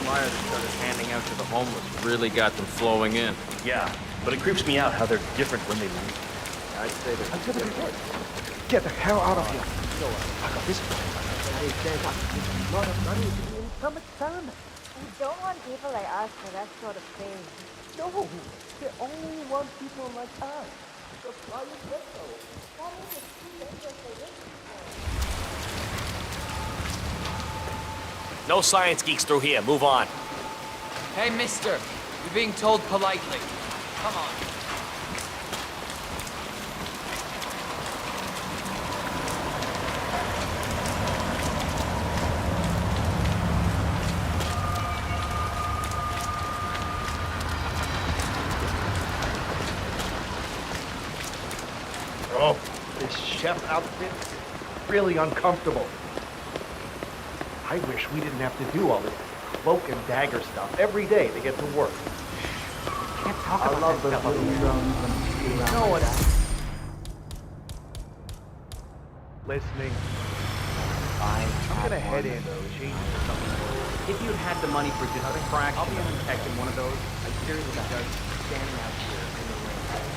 Flyers that started handing out to the homeless really got them flowing in. Yeah, but it creeps me out how they're different when they leave. I'd say they're I'm gonna be dead. Get the hell out of here. I got this place. There's a lot of money to be in some experiment. We don't want people like us for that sort of thing. No, they only want people like us. The flyers get those. That means it's too dangerous for rich people. No science geeks through here. Move on. Hey, mister. You're being told politely. Come on. Oh, this chef outfit's really uncomfortable. I wish we didn't have to do all this cloak and dagger stuff every day to get to work. Can't talk about that stuff up here. No one listening. I'm gonna head in, change something. If you'd had the money for just a fraction of protecting one of those, I'd seriously judge standing out here in the rain.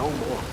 no more.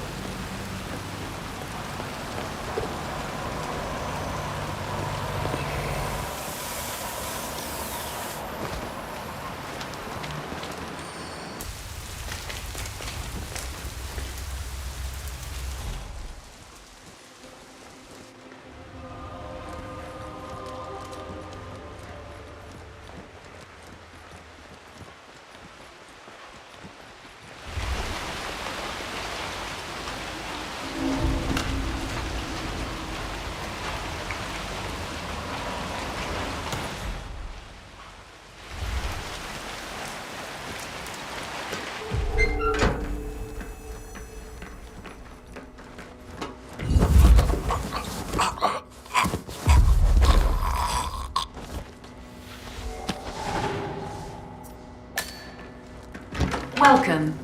Welcome.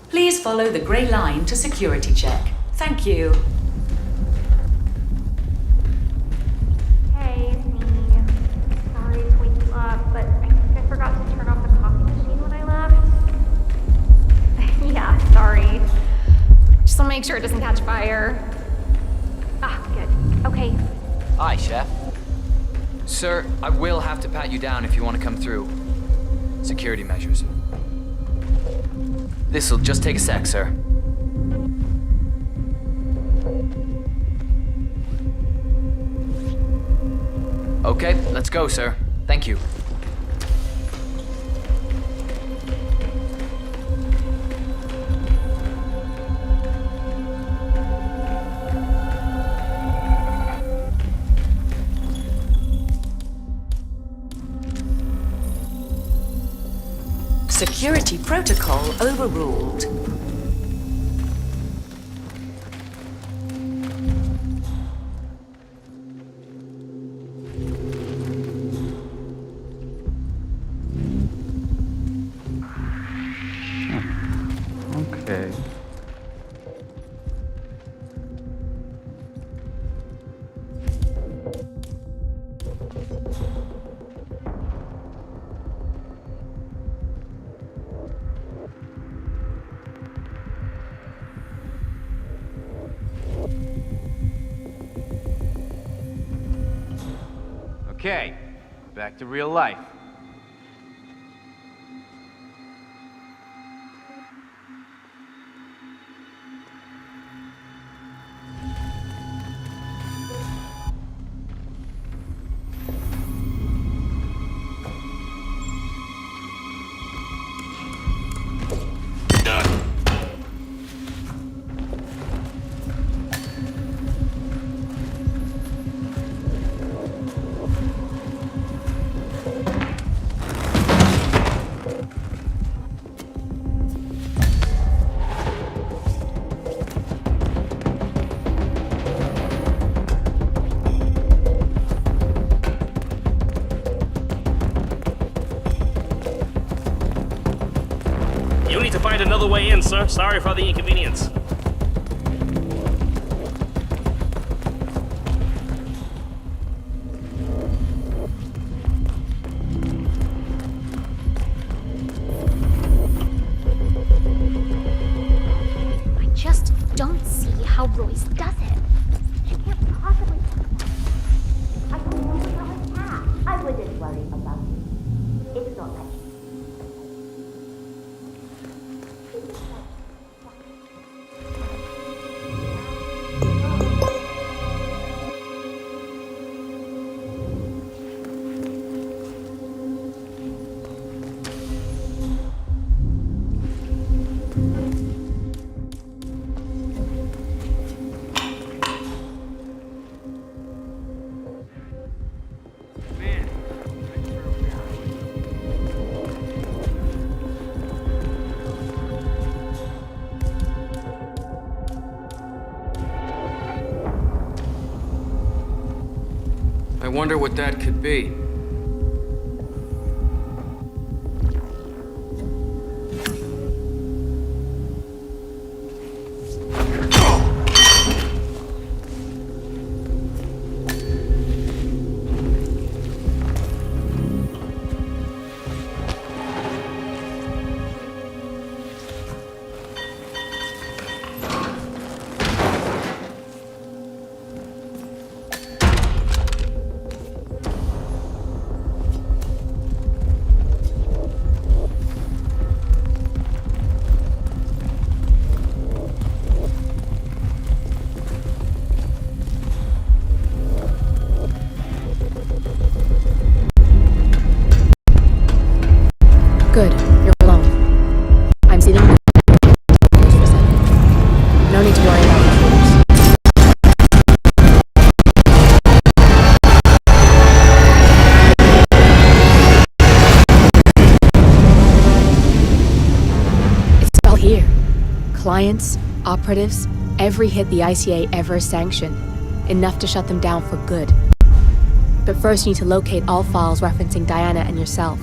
Please follow the grey line to security check. Thank you. Hey, it's me. Sorry to wake you up, but I think I forgot to turn off the coffee machine when I left. Yeah, sorry. Just want to make sure it doesn't catch fire. Ah, good. Okay. Hi, Chef. Sir, I will have to pat you down if you want to come through. Security measures. This'll just take a sec, sir. Okay, let's go, sir. Thank you. Security protocol overruled. Okay. Okay, back to real life. You need to find another way in, sir. Sorry for the inconvenience. I just don't see how Royce does it. She can't possibly. I don't know about my cat. I wouldn't worry about it. It's not like I wonder what that could be. Clients, operatives, every hit the ICA ever sanctioned. Enough to shut them down for good. But first you need to locate all files referencing Diana and yourself.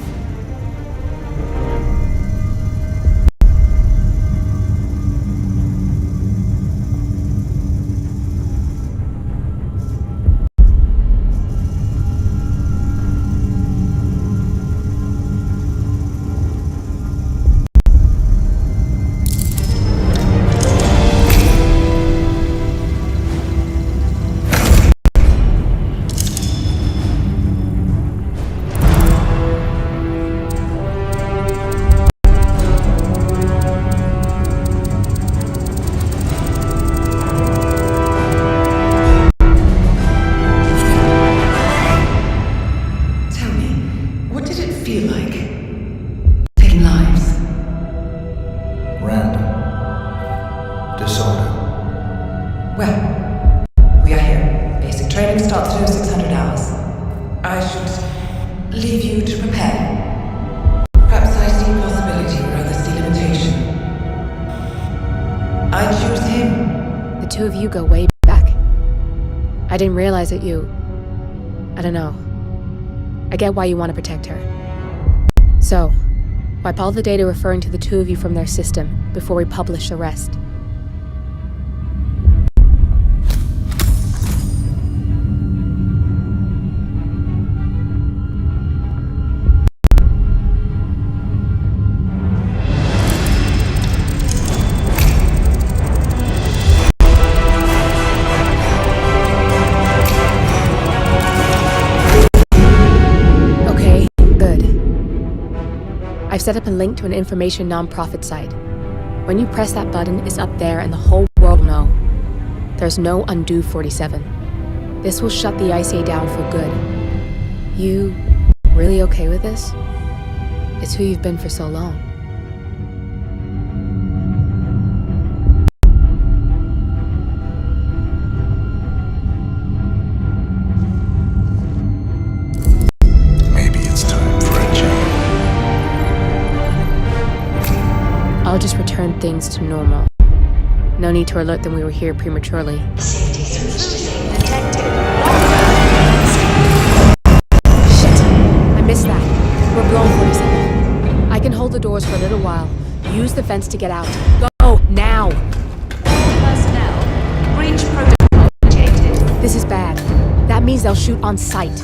Go way back. I didn't realize that you... I don't know. I get why you want to protect her. So, wipe all the data referring to the two of you from their system before we publish the rest. I've set up a link to an information nonprofit site. When you press that button, it's up there and the whole world will know. There's no undo 47. This will shut the ICA down for good. You really okay with this? It's who you've been for so long. I'll just return things to normal. No need to alert them we were here prematurely. Shit! I missed that. We're blown 47. I can hold the doors for a little while. Use the fence to get out. Go, now! Personnel, breach protocol initiated. This is bad. That means they'll shoot on sight.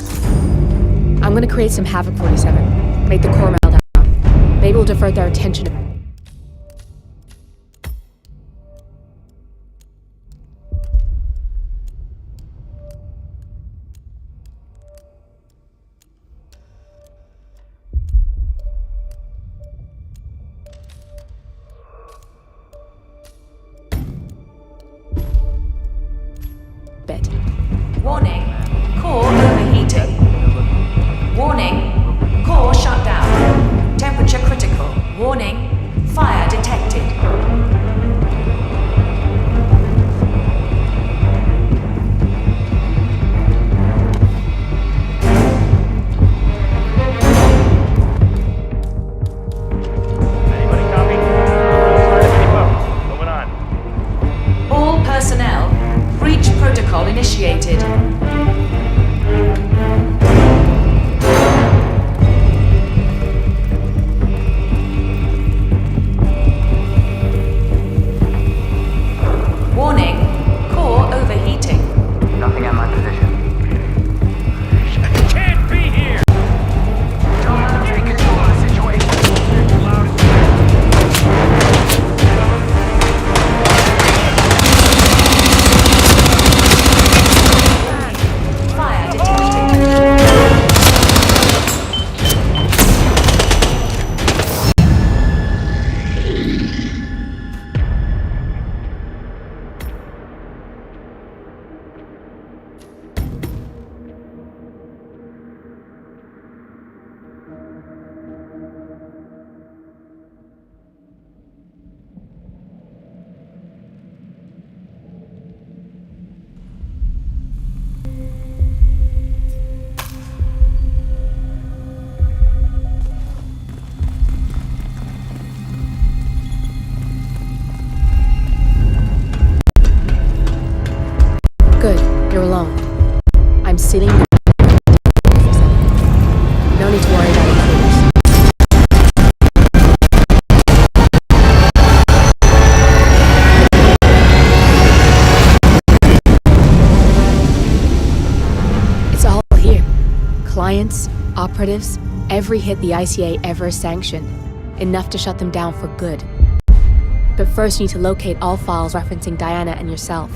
I'm gonna create some havoc, 47. Make the core melt down. Maybe we'll divert their attention to... Warning, core overheating. Warning, core shut down. Temperature critical. Warning, fire detected. Anybody copy? Moving on. All personnel, breach protocol initiated. operatives, every hit the ICA ever sanctioned, enough to shut them down for good. But first you need to locate all files referencing Diana and yourself.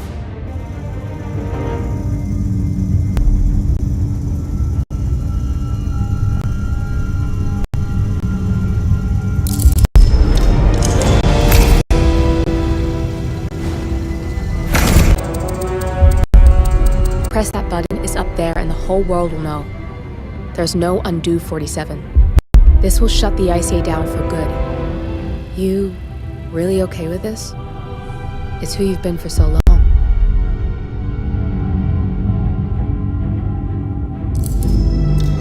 Press that button, it's up there and the whole world will know. There's no undo 47. This will shut the ICA down for good. You really okay with this? It's who you've been for so long.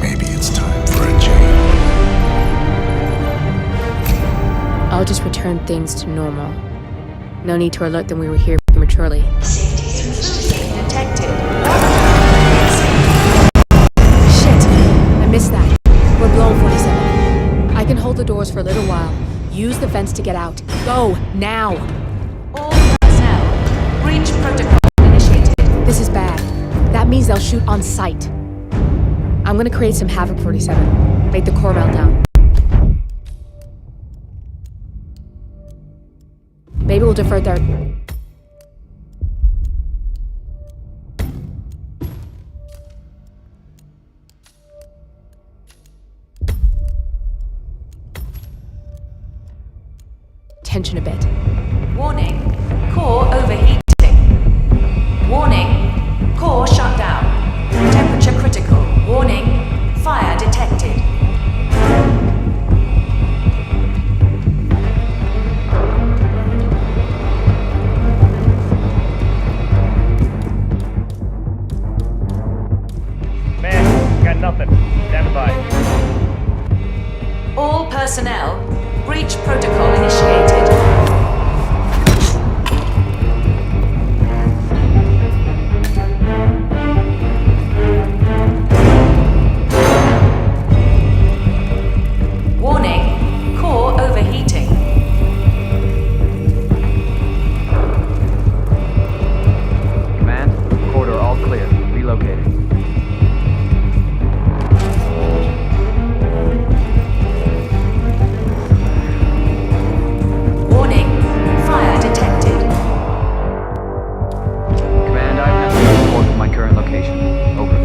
Maybe it's time for a change. I'll just return things to normal. No need to alert them we were here prematurely. Detected. Shit! I missed that. We're blown, 47. I can hold the doors for a little while. Use the vents to get out. Go, now! All personnel, breach protocol initiated. This is bad. That means they'll shoot on sight. I'm gonna create some havoc, 47. Make the core meltdown. Maybe we'll divert their... tension a bit. Warning, core overheating. Warning, core shut down. Temperature critical. Warning, fire detected. Man, got nothing. Stand by. All personnel, breach protocol initiated. Warning, core overheating. Command, corridor all clear. Relocating. Warning, fire detected. Command, I have nothing to report from my current location. Over.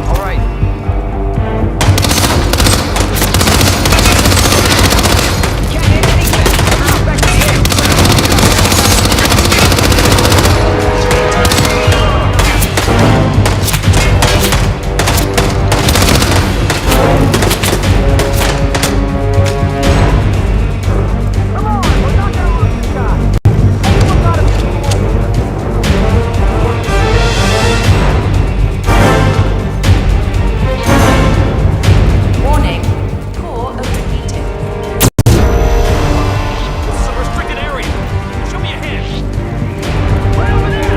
All right. Warning, core overheating. This is a restricted area. Show me your hand. Right over there,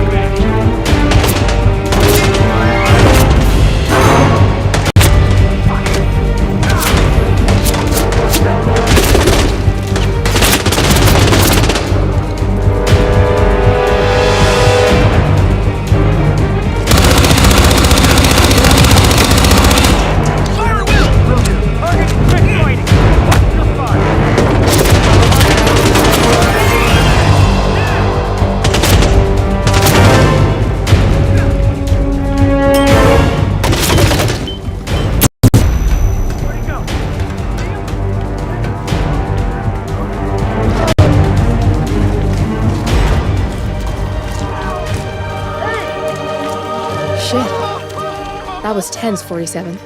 Shit. That was tense, 47.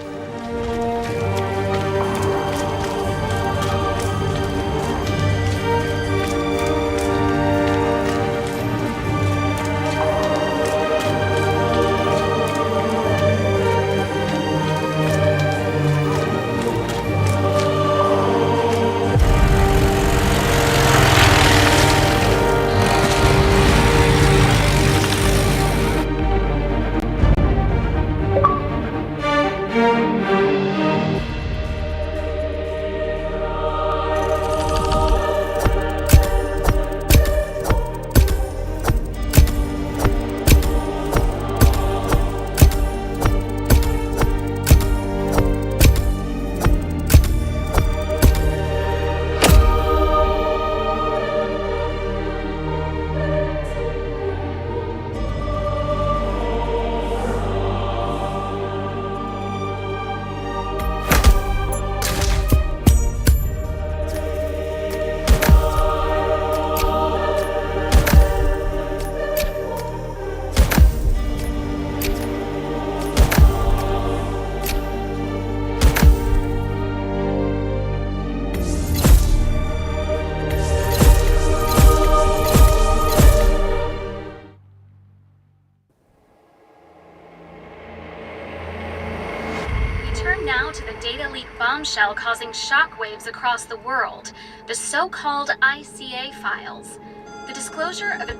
Turn now to the data leak bombshell causing shockwaves across the world, the so-called ICA files. The disclosure of an...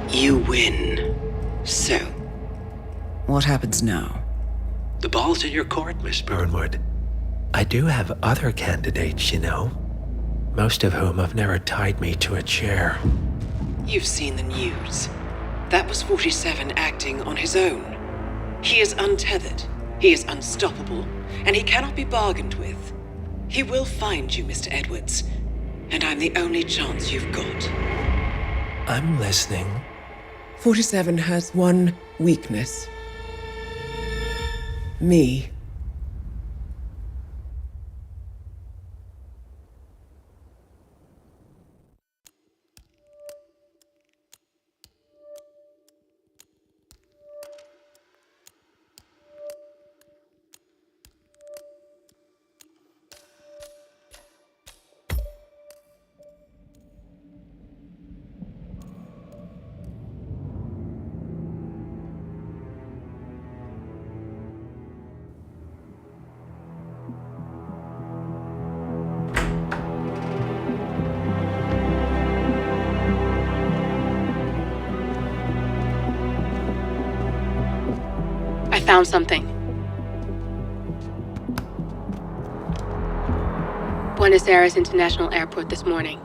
You win. So, What happens now? the ball's in your court, Miss Burnwood, I do have other candidates, you know. Most of whom have never tied me to a chair. You've seen the news. That was 47 acting on his own. He is untethered, he is unstoppable, and he cannot be bargained with. He will find you, Mr. Edwards, and I'm the only chance you've got. I'm listening. 47 has one weakness. Me. I found something. Buenos Aires International Airport this morning.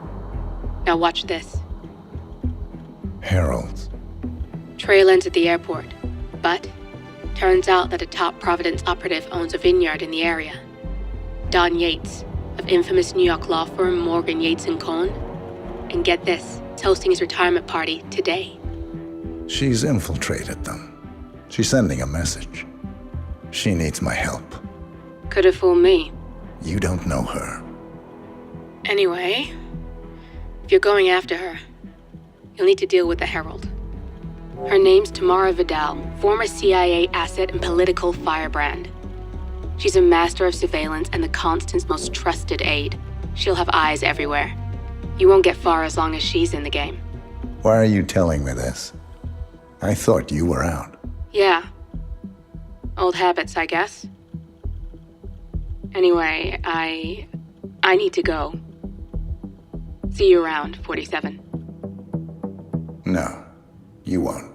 Now watch this. Heralds. Trail ends at the airport, but turns out that a top Providence operative owns a vineyard in the area. Don Yates, of infamous New York law firm Morgan, Yates & Cohn. And get this, is hosting his retirement party today. She's infiltrated them. She's sending a message. She needs my help. Could have fooled me. You don't know her. Anyway, if you're going after her, you'll need to deal with the Herald. Her name's Tamara Vidal, former CIA asset and political firebrand. She's a master of surveillance and the Constant's most trusted aide. She'll have eyes everywhere. You won't get far as long as she's in the game. Why are you telling me this? I thought you were out. Yeah. Old habits, I guess. Anyway, I need to go. See you around, 47. No, you won't.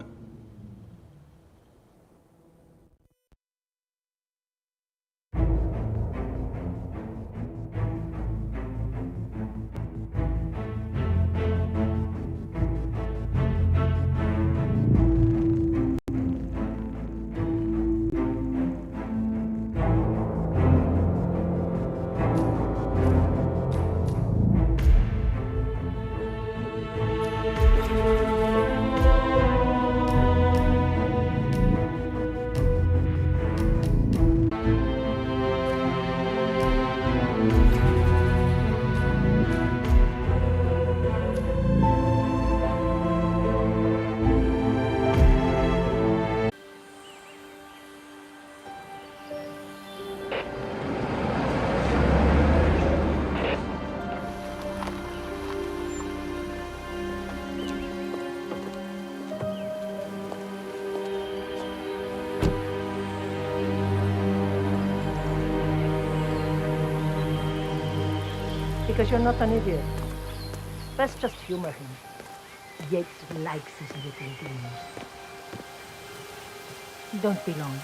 Because you're not an idiot. Let's just humor him. Yates likes his little games. Don't be long.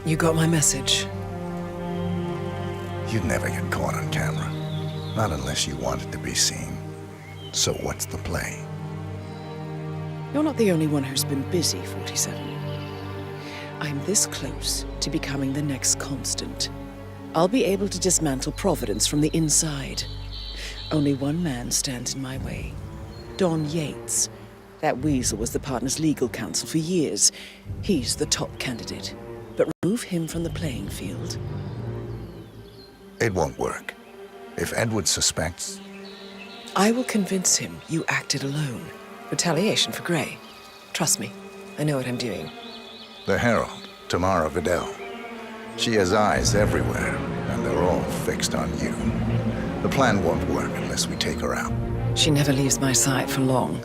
You got my message. You'd never get caught on camera. Not unless you wanted to be seen. So what's the play? You're not the only one who's been busy, 47. I'm this close to becoming the next Constant. I'll be able to dismantle Providence from the inside. Only one man stands in my way. Don Yates. That weasel was the partner's legal counsel for years. He's the top candidate. But remove him from the playing field. It won't work. If Edward suspects... I will convince him you acted alone. Retaliation for Gray. Trust me. I know what I'm doing. The Herald, Tamara Vidal. She has eyes everywhere, and they're all fixed on you. The plan won't work unless we take her out. She never leaves my side for long.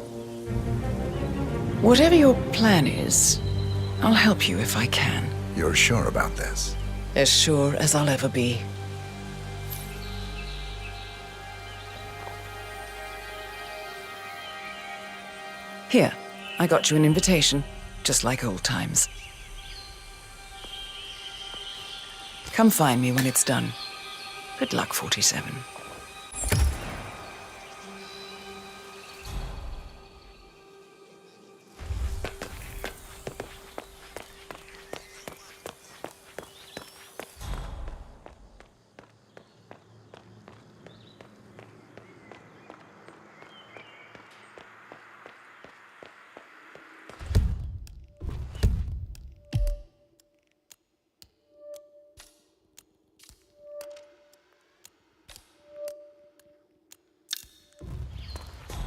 Whatever your plan is, I'll help you if I can. You're sure about this? As sure as I'll ever be. Here, I got you an invitation, just like old times. Come find me when it's done. Good luck, 47.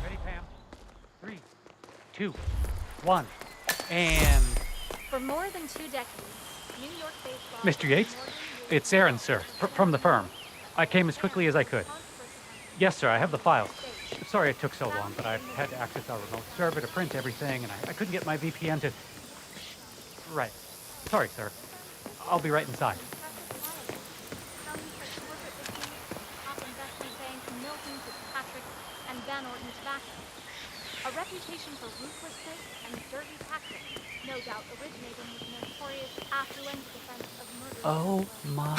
Ready, Pam? 3, 2, 1, and... For more than 2 decades, New York-based... Mr. Yates? It's Aaron, sir, from the firm. I came as quickly as I could. Yes, sir, I have the files. Sorry it took so long, but I had to access our remote server to print everything, and I couldn't get my VPN to... Right. Sorry, sir. I'll be right inside. And Van Orton tobacco. A reputation for ruthlessness and dirty tactics, no doubt originating with the notorious affluent defense of murder. Oh my...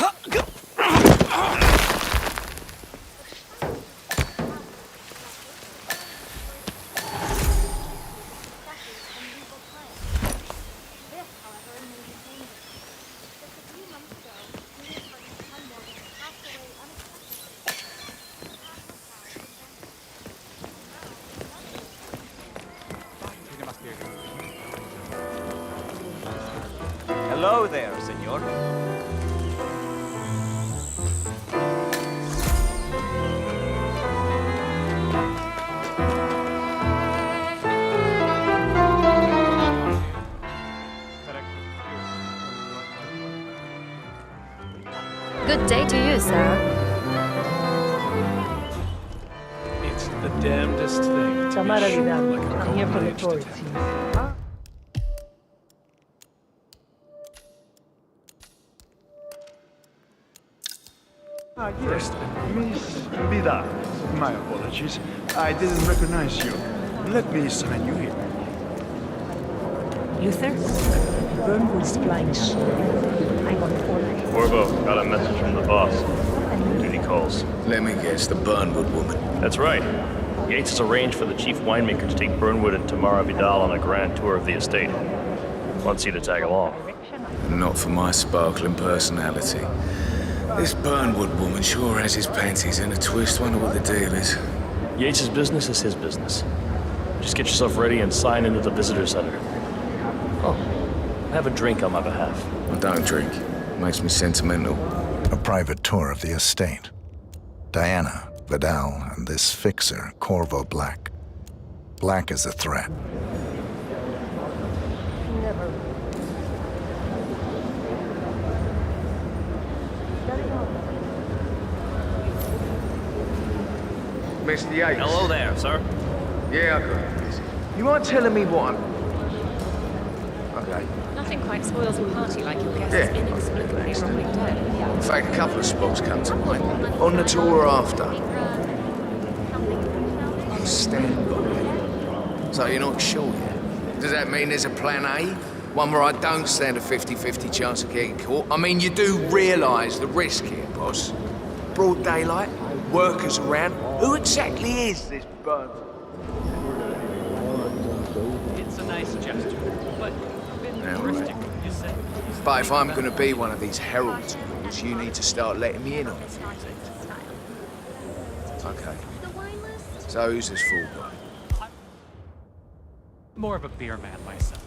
This, however, may be dangerous. Just a few months ago, senior partner Tom Morgan passed away unexpectedly. Hello there, senor. Good day to you, Sarah. It's the damnedest thing. Tamara Vidal. Like a I'm here for the cold-aged tourists. First, Miss Vidal. My apologies. I didn't recognize you. Let me sign you here. Luther? Burnwood's flying slowly. I'm on order. Corvo, got a message from the boss. Duty calls. Let me guess, the Burnwood woman. That's right. Yates has arranged for the chief winemaker to take Burnwood and Tamara Vidal on a grand tour of the estate. Wants you to tag along. Not for my sparkling personality. This Burnwood woman sure has his panties in a twist. Wonder what the deal is. Yates' business is his business. Just get yourself ready and sign into the visitor center. Oh, have a drink on my behalf. I don't drink. Makes me sentimental. A private tour of the estate. Diana, Vidal, and this fixer, Corvo Black. Black is a threat. Mr. Yates. Hello there, sir. Yeah, I got it. You mind telling me what I'm... Okay. Nothing quite spoils a party like your guest's Yeah. inexplicably erotic day. In fact, a couple of spots come to mind. On the tour or after. I'm standby. So you're not sure yet? Does that mean there's a plan A? One where I don't stand a 50-50 chance of getting caught? I mean, you do realise the risk here, boss. Broad daylight, workers around. Who exactly is this Burn? It's a nice gesture, but a bit Yeah, touristic, right. you say? But if I'm going to be one of these herald tours, you need to start letting me in on it. Okay. So who's this fool guy? More of a beer man myself.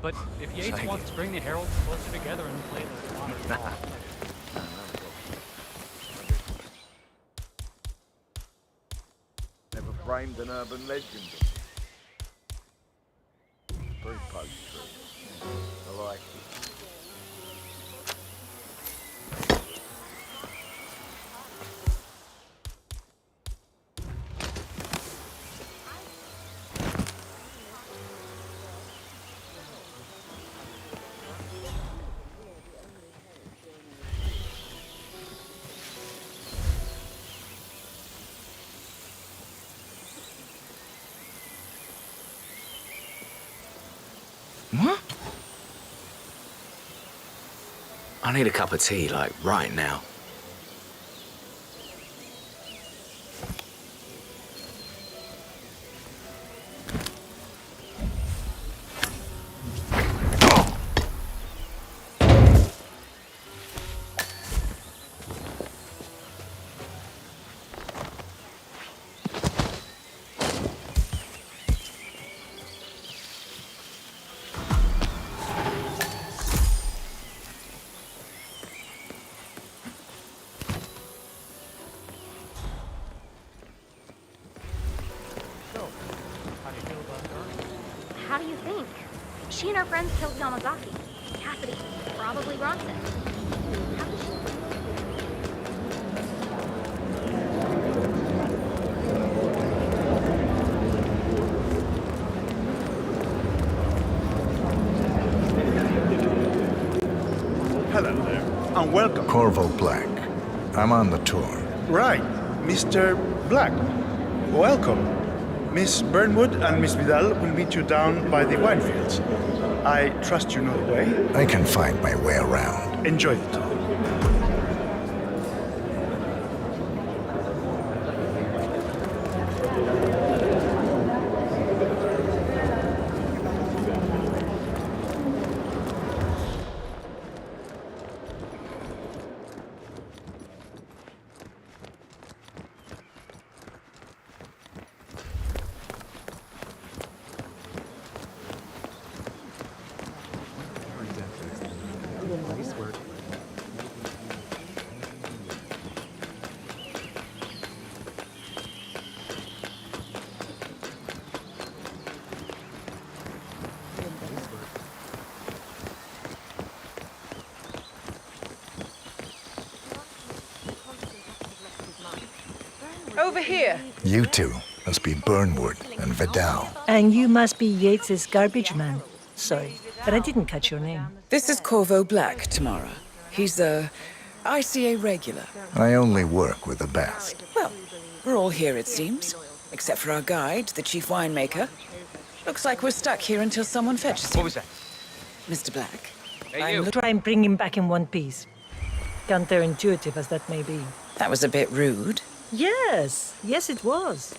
But if Yates Thank wants to bring the Heralds closer together and play the modern ball, framed an urban legend. Very poetry. I like it. What? I need a cup of tea, like, right now. How do you think? She and her friends killed Yamazaki. Cassidy, probably Bronson. How did she... Hello there, and welcome. Corvo Black. I'm on the tour. Right, Mr. Black. Welcome. Miss Burnwood and Miss Vidal will meet you down by the wine fields. I trust you know the way. I can find my way around. Enjoy the tour. Over here. You two must be Burnwood and Vidal. And you must be Yates's garbage man. Sorry, but I didn't catch your name. This is Corvo Black, Tamara. He's a ICA regular. I only work with the best. Well, we're all here, it seems. Except for our guide, the chief winemaker. Looks like we're stuck here until someone fetches him. What was that? Mr. Black. Hey, you. Try and bring him back in one piece. Counterintuitive as that may be. That was a bit rude. Yes, it was.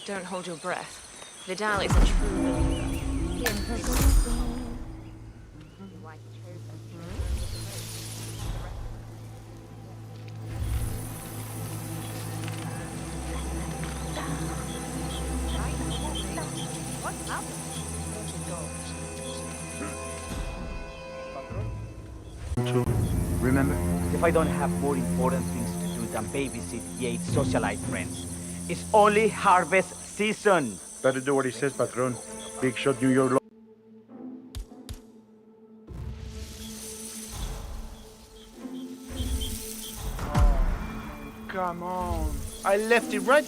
Don't hold your breath. Vidal is a true believer. What's up? Remember? If I don't have more important things to do than babysit Yates' socialite friends, it's only harvest season. Better do what he says, Patron. Big shot New York. Come on. I left it right.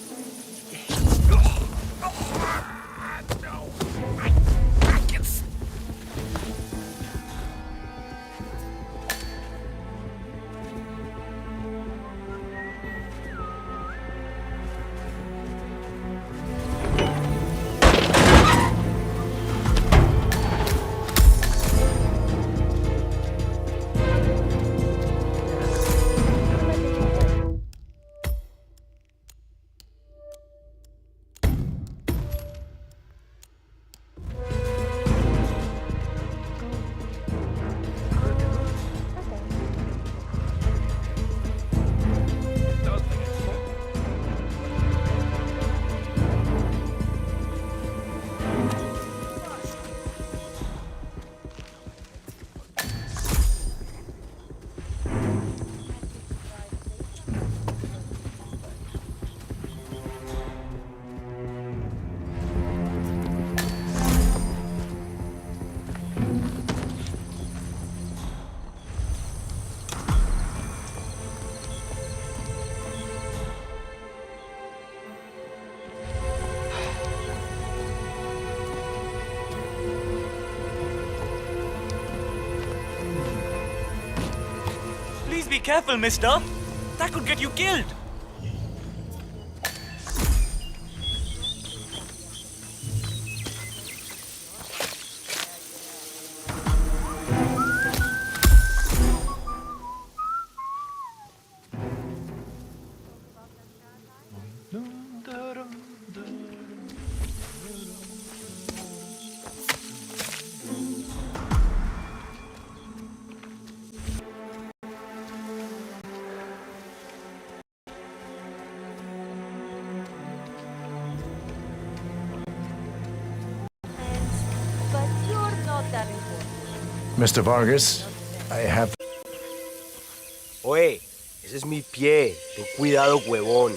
Be careful, mister. That could get you killed. But you're not that important. Mr. Vargas, I have... Oye, ese es mi pie. Ten cuidado, huevón.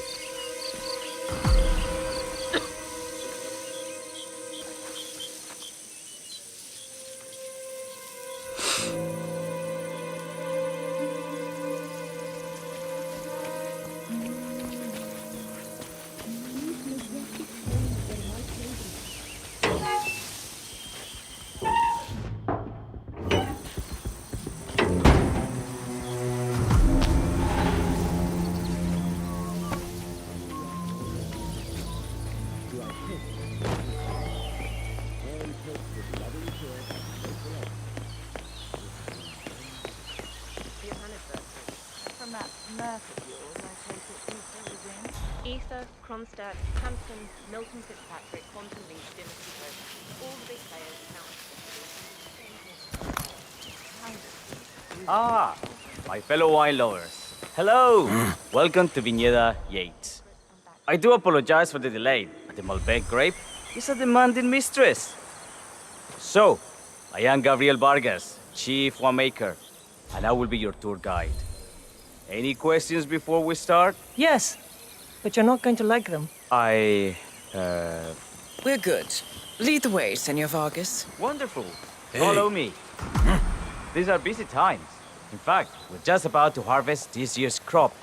From that Murph of yours, I take it Ether was in. Ether, Kronstadt, Hampton, Milton Fitzpatrick, Quantum Leap, Dynasty Coast. All the big players count. Ah, my fellow wine lovers. Hello! Welcome to Viñeda Yates. I do apologize for the delay, but the Malbec grape is a demanding mistress. So, I am Gabriel Vargas, Chief Winemaker, and I will be your tour guide. Any questions before we start? Yes, but you're not going to like them. We're good. Lead the way, Senor Vargas. Wonderful. Follow me. These are busy times. In fact, we're just about to harvest this year's crop.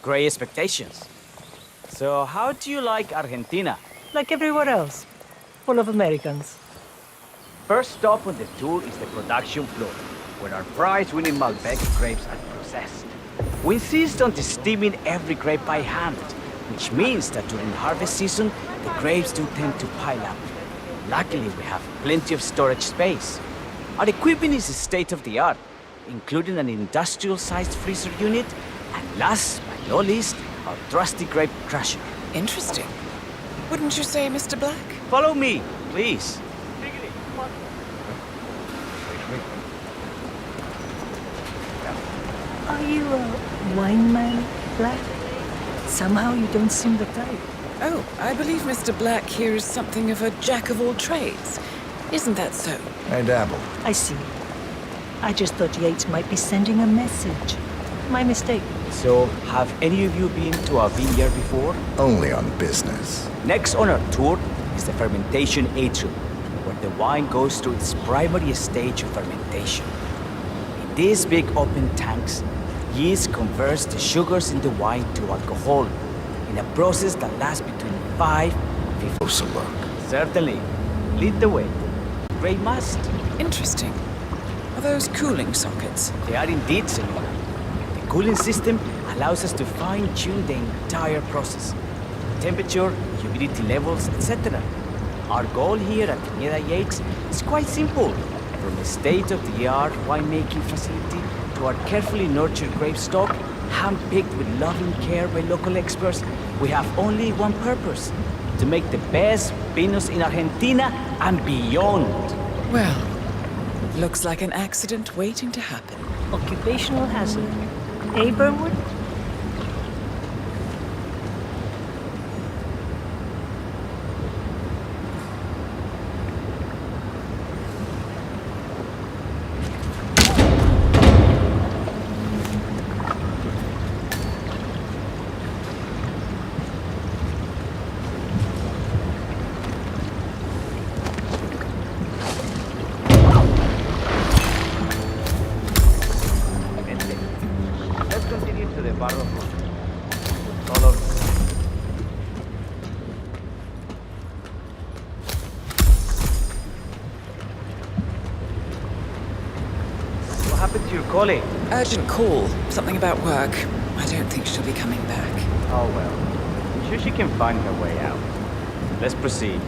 Great expectations. So, how do you like Argentina? Like everywhere else. Full of Americans. First stop on the tour is the production floor, where our prize-winning Malbec grapes are processed. We insist on steaming every grape by hand, which means that during harvest season, the grapes do tend to pile up. Luckily, we have plenty of storage space. Our equipment is state-of-the-art, including an industrial-sized freezer unit, and last but not least, our trusty grape crusher. Interesting. Wouldn't you say, Mr. Black? Follow me, please. Are you a wine man, Black? Somehow you don't seem the type. Oh, I believe Mr. Black here is something of a jack of all trades. Isn't that so? I dabble. I see. I just thought Yates might be sending a message. My mistake. So, have any of you been to a vineyard before? Only on business. Next on our tour is the fermentation atrium, where the wine goes through its primary stage of fermentation. In these big open tanks, yeast converts the sugars in the wine to alcohol, in a process that lasts between 5 and 15 Closer look. Certainly. Lead the way. Great must. Interesting. Are those cooling sockets? They are indeed, Senora. The cooling system allows us to fine-tune the entire process. Temperature, humidity levels, etc. Our goal here at Viñeda Yates is quite simple. From a state-of-the-art winemaking facility to our carefully nurtured grape stock, hand-picked with loving care by local experts, we have only one purpose: to make the best vinos in Argentina and beyond. Well, looks like an accident waiting to happen. Occupational hazard. Eh, Burnwood? Let's continue to the calling? Urgent call. Something about work. I don't think she'll be coming back. Oh well. I'm sure she can find her way out. Let's proceed.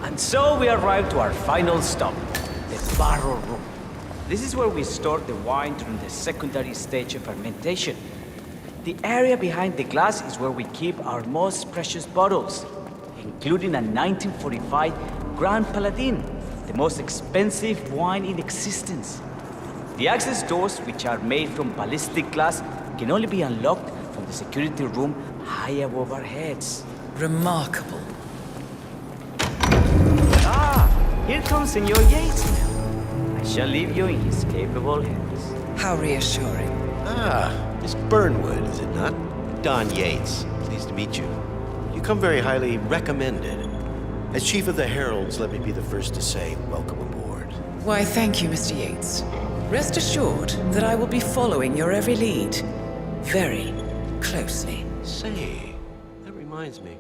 And so we arrive to our final stop, the barrel room. This is where we store the wine during the secondary stage of fermentation. The area behind the glass is where we keep our most precious bottles, including a 1945 Grand Paladin, the most expensive wine in existence. The access doors, which are made from ballistic glass, can only be unlocked from the security room high above our heads. Remarkable. Here comes Senor Yates now. I shall leave you in his capable hands. How reassuring. Ah, Miss Burnwood, is it not? Don Yates. Pleased to meet you. You come very highly recommended. As Chief of the Heralds, let me be the first to say welcome aboard. Why, thank you, Mr. Yates. Rest assured that I will be following your every lead. Very closely. Say, that reminds me.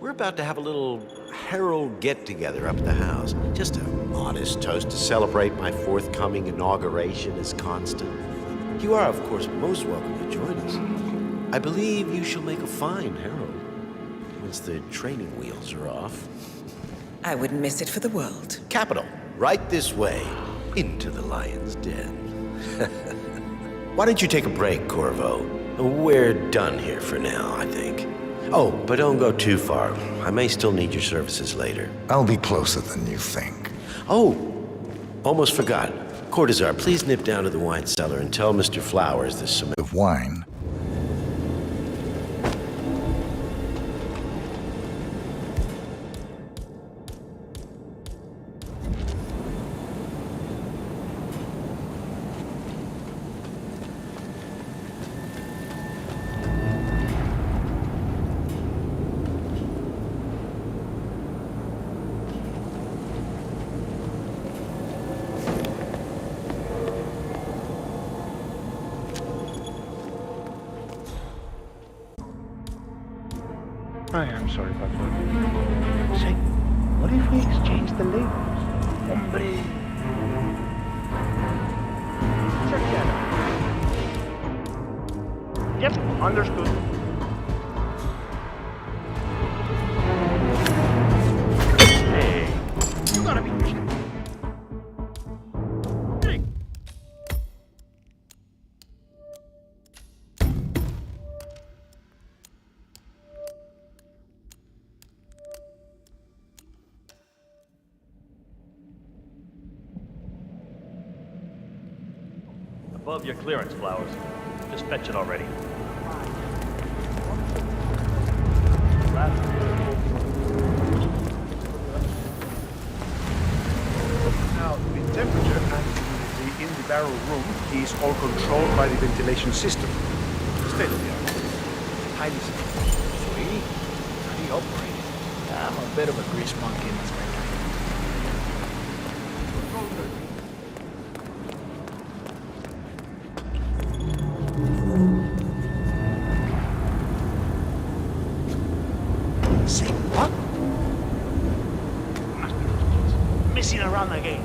We're about to have a little Herald get-together up at the house. Just a modest toast to celebrate my forthcoming inauguration as Constant. You are, of course, most welcome to join us. I believe you shall make a fine Herald, once the training wheels are off. I wouldn't miss it for the world. Capital. Right this way, into the lion's den. Why don't you take a break, Corvo? We're done here for now, I think. Oh, but don't go too far. I may still need your services later. I'll be closer than you think. Oh, almost forgot. Cortazar, please nip down to the wine cellar and tell Mr. Flowers there's some of wine. I am sorry about that. Say, what if we exchange the labels? Hombre. Check that out. Yep, understood. Hey, you gotta be kidding. Above your clearance, Flowers. Just fetch it already. Now, the temperature and humidity in the barrel room is all controlled by the ventilation system. State of the art. Highly secure. Sweet. How do you operate it? I'm a bit of a grease monkey in this matter. Say what? Must be those kids messing around again.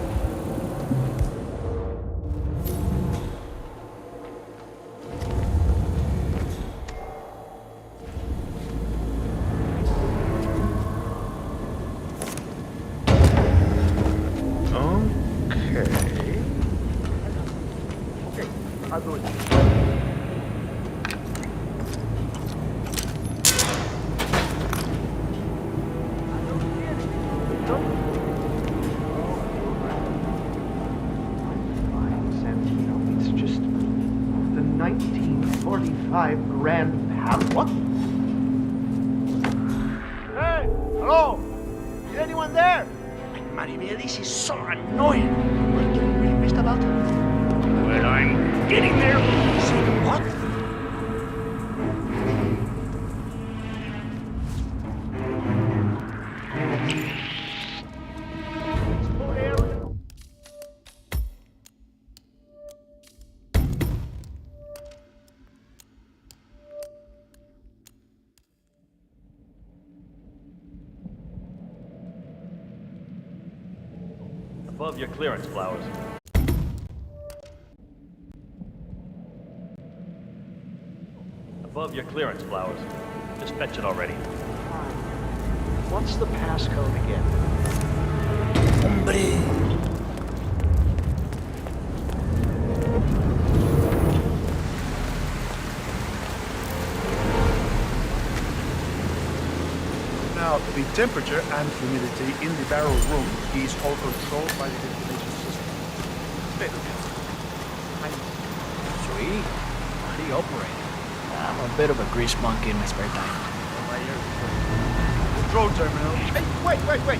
Okay, I'll do it. It's just the 1945 Grand Pal. What? Hey, hello? Is anyone there? Maria, this is so annoying. We're getting really pissed about it. Well, I'm getting there. Say what? Above your clearance, Flowers. Above your clearance, Flowers. Just fetch it already. What's the passcode again? Hombre! Now, the temperature and humidity in the barrel room is all controlled by the ventilation system. Sweet. How do you operate? I'm a bit of a grease monkey in my spare time. Control terminal. Hey, wait!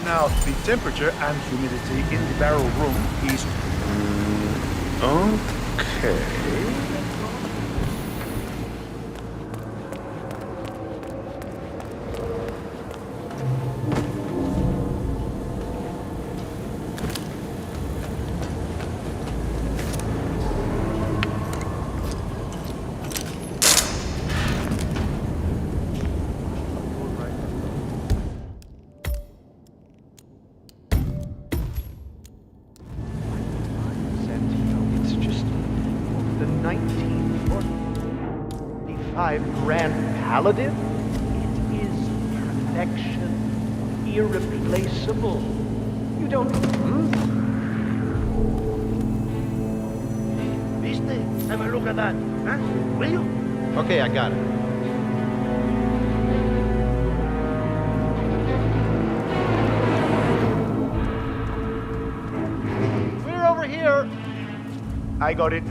Now, the temperature and humidity in the barrel room is... okay... Grand Paladin? It is perfection, irreplaceable. You don't... Viste? Have a look at that, huh? Will you? Okay, I got it. We're over here. I got it.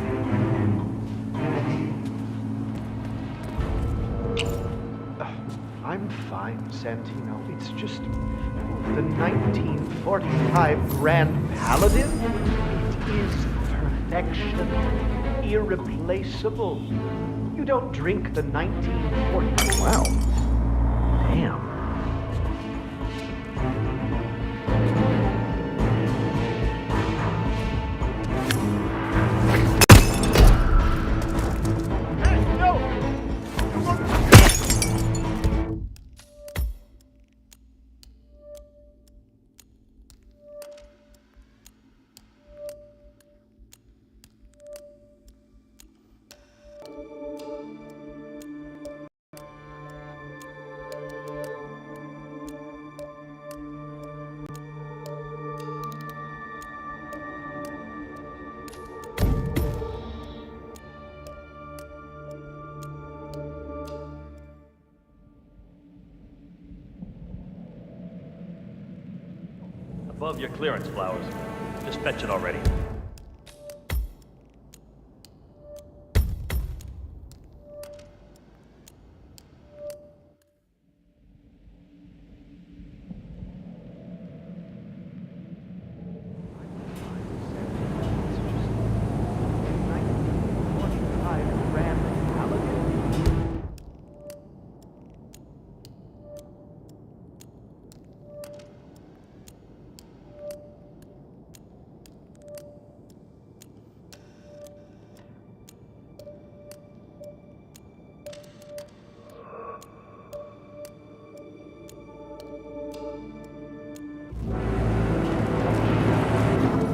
I'm fine, Santino. It's just the 1945 Grand Paladin. It is perfection, irreplaceable. You don't drink the 1940. Wow. Damn. Above your clearance, Flowers. Just fetch it already.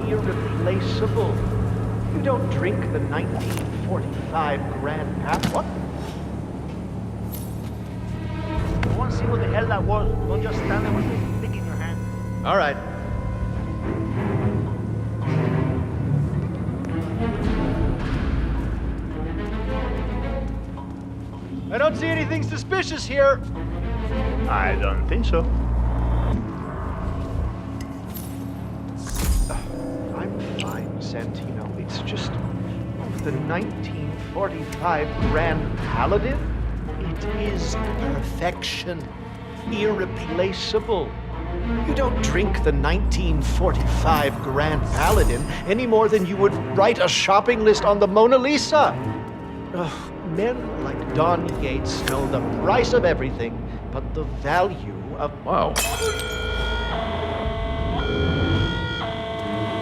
Irreplaceable. You don't drink the 1945 Grand Paladin. What? I want to see what the hell that was. Don't just stand there with the stick in your hand. All right. I don't see anything suspicious here. I don't think so. I'm fine, Santino. It's just the 1940 1945 Grand Paladin? It is perfection. Irreplaceable. You don't drink the 1945 Grand Paladin any more than you would write a shopping list on the Mona Lisa. Ugh, men like Don Yates know the price of everything, but the value of... Wow.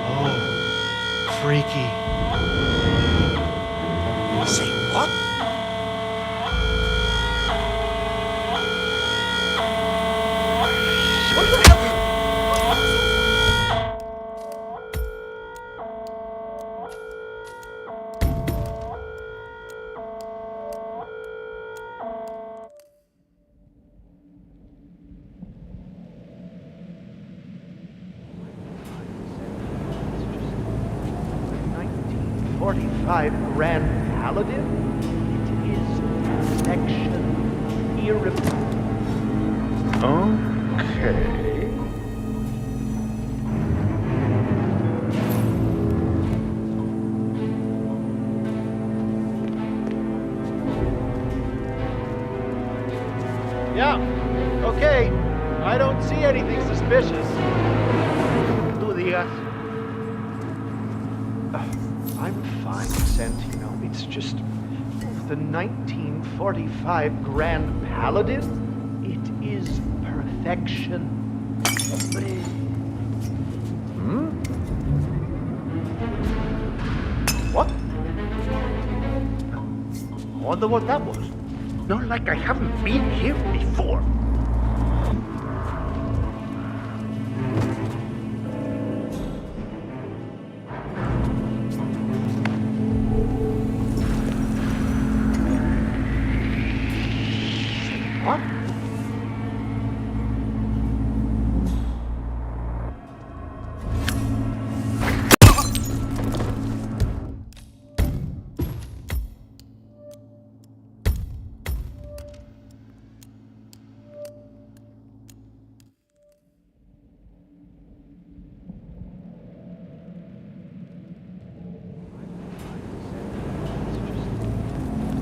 Oh, freaky. Say what? What the hell? 1945 Grand Paladin? It is perfection. Irreplaceable. Okay. Yeah, okay. I don't see anything suspicious. Tú digas. I'm fine, Santino. It's just the 1945 Grand Paladin. It is perfection. Hmm? What? I wonder what that was. Not like I haven't been here before. What?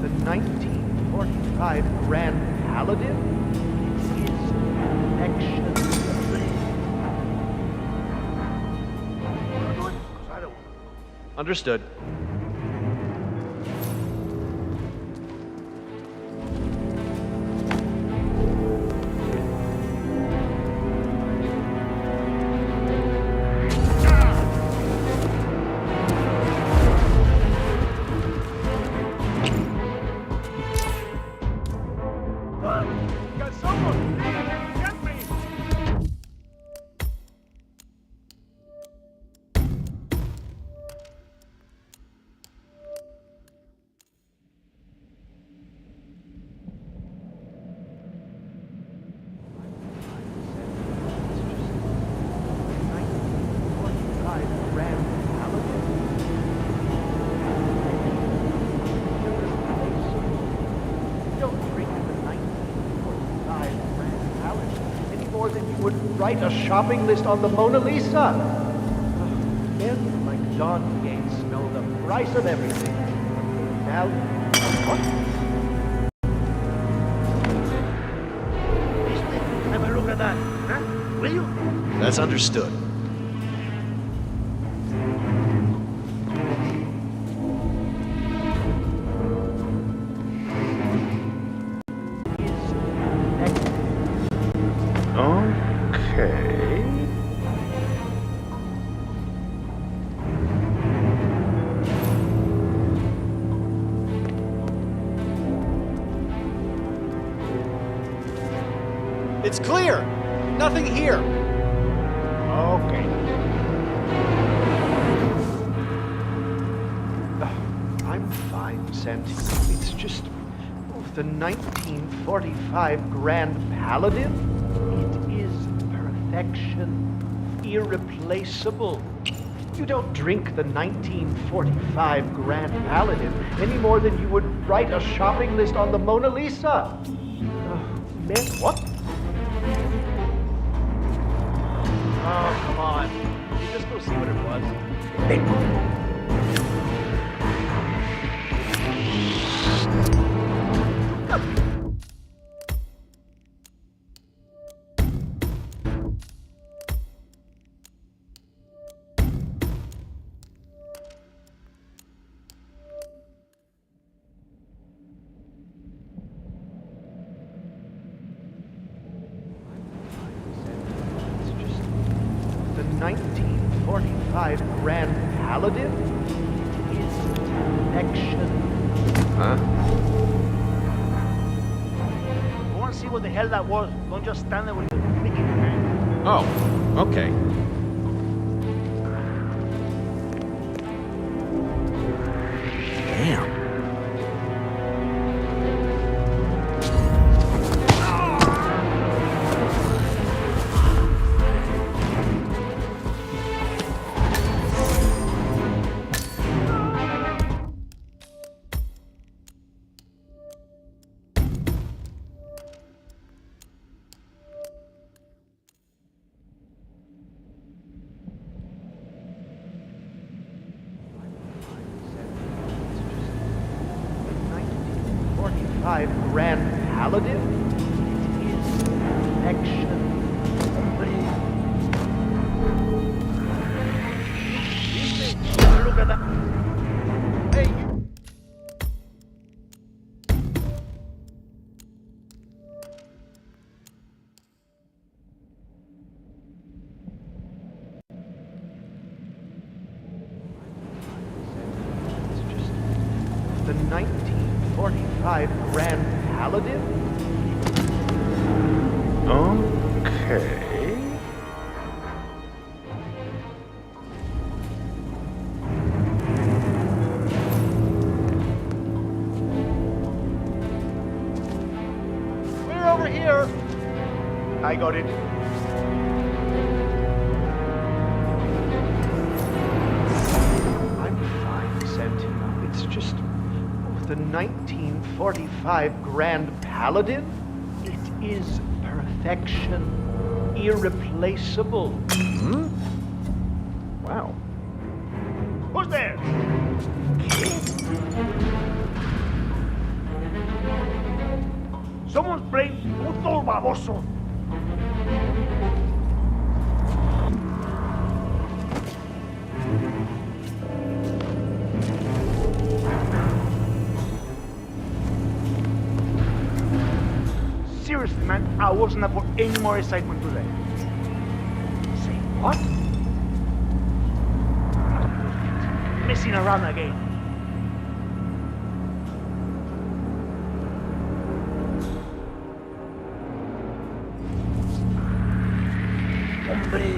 The 1945 Grand Paladin is perfection. Understood. Got someone! Get me! Grand Paladin. Don't drink the 1945 Grand Paladin any more than you would write a shopping list on the Mona Lisa. Men like Don Yates know the price of everything. Now, what? Have a look at that, huh? Will you? That's understood. Okay. It's clear. Nothing here. Okay. I'm fine, Santino. It's just the 1945 Grand Paladin. It is perfection. Irreplaceable. You don't drink the 1945 Grand Paladin any more than you would write a shopping list on the Mona Lisa. Man, what? Oh, come on. You just go see what it was. 1945 Grand Paladin is perfection. Huh? Go and see what the hell that was. Don't just stand there with your dick in your hand. Oh, okay. Damn. Grand Paladin? It is perfection. Look at that. Hey, you. The 1945 Grand Paladin? Okay. We're over here. I got it. I'm fine, Sentinel. It's just the 1945 Grand Paladin. It is perfection, irreplaceable. Hmm? Wow. Who's there? Someone's playing puto baboso. Seriously, man, I wasn't up for any more excitement today. Say what? Messing around again. Hombre.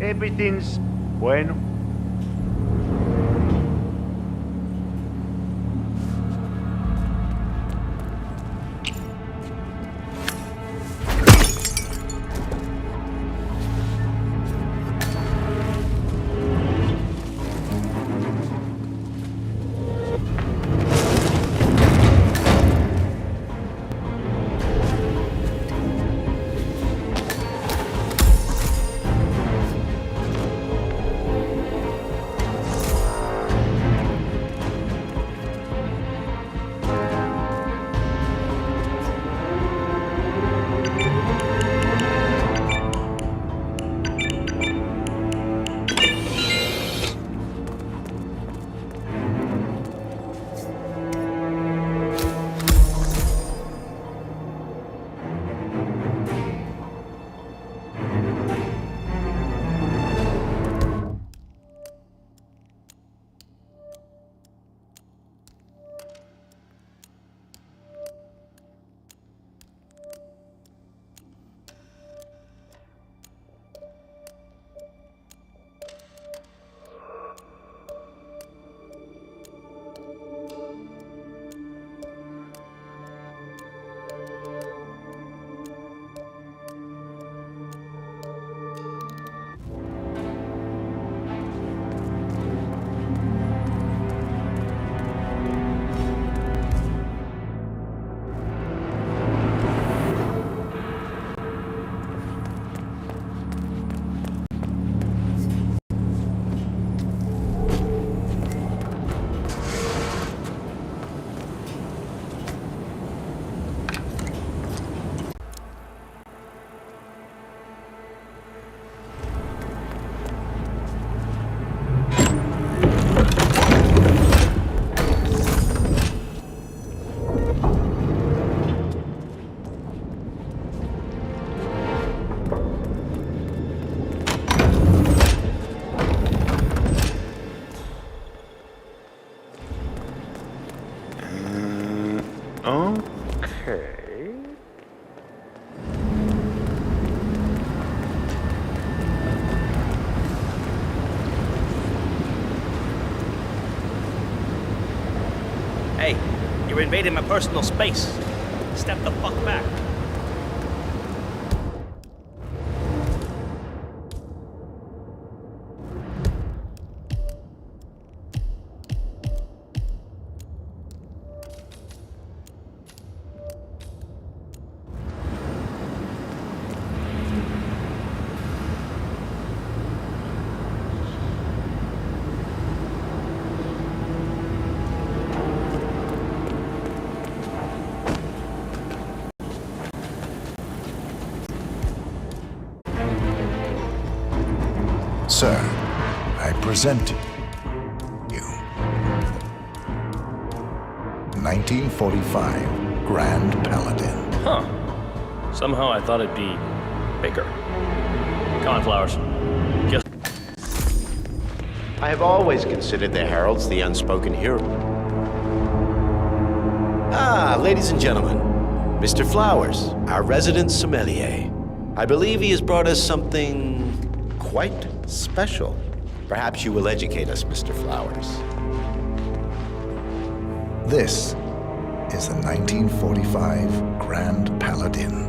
Everything's bueno. Okay. Hey, you're invading my personal space. Step the fuck back. Sir, I present to you 1945 Grand Paladin. Huh. Somehow I thought it'd be bigger. Come on, Flowers. Just... I have always considered the heralds the unspoken hero. Ah, ladies and gentlemen, Mr. Flowers, our resident sommelier. I believe he has brought us something quite special. Perhaps you will educate us, Mr. Flowers. This is the 1945 Grand Paladin,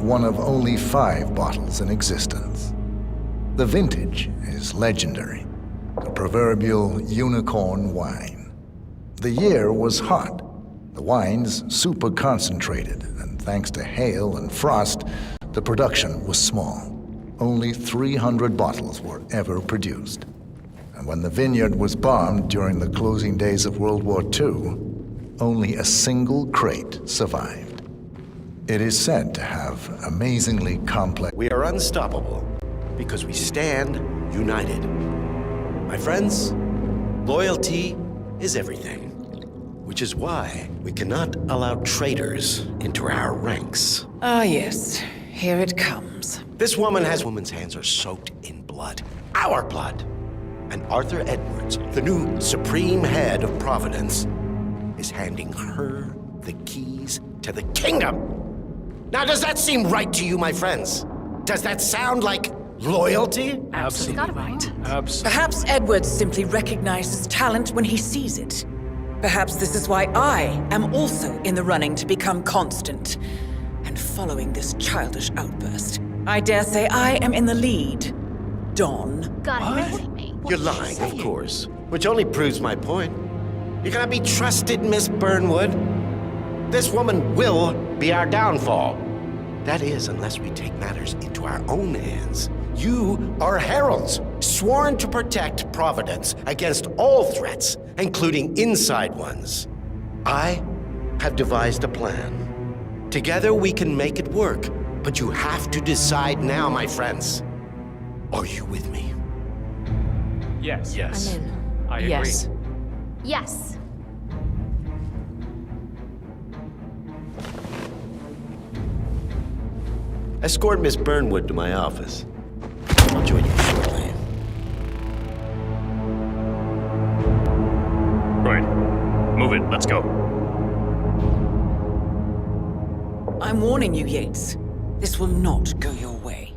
one of only 5 bottles in existence. The vintage is legendary, the proverbial unicorn wine. The year was hot, the wine's super concentrated, and thanks to hail and frost, the production was small. Only 300 bottles were ever produced. And when the vineyard was bombed during the closing days of World War II, only a single crate survived. It is said to have amazingly complex... We are unstoppable because we stand united. My friends, loyalty is everything, which is why we cannot allow traitors into our ranks. Ah, yes. Here it comes. This woman's hands are soaked in blood. Our blood. And Arthur Edwards, the new supreme head of Providence, is handing her the keys to the kingdom. Now, does that seem right to you, my friends? Does that sound like loyalty? Absolutely right. Absolutely. Perhaps Edwards simply recognizes talent when he sees it. Perhaps this is why I am also in the running to become constant. And following this childish outburst, I dare say I am in the lead. Don. God, you're kidding me. You're lying, of course. Which only proves my point. You cannot be trusted, Miss Burnwood. This woman will be our downfall. That is, unless we take matters into our own hands. You are heralds, sworn to protect Providence against all threats, including inside ones. I have devised a plan. Together we can make it work, but you have to decide now, my friends. Are you with me? Yes. I'm in. I agree. Yes. Yes. Escort Miss Burnwood to my office. I'll join you shortly. Right. Move it. Let's go. I'm warning you, Yates. This will not go your way.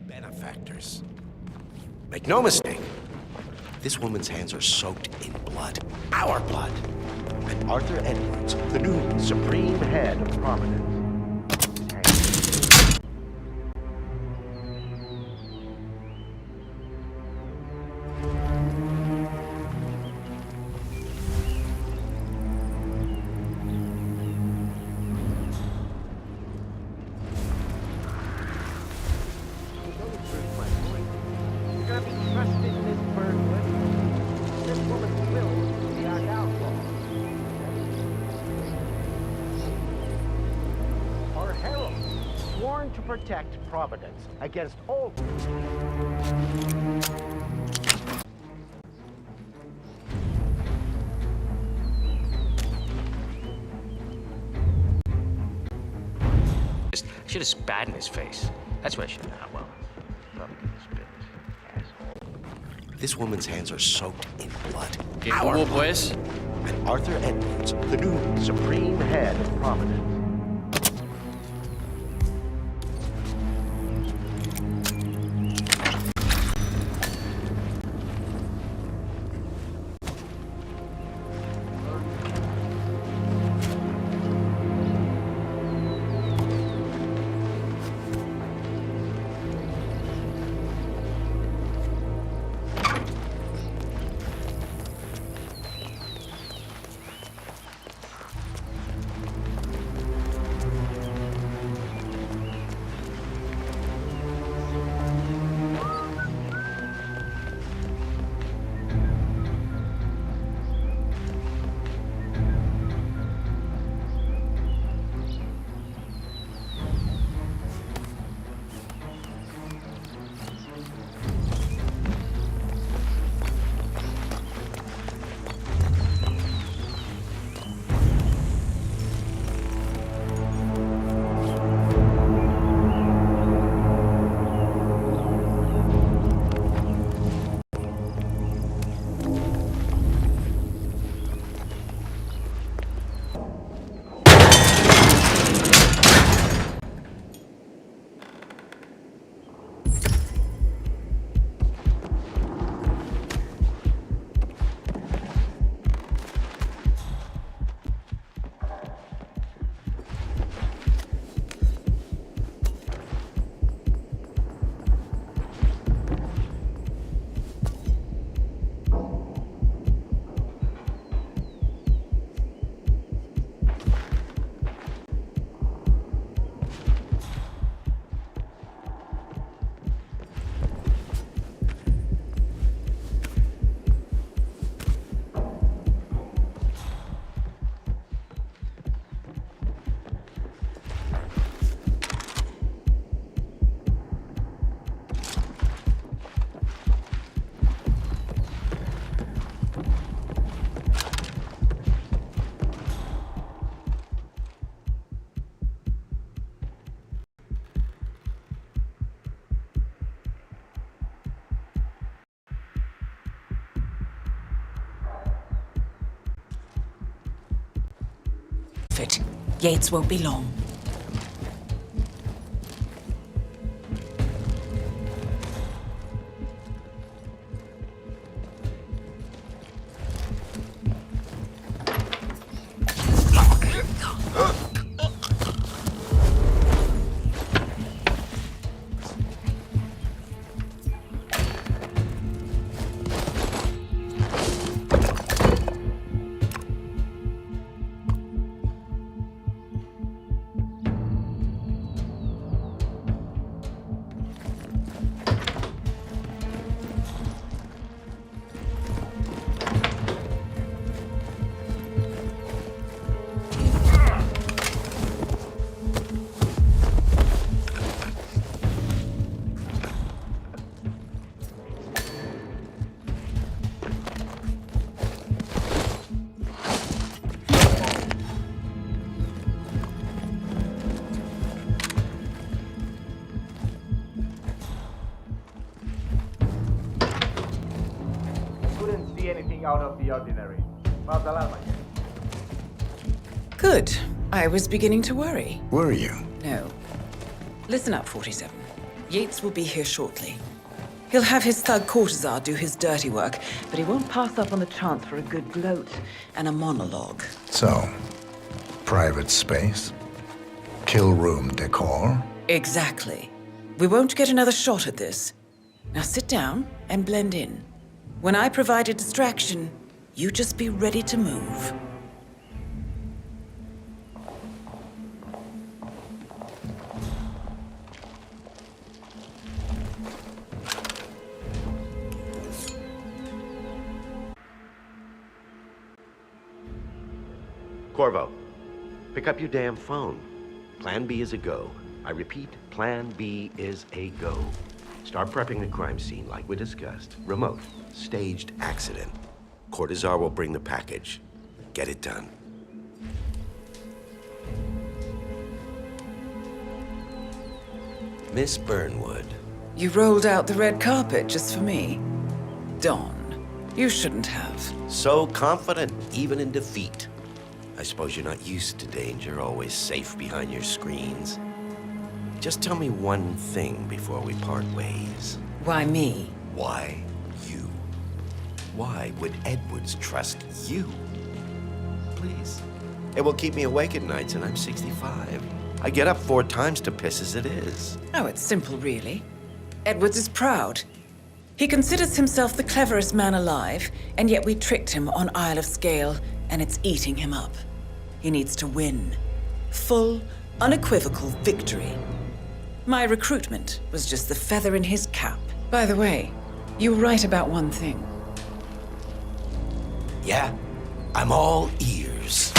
Benefactors. Make no mistake. This woman's hands are soaked in blood. Our blood. And Arthur Edwards, the new supreme head of Providence. You're gonna be trusted, Miss Burnwood. This woman will be our downfall. Our heralds, sworn to protect Providence against all... Should have spat in his face. That's what I should have done. Well, probably could have spit, asshole. This woman's hands are soaked in blood. Our blood. And Arthur Edwards, the new supreme head of Providence. Yates won't be long. Anything out of the ordinary. False alarm, I guess. Good. I was beginning to worry. Were you? No. Listen up, 47. Yates will be here shortly. He'll have his thug Cortazar do his dirty work, but he won't pass up on the chance for a good gloat and a monologue. So, private space? Kill room decor? Exactly. We won't get another shot at this. Now sit down and blend in. When I provide a distraction, you just be ready to move. Corvo, pick up your damn phone. Plan B is a go. I repeat, Plan B is a go. Start prepping the crime scene like we discussed. Remote, staged accident. Cortazar will bring the package. Get it done. Miss Burnwood. You rolled out the red carpet just for me? Dawn, you shouldn't have. So confident, even in defeat. I suppose you're not used to danger, always safe behind your screens. Just tell me one thing before we part ways. Why me? Why you? Why would Edwards trust you? Please. It will keep me awake at nights, and I'm 65. I get up 4 times to piss as it is. Oh, it's simple, really. Edwards is proud. He considers himself the cleverest man alive, and yet we tricked him on Isle of Scale, and it's eating him up. He needs to win. Full, unequivocal victory. My recruitment was just the feather in his cap. By the way, you were right about one thing. Yeah? I'm all ears.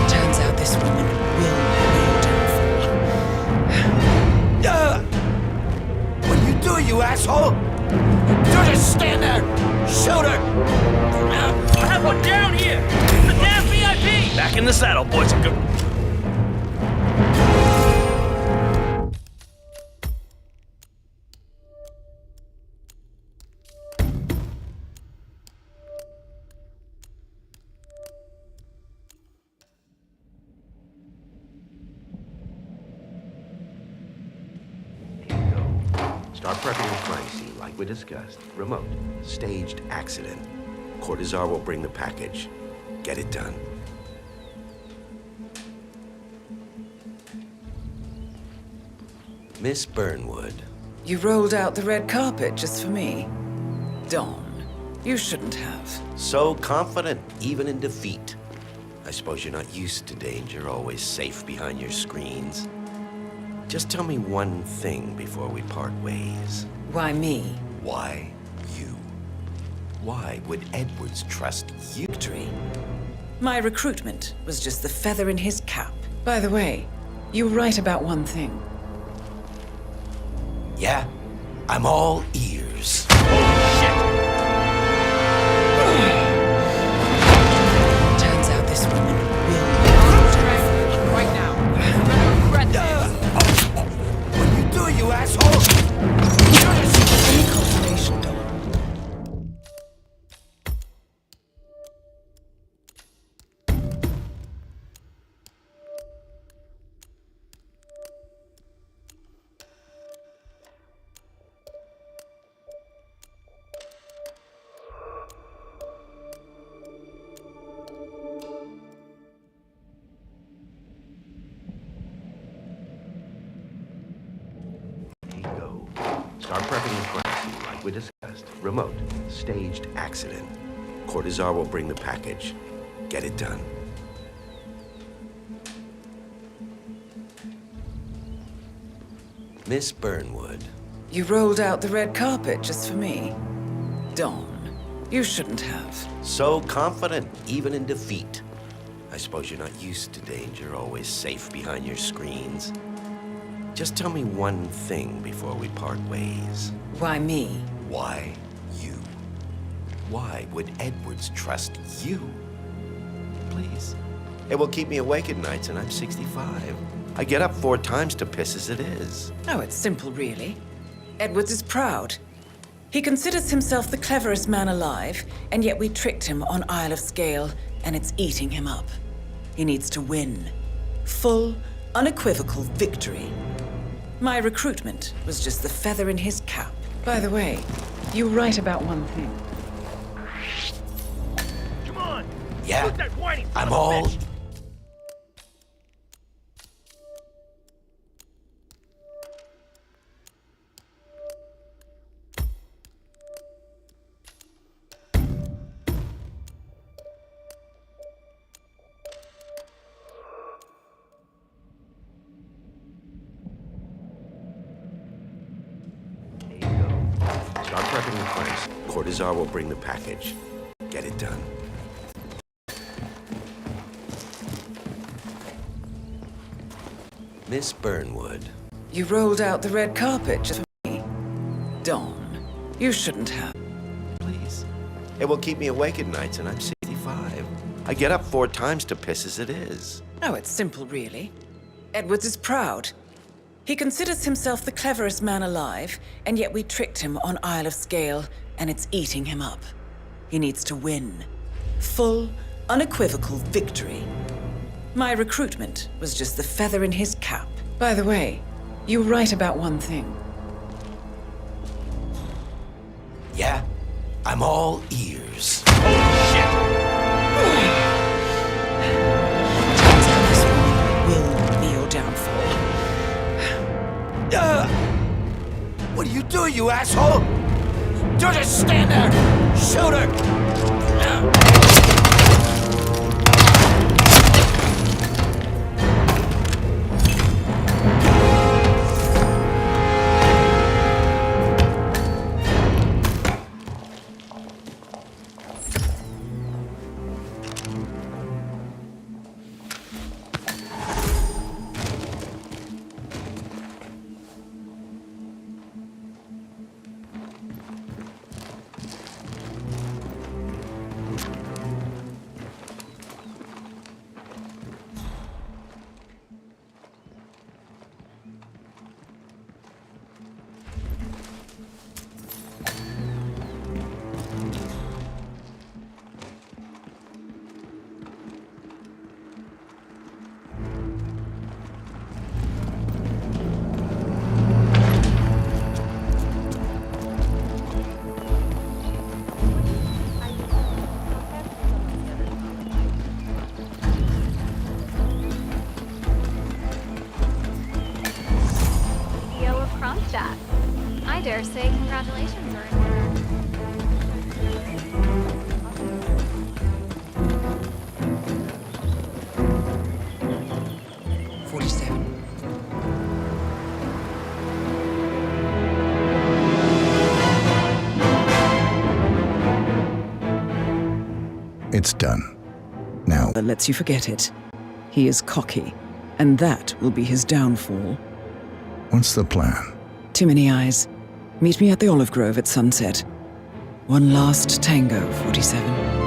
Turns out this woman will be your downfall. What are you doing, you asshole? You just stand there! Shoot her! I have one down here! The damn VIP! Back in the saddle, boys and girls. Start prepping the crime scene like we discussed. Remote. Staged accident. Cortazar will bring the package. Get it done. Miss Burnwood. You rolled out the red carpet just for me? Dawn, you shouldn't have. So confident, even in defeat. I suppose you're not used to danger, always safe behind your screens. Just tell me one thing before we part ways. Why me? Why you? Why would Edwards trust you? Victory. My recruitment was just the feather in his cap. By the way, you were right about one thing. Yeah? I'm all ears. Turns out this woman will right now. You're gonna regret this. What are you doing, you asshole? Any confirmation, Dawn? Start prepping the crime scene like we discussed. Remote. Staged accident. Cortazar will bring the package. Get it done. Miss Burnwood. You rolled out the red carpet just for me? Dawn, you shouldn't have. So confident, even in defeat. I suppose you're not used to danger, always safe behind your screens. Just tell me one thing before we part ways. Why me? Why you? Why would Edwards trust you? Please. It will keep me awake at nights, and I'm 65. I get up 4 times to piss as it is. Oh, it's simple, really. Edwards is proud. He considers himself the cleverest man alive, and yet we tricked him on Isle of Scale, and it's eating him up. He needs to win. Full, unequivocal victory. My recruitment was just the feather in his cap. By the way, you were right about one thing. Come on! Yeah? Shoot that whiny son I'm of a all... bitch. Start prepping the crime scene. Cortazar will bring the package. Get it done. Miss Burnwood. You rolled out the red carpet just for me? Dawn, you shouldn't have. Please. It will keep me awake at nights, and I'm 65. I get up 4 times to piss as it is. Oh, it's simple, really. Edwards is proud. He considers himself the cleverest man alive, and yet we tricked him on Isle of Scale, and it's eating him up. He needs to win. Full, unequivocal victory. My recruitment was just the feather in his cap. By the way, you were right about one thing. Yeah? I'm all ears. Will be your downfall. What are you doing, you asshole? Don't just stand there! Shoot her! I dare say congratulations are in order. 47. It's done. Now, That lets you forget it. He is cocky, and that will be his downfall. what's the plan? Too many eyes. Meet me at the Olive Grove at sunset. One last tango, 47.